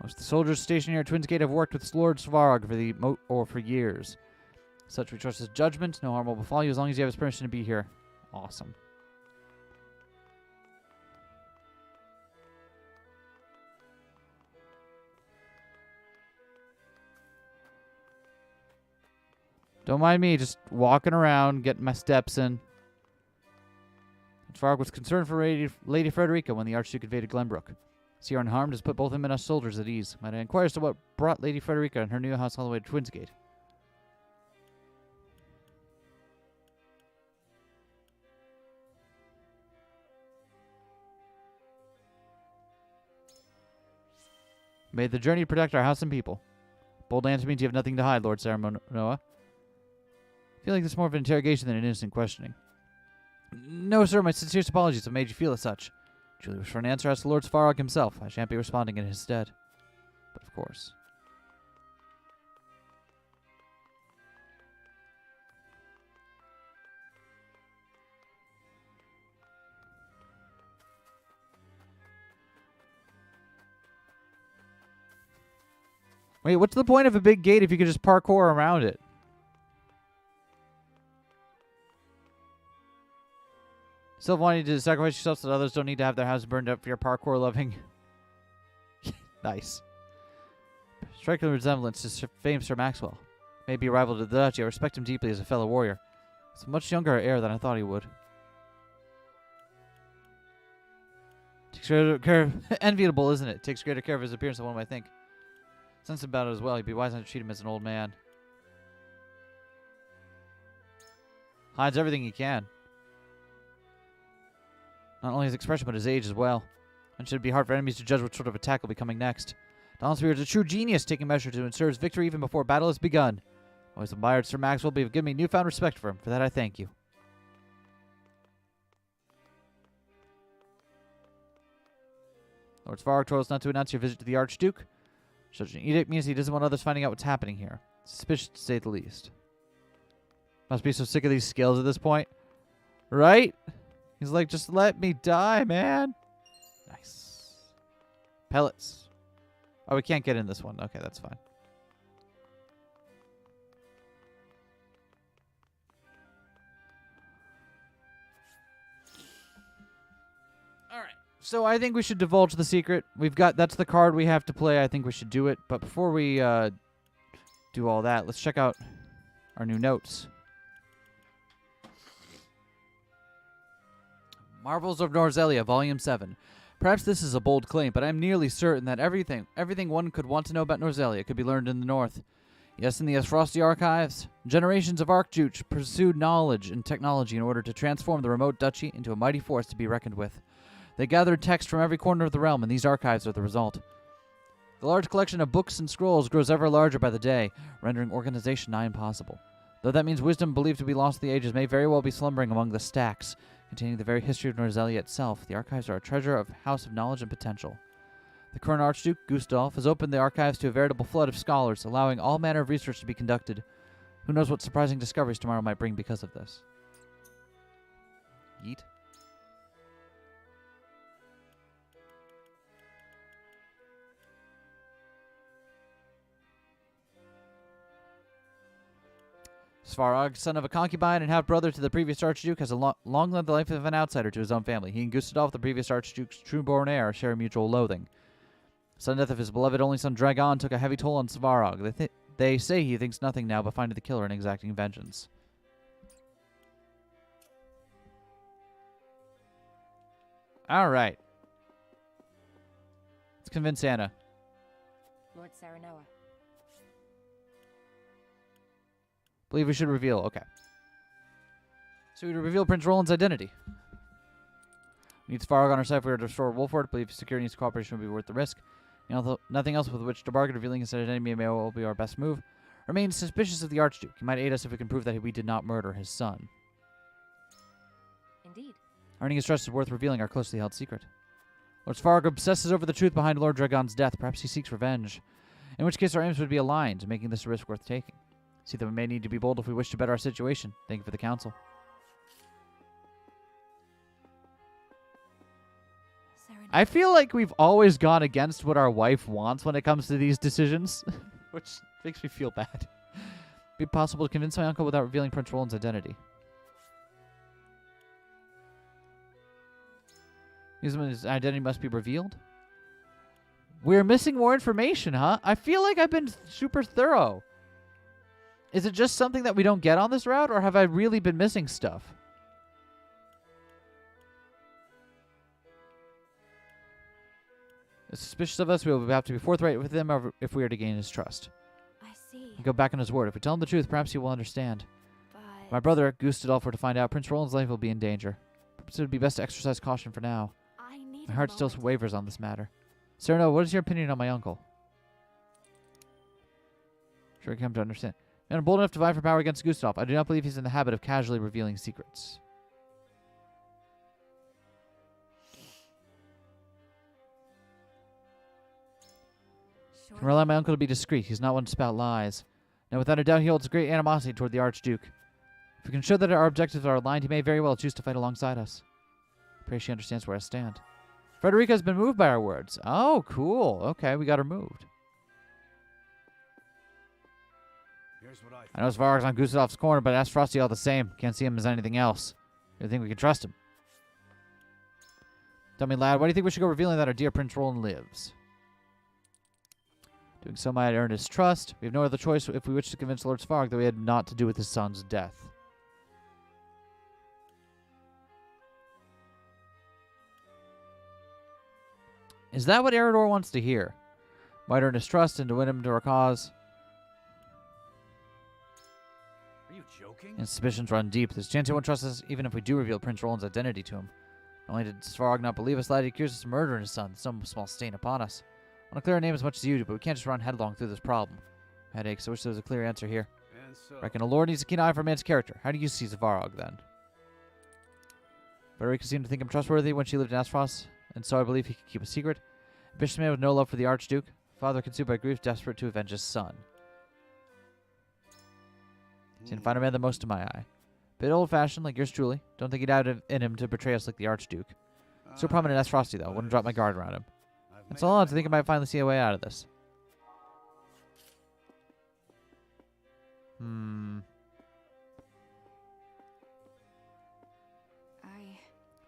Most of the soldiers stationed here at Twins Gate have worked with Lord Svarog for years. Such we trust his judgment. No harm will befall you as long as you have his permission to be here. Awesome. Don't mind me, just walking around, getting my steps in. Svarog was concerned for Lady Frederica when the Archduke invaded Glenbrook. See her unharmed has put both him and us soldiers at ease. Might I inquire as to what brought Lady Frederica and her new house all the way to Twins Gate? Made the journey to protect our house and people. Bold answer means you have nothing to hide, Lord Ceremoniah. I feel like this is more of an interrogation than an innocent questioning. No, sir, my sincerest apologies have made you feel as such. Truly wish for an answer as to Lord Svarog himself. I shan't be responding in his stead. But of course. Wait, what's the point of a big gate if you could just parkour around it? Still wanting to sacrifice yourself so that others don't need to have their houses burned up for your parkour loving. Nice. Striking resemblance to famed Sir Maxwell. Maybe a rival to the Duchy. I respect him deeply as a fellow warrior. It's a much younger heir than I thought he would. Takes greater care. Enviable, isn't it? Takes greater care of his appearance than one might think. Sense about it as well. You'd be wise not to treat him as an old man. Hides everything he can. Not only his expression, but his age as well. And should it be hard for enemies to judge what sort of attack will be coming next. Donspear is a true genius, taking measures to ensure his victory even before battle has begun. Always admired Sir Maxwell, but you've given me newfound respect for him. For that I thank you. Lord Svarog told us not to announce your visit to the Archduke. Such an edict means he doesn't want others finding out what's happening here. Suspicious to say the least. Must be so sick of these skills at this point. Right? He's like, just let me die, man. Nice. Pellets. Oh, we can't get in this one. Okay, that's fine. Alright. So I think we should divulge the secret. That's the card we have to play. I think we should do it. But before we do all that, let's check out our new notes. Marvels of Norzelia, Volume 7. Perhaps this is a bold claim, but I am nearly certain that everything one could want to know about Norzelia could be learned in the north. Yes, in the Frosty archives, generations of archdukes pursued knowledge and technology in order to transform the remote duchy into a mighty force to be reckoned with. They gathered text from every corner of the realm, and these archives are the result. The large collection of books and scrolls grows ever larger by the day, rendering organization nigh impossible. Though that means wisdom believed to be lost to the ages may very well be slumbering among the stacks, containing the very history of Norzelia itself. The archives are a treasure of house of knowledge and potential. The current Archduke, Gustav, has opened the archives to a veritable flood of scholars, allowing all manner of research to be conducted. Who knows what surprising discoveries tomorrow might bring because of this. Yeet. Svarog, son of a concubine and half-brother to the previous Archduke, has long led the life of an outsider to his own family. He and Gustave, the previous Archduke's true-born heir, share mutual loathing. The sudden death of his beloved only son Dragon took a heavy toll on Svarog. They say he thinks nothing now but finding the killer and exacting vengeance. Alright. Let's convince Anna. Lord Saranoa. Believe we should reveal. Okay. So we reveal Prince Roland's identity. We need Svarog on our side if we are to restore Wolford. Believe security needs cooperation would be worth the risk. You know, nothing else with which to bargain. Revealing his identity may well be our best move. Remain suspicious of the Archduke. He might aid us if we can prove that we did not murder his son. Indeed. Earning his trust is worth revealing our closely held secret. Lord Svarog obsesses over the truth behind Lord Dragon's death. Perhaps he seeks revenge. In which case our aims would be aligned, making this a risk worth taking. See that we may need to be bold if we wish to better our situation. Thank you for the counsel. I feel like we've always gone against what our wife wants when it comes to these decisions, which makes me feel bad. Be possible to convince my uncle without revealing Prince Roland's identity. His identity must be revealed. We're missing more information, huh? I feel like I've been super thorough. Is it just something that we don't get on this route, or have I really been missing stuff? Suspicious of us, we will have to be forthright with him if we are to gain his trust. I see. Go back on his word. If we tell him the truth, perhaps he will understand. But if my brother, Gustave, were to find out, Prince Roland's life will be in danger. Perhaps it would be best to exercise caution for now. My heart still wavers on this matter. Cyrano, what is your opinion on my uncle? Sure, I come to understand. Man, I'm bold enough to vie for power against Gustave. I do not believe he's in the habit of casually revealing secrets. I can rely on my uncle to be discreet. He's not one to spout lies. Now, without a doubt, he holds great animosity toward the Archduke. If we can show that our objectives are aligned, he may very well choose to fight alongside us. I pray she understands where I stand. Frederica has been moved by our words. Oh, cool. Okay, we got her moved. I know Svarog's on Gustav's corner, but ask Frosty all the same. Can't see him as anything else. You think we can trust him? Tell me, lad, why do you think we should go revealing that our dear Prince Roland lives? Doing so might earn his trust. We have no other choice if we wish to convince Lord Svarog that we had naught to do with his son's death. Is that what Eridor wants to hear? Might earn his trust and to win him to our cause. Are you joking? And suspicions run deep. There's a chance he won't trust us even if we do reveal Prince Roland's identity to him. Not only did Svarog not believe us, lad, he accused us of murdering his son. Some small stain upon us. I want to clear our name as much as you do, but we can't just run headlong through this problem. Headaches. I wish there was a clear answer here. And so, Reckon a lord needs a keen eye for a man's character. How do you see Svarog, then? Frederica seemed to think him trustworthy when she lived in Aspros, and so I believe he could keep a secret. A vicious man with no love for the Archduke. Father consumed by grief, desperate to avenge his son. He's a finer man than most in my eye. Bit old-fashioned, like yours truly. Don't think he'd have it in him to betray us like the Archduke. So prominent as Frosty, though. Wouldn't drop my guard around him. That's all odds. I think I might finally see a way out of this.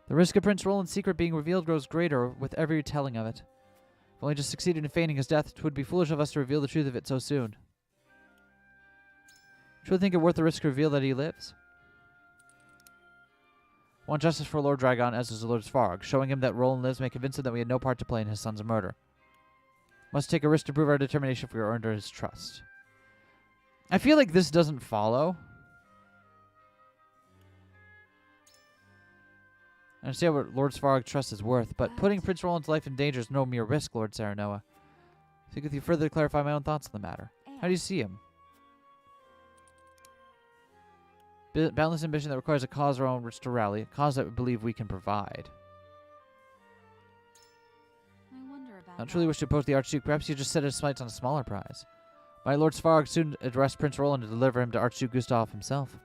The risk of Prince Roland's secret being revealed grows greater with every telling of it. If only just succeeded in feigning his death, 'twould be foolish of us to reveal the truth of it so soon. Should we think it worth the risk to reveal that he lives? I want justice for Lord Dragon, as does Lord Svarog. Showing him that Roland lives may convince him that we had no part to play in his son's murder. Must take a risk to prove our determination if we are under his trust. I feel like this doesn't follow. I understand what Lord Svarog's trust is worth, but putting Prince Roland's life in danger is no mere risk, Lord Saranoa. Speak with you further to clarify my own thoughts on the matter. How do you see him? Boundless ambition that requires a cause of our own which to rally, a cause that we believe we can provide. I wonder about I don't truly wish to oppose the Archduke. Perhaps you just set his sights on a smaller prize. My Lord Svarog soon arrest Prince Roland and deliver him to Archduke Gustave himself.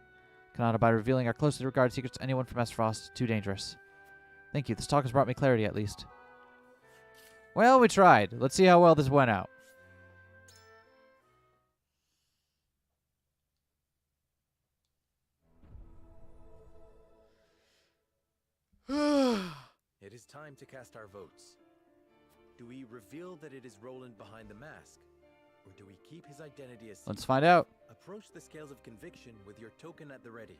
Cannot abide revealing our closely regarded secrets to anyone from Frost. Too dangerous. Thank you. This talk has brought me clarity, at least. Well, we tried. Let's see how well this went out. It is time to cast our votes. Do we reveal that it is Roland behind the mask? Or do we keep his identity a secret? Let's find out. Approach the scales of conviction with your token at the ready.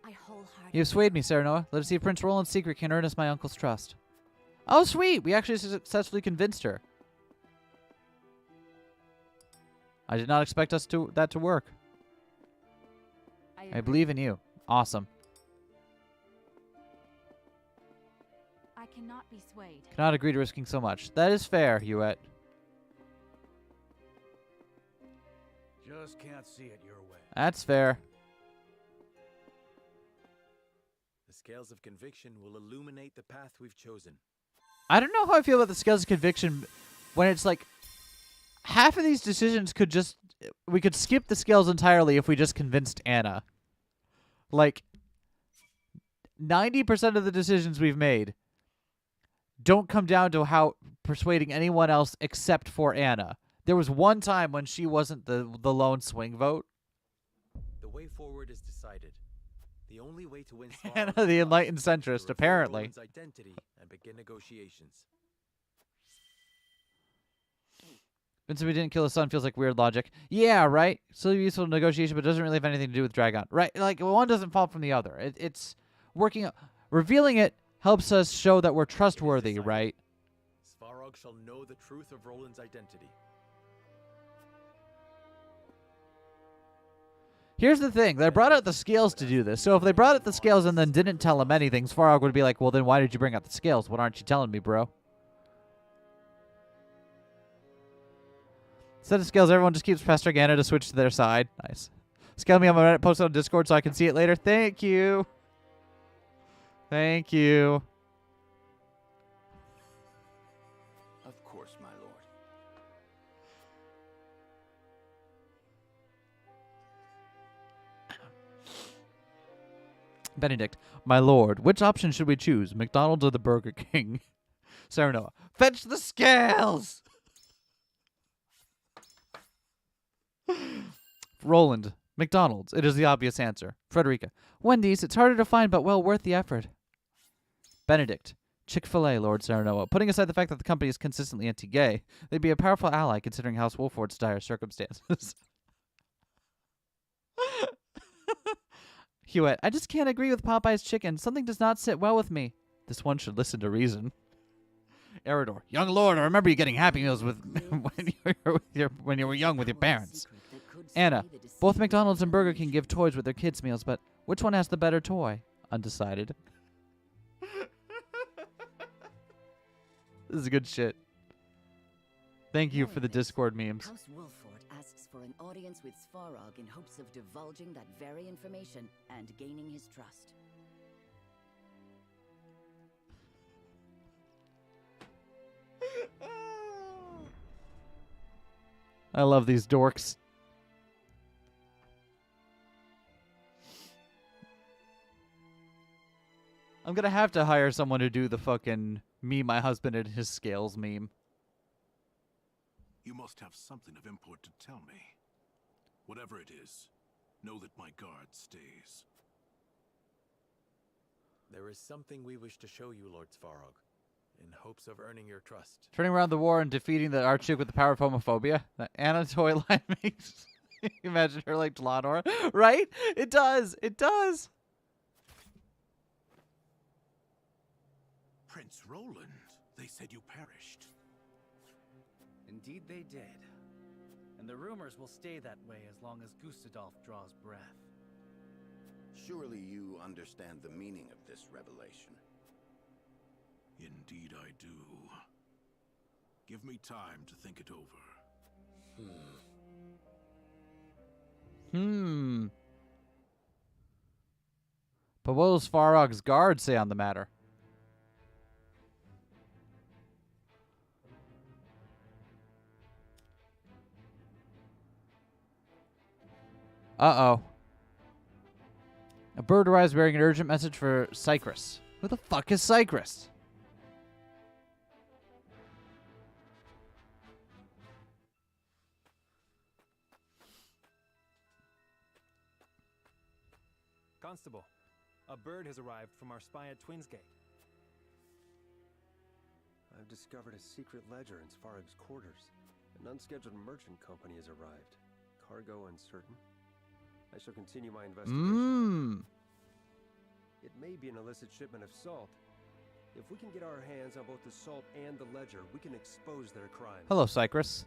I wholeheartedly. You've swayed me, Serenoa. Let us see if Prince Roland's secret can earn us my uncle's trust. Oh, sweet! We actually successfully convinced her. I did not expect that to work. I believe in you. Awesome. I cannot be swayed. Cannot agree to risking so much. That is fair, Hewitt. Just can't see it your way. That's fair. The scales of conviction will illuminate the path we've chosen. I don't know how I feel about the scales of conviction when it's like half of these decisions we could skip the scales entirely if we just convinced Anna. Like 90% of the decisions we've made don't come down to how persuading anyone else except for Anna. There was one time when she wasn't the lone swing vote. The way forward is decided. The only way to win Anna, the enlightened centrist, apparently. Identity and begin negotiations. Vincent, we didn't kill his son feels like weird logic. Yeah, right? Still useful negotiation, but doesn't really have anything to do with Dragon. Right? Like, one doesn't fall from the other. It's working. Revealing it helps us show that we're trustworthy, right? Svarog shall know the truth of Roland's identity. Here's the thing. They brought out the scales to do this. So if they brought out the scales and then didn't tell him anything, Svarog would be like, well, then why did you bring out the scales? What aren't you telling me, bro? Instead of scales, everyone just keeps pestering Anna to switch to their side. Nice. Scale me on my Reddit post on Discord so I can see it later. Thank you. Thank you. Of course, my lord. Benedict, my lord, which option should we choose? McDonald's or the Burger King? Serenoa, fetch the scales! Roland, McDonald's. It is the obvious answer. Frederica, Wendy's. It's harder to find, but well worth the effort. Benedict, Chick-fil-A, Lord Serenoa. Putting aside the fact that the company is consistently anti-gay, they'd be a powerful ally considering House Wolford's dire circumstances. Hewitt, I just can't agree with Popeye's chicken. Something does not sit well with me. This one should listen to reason. Eridor, young lord, I remember you getting Happy Meals with when you were young with your parents. Anna, both McDonald's and Burger King give toys with their kids' meals, but which one has the better toy? Undecided. This is good shit. Thank you for the Discord memes. House Wolford asks for an audience with Svarog in hopes of divulging that very information and gaining his trust. I love these dorks. I'm gonna have to hire someone to do the fucking me, my husband, and his scales meme. You must have something of import to tell me. Whatever it is, know that my guard stays. There is something we wish to show you, Lord Svarog, in hopes of earning your trust. Turning around the war and defeating the archduke with the power of homophobia. That Anna toy line makes imagine her like Dlanor. Right? It does. It does. Prince Roland, they said you perished. Indeed they did. And the rumors will stay that way as long as Gustadolf draws breath. Surely you understand the meaning of this revelation. Indeed I do. Give me time to think it over. But what will Svarog's guard say on the matter? Uh-oh. A bird arrives bearing an urgent message for Cyprus. Who the fuck is Cyprus? Constable, a bird has arrived from our spy at Twinsgate. I've discovered a secret ledger in Svarog's quarters. An unscheduled merchant company has arrived. Cargo uncertain. I shall continue my investigation. It may be an illicit shipment of salt. If we can get our hands on both the salt and the ledger, we can expose their crimes. Hello, Cycrus.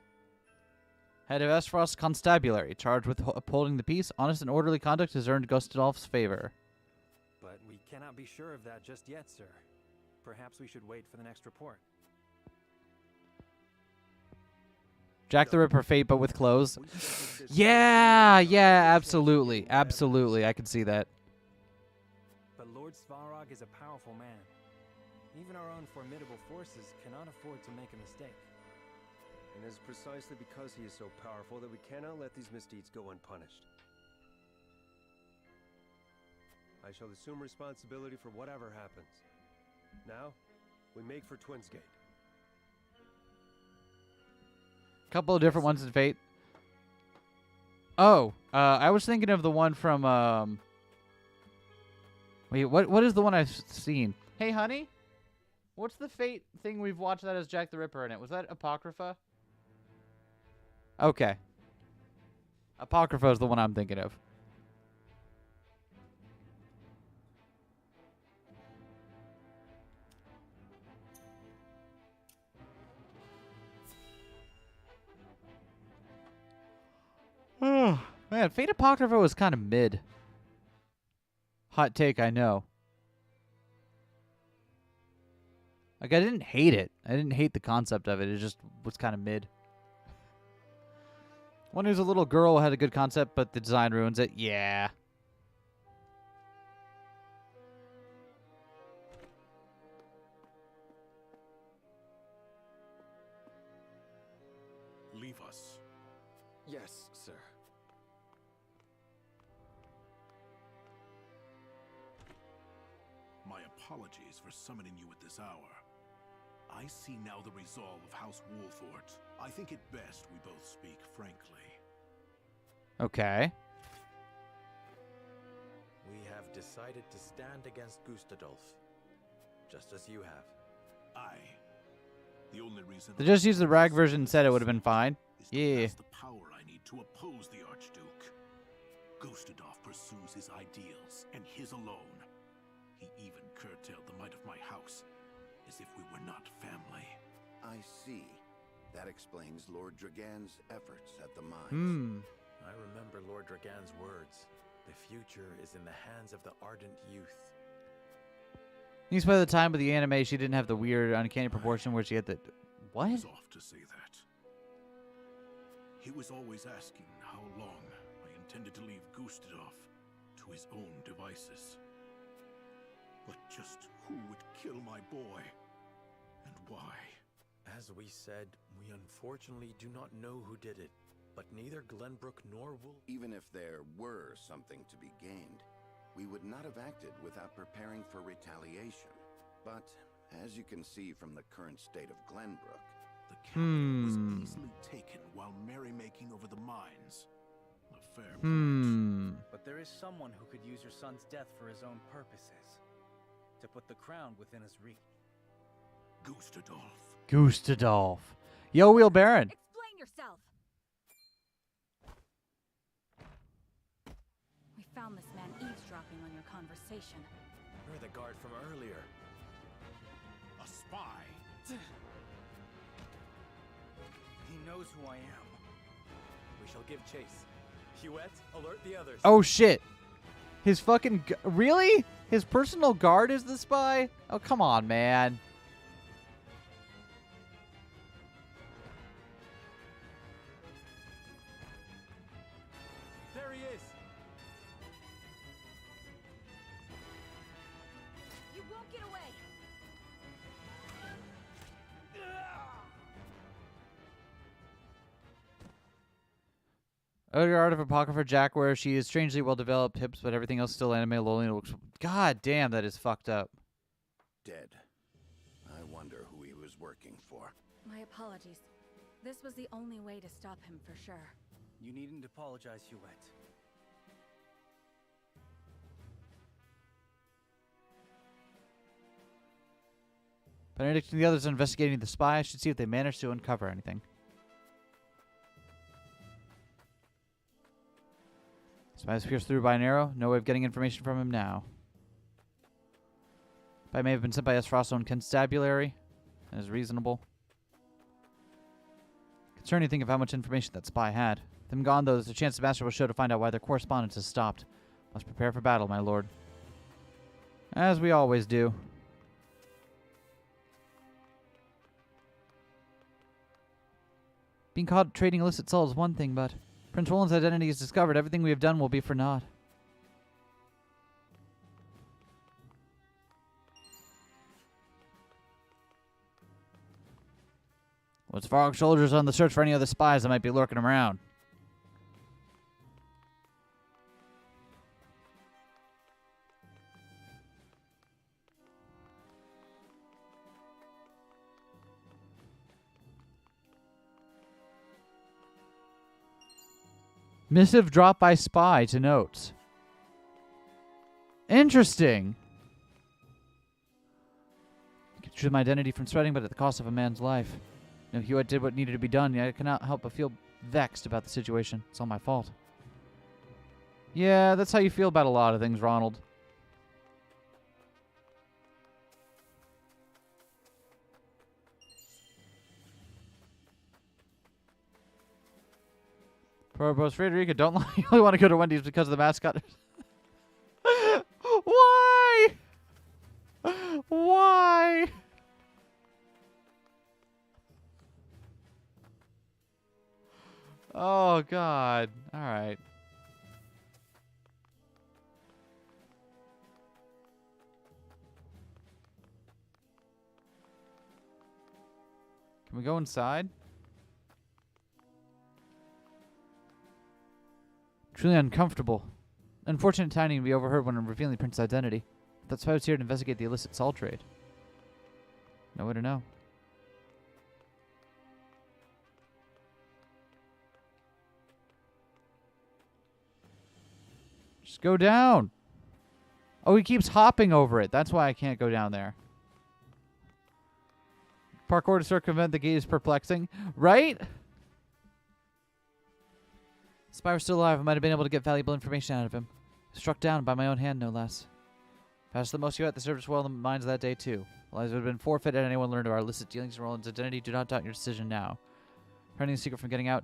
Head of Esfrost Constabulary, charged with upholding the peace. Honest and orderly conduct has earned Gustadolf's favor. But we cannot be sure of that just yet, sir. Perhaps we should wait for the next report. Jack the Ripper fate, but with clothes. Yeah, absolutely. Absolutely, I can see that. But Lord Svarog is a powerful man. Even our own formidable forces cannot afford to make a mistake. And it is precisely because he is so powerful that we cannot let these misdeeds go unpunished. I shall assume responsibility for whatever happens. Now, we make for Twinsgate. Couple of different ones in Fate. Oh, I was thinking of the one from, wait, what is the one I've seen? Hey, honey? What's the Fate thing we've watched that has Jack the Ripper in it? Was that Apocrypha? Okay. Apocrypha is the one I'm thinking of. Oh, man, Fate Apocrypha was kind of mid. Hot take, I know. Like, I didn't hate it. I didn't hate the concept of it. It just was kind of mid. One who's a little girl had a good concept, but the design ruins it. Yeah. Leave us. Yes, sir. My apologies for summoning you at this hour. I see now the resolve of House Wolfort. I think it best we both speak frankly. Okay. We have decided to stand against Gustadolf, just as you have. The only reason They just used the rag version and said it would have been fine. Yeah. has the power I need to oppose the Archduke. Gustadolf pursues his ideals, and his alone. He even curtailed the might of my house, as if we were not family. I see. That explains Lord Dragan's efforts at the mines. I remember Lord Dragan's words. The future is in the hands of the ardent youth. I think by the time of the anime, she didn't have the weird, uncanny proportion where she had the... What? He was off to say that. He was always asking how long I intended to leave Gustadolf to his own devices. But just who would kill my boy? And why? As we said, we unfortunately do not know who did it, but neither Glenbrook nor Wolf... Even if there were something to be gained, we would not have acted without preparing for retaliation. But, as you can see from the current state of Glenbrook, the capital was easily taken while merrymaking over the mines. A fair point. But there is someone who could use your son's death for his own purposes. To put the crown within his reach. Gustadolf. Yo, Wheel Baron. Explain yourself. We found this man eavesdropping on your conversation. You're the guard from earlier. A spy. He knows who I am. We shall give chase. Huette, alert the others. Oh, shit. His fucking... Really? His personal guard is the spy? Oh, come on, man. There he is. You won't get away. Other art of Apocrypha Jack, where she is strangely well developed hips, but everything else still anime. Lolling looks. God damn, that is fucked up. Dead. I wonder who he was working for. My apologies. This was the only way to stop him for sure. You needn't apologize, Huette. Benedict and the others are investigating the spy. I should see if they manage to uncover anything. Spy is pierced through by an arrow. No way of getting information from him now. Spy may have been sent by S. Frosto and Constabulary. That is reasonable. Concerning think of how much information that spy had. Them gone, though, there's a chance the master will show to find out why their correspondence has stopped. Must prepare for battle, my lord. As we always do. Being caught trading illicit salt is one thing, but Prince Roland's identity is discovered. Everything we have done will be for naught. Let's Varg soldiers on the search for any other spies that might be lurking around. Missive dropped by spy to notes. Interesting. Keep my identity from spreading, but at the cost of a man's life. You know, Hewitt did what needed to be done. Yet I cannot help but feel vexed about the situation. It's all my fault. Yeah, that's how you feel about a lot of things, Ronald. Provost Frederica, don't lie. You only want to go to Wendy's because of the mascot. Why? Why? Oh, God. All right. Can we go inside? Truly uncomfortable. Unfortunate timing to be overheard when revealing the prince's identity. That's why I was here to investigate the illicit salt trade. No way to know. Just go down. Oh, he keeps hopping over it. That's why I can't go down there. Parkour to circumvent the gate is perplexing. Right? If Spy were still alive, I might have been able to get valuable information out of him. Struck down by my own hand, no less. Passed the most you at the service well in the mines that day, too. Lives would have been forfeit had anyone learned of our illicit dealings in Roland's identity. Do not doubt your decision now. Preventing the secret from getting out,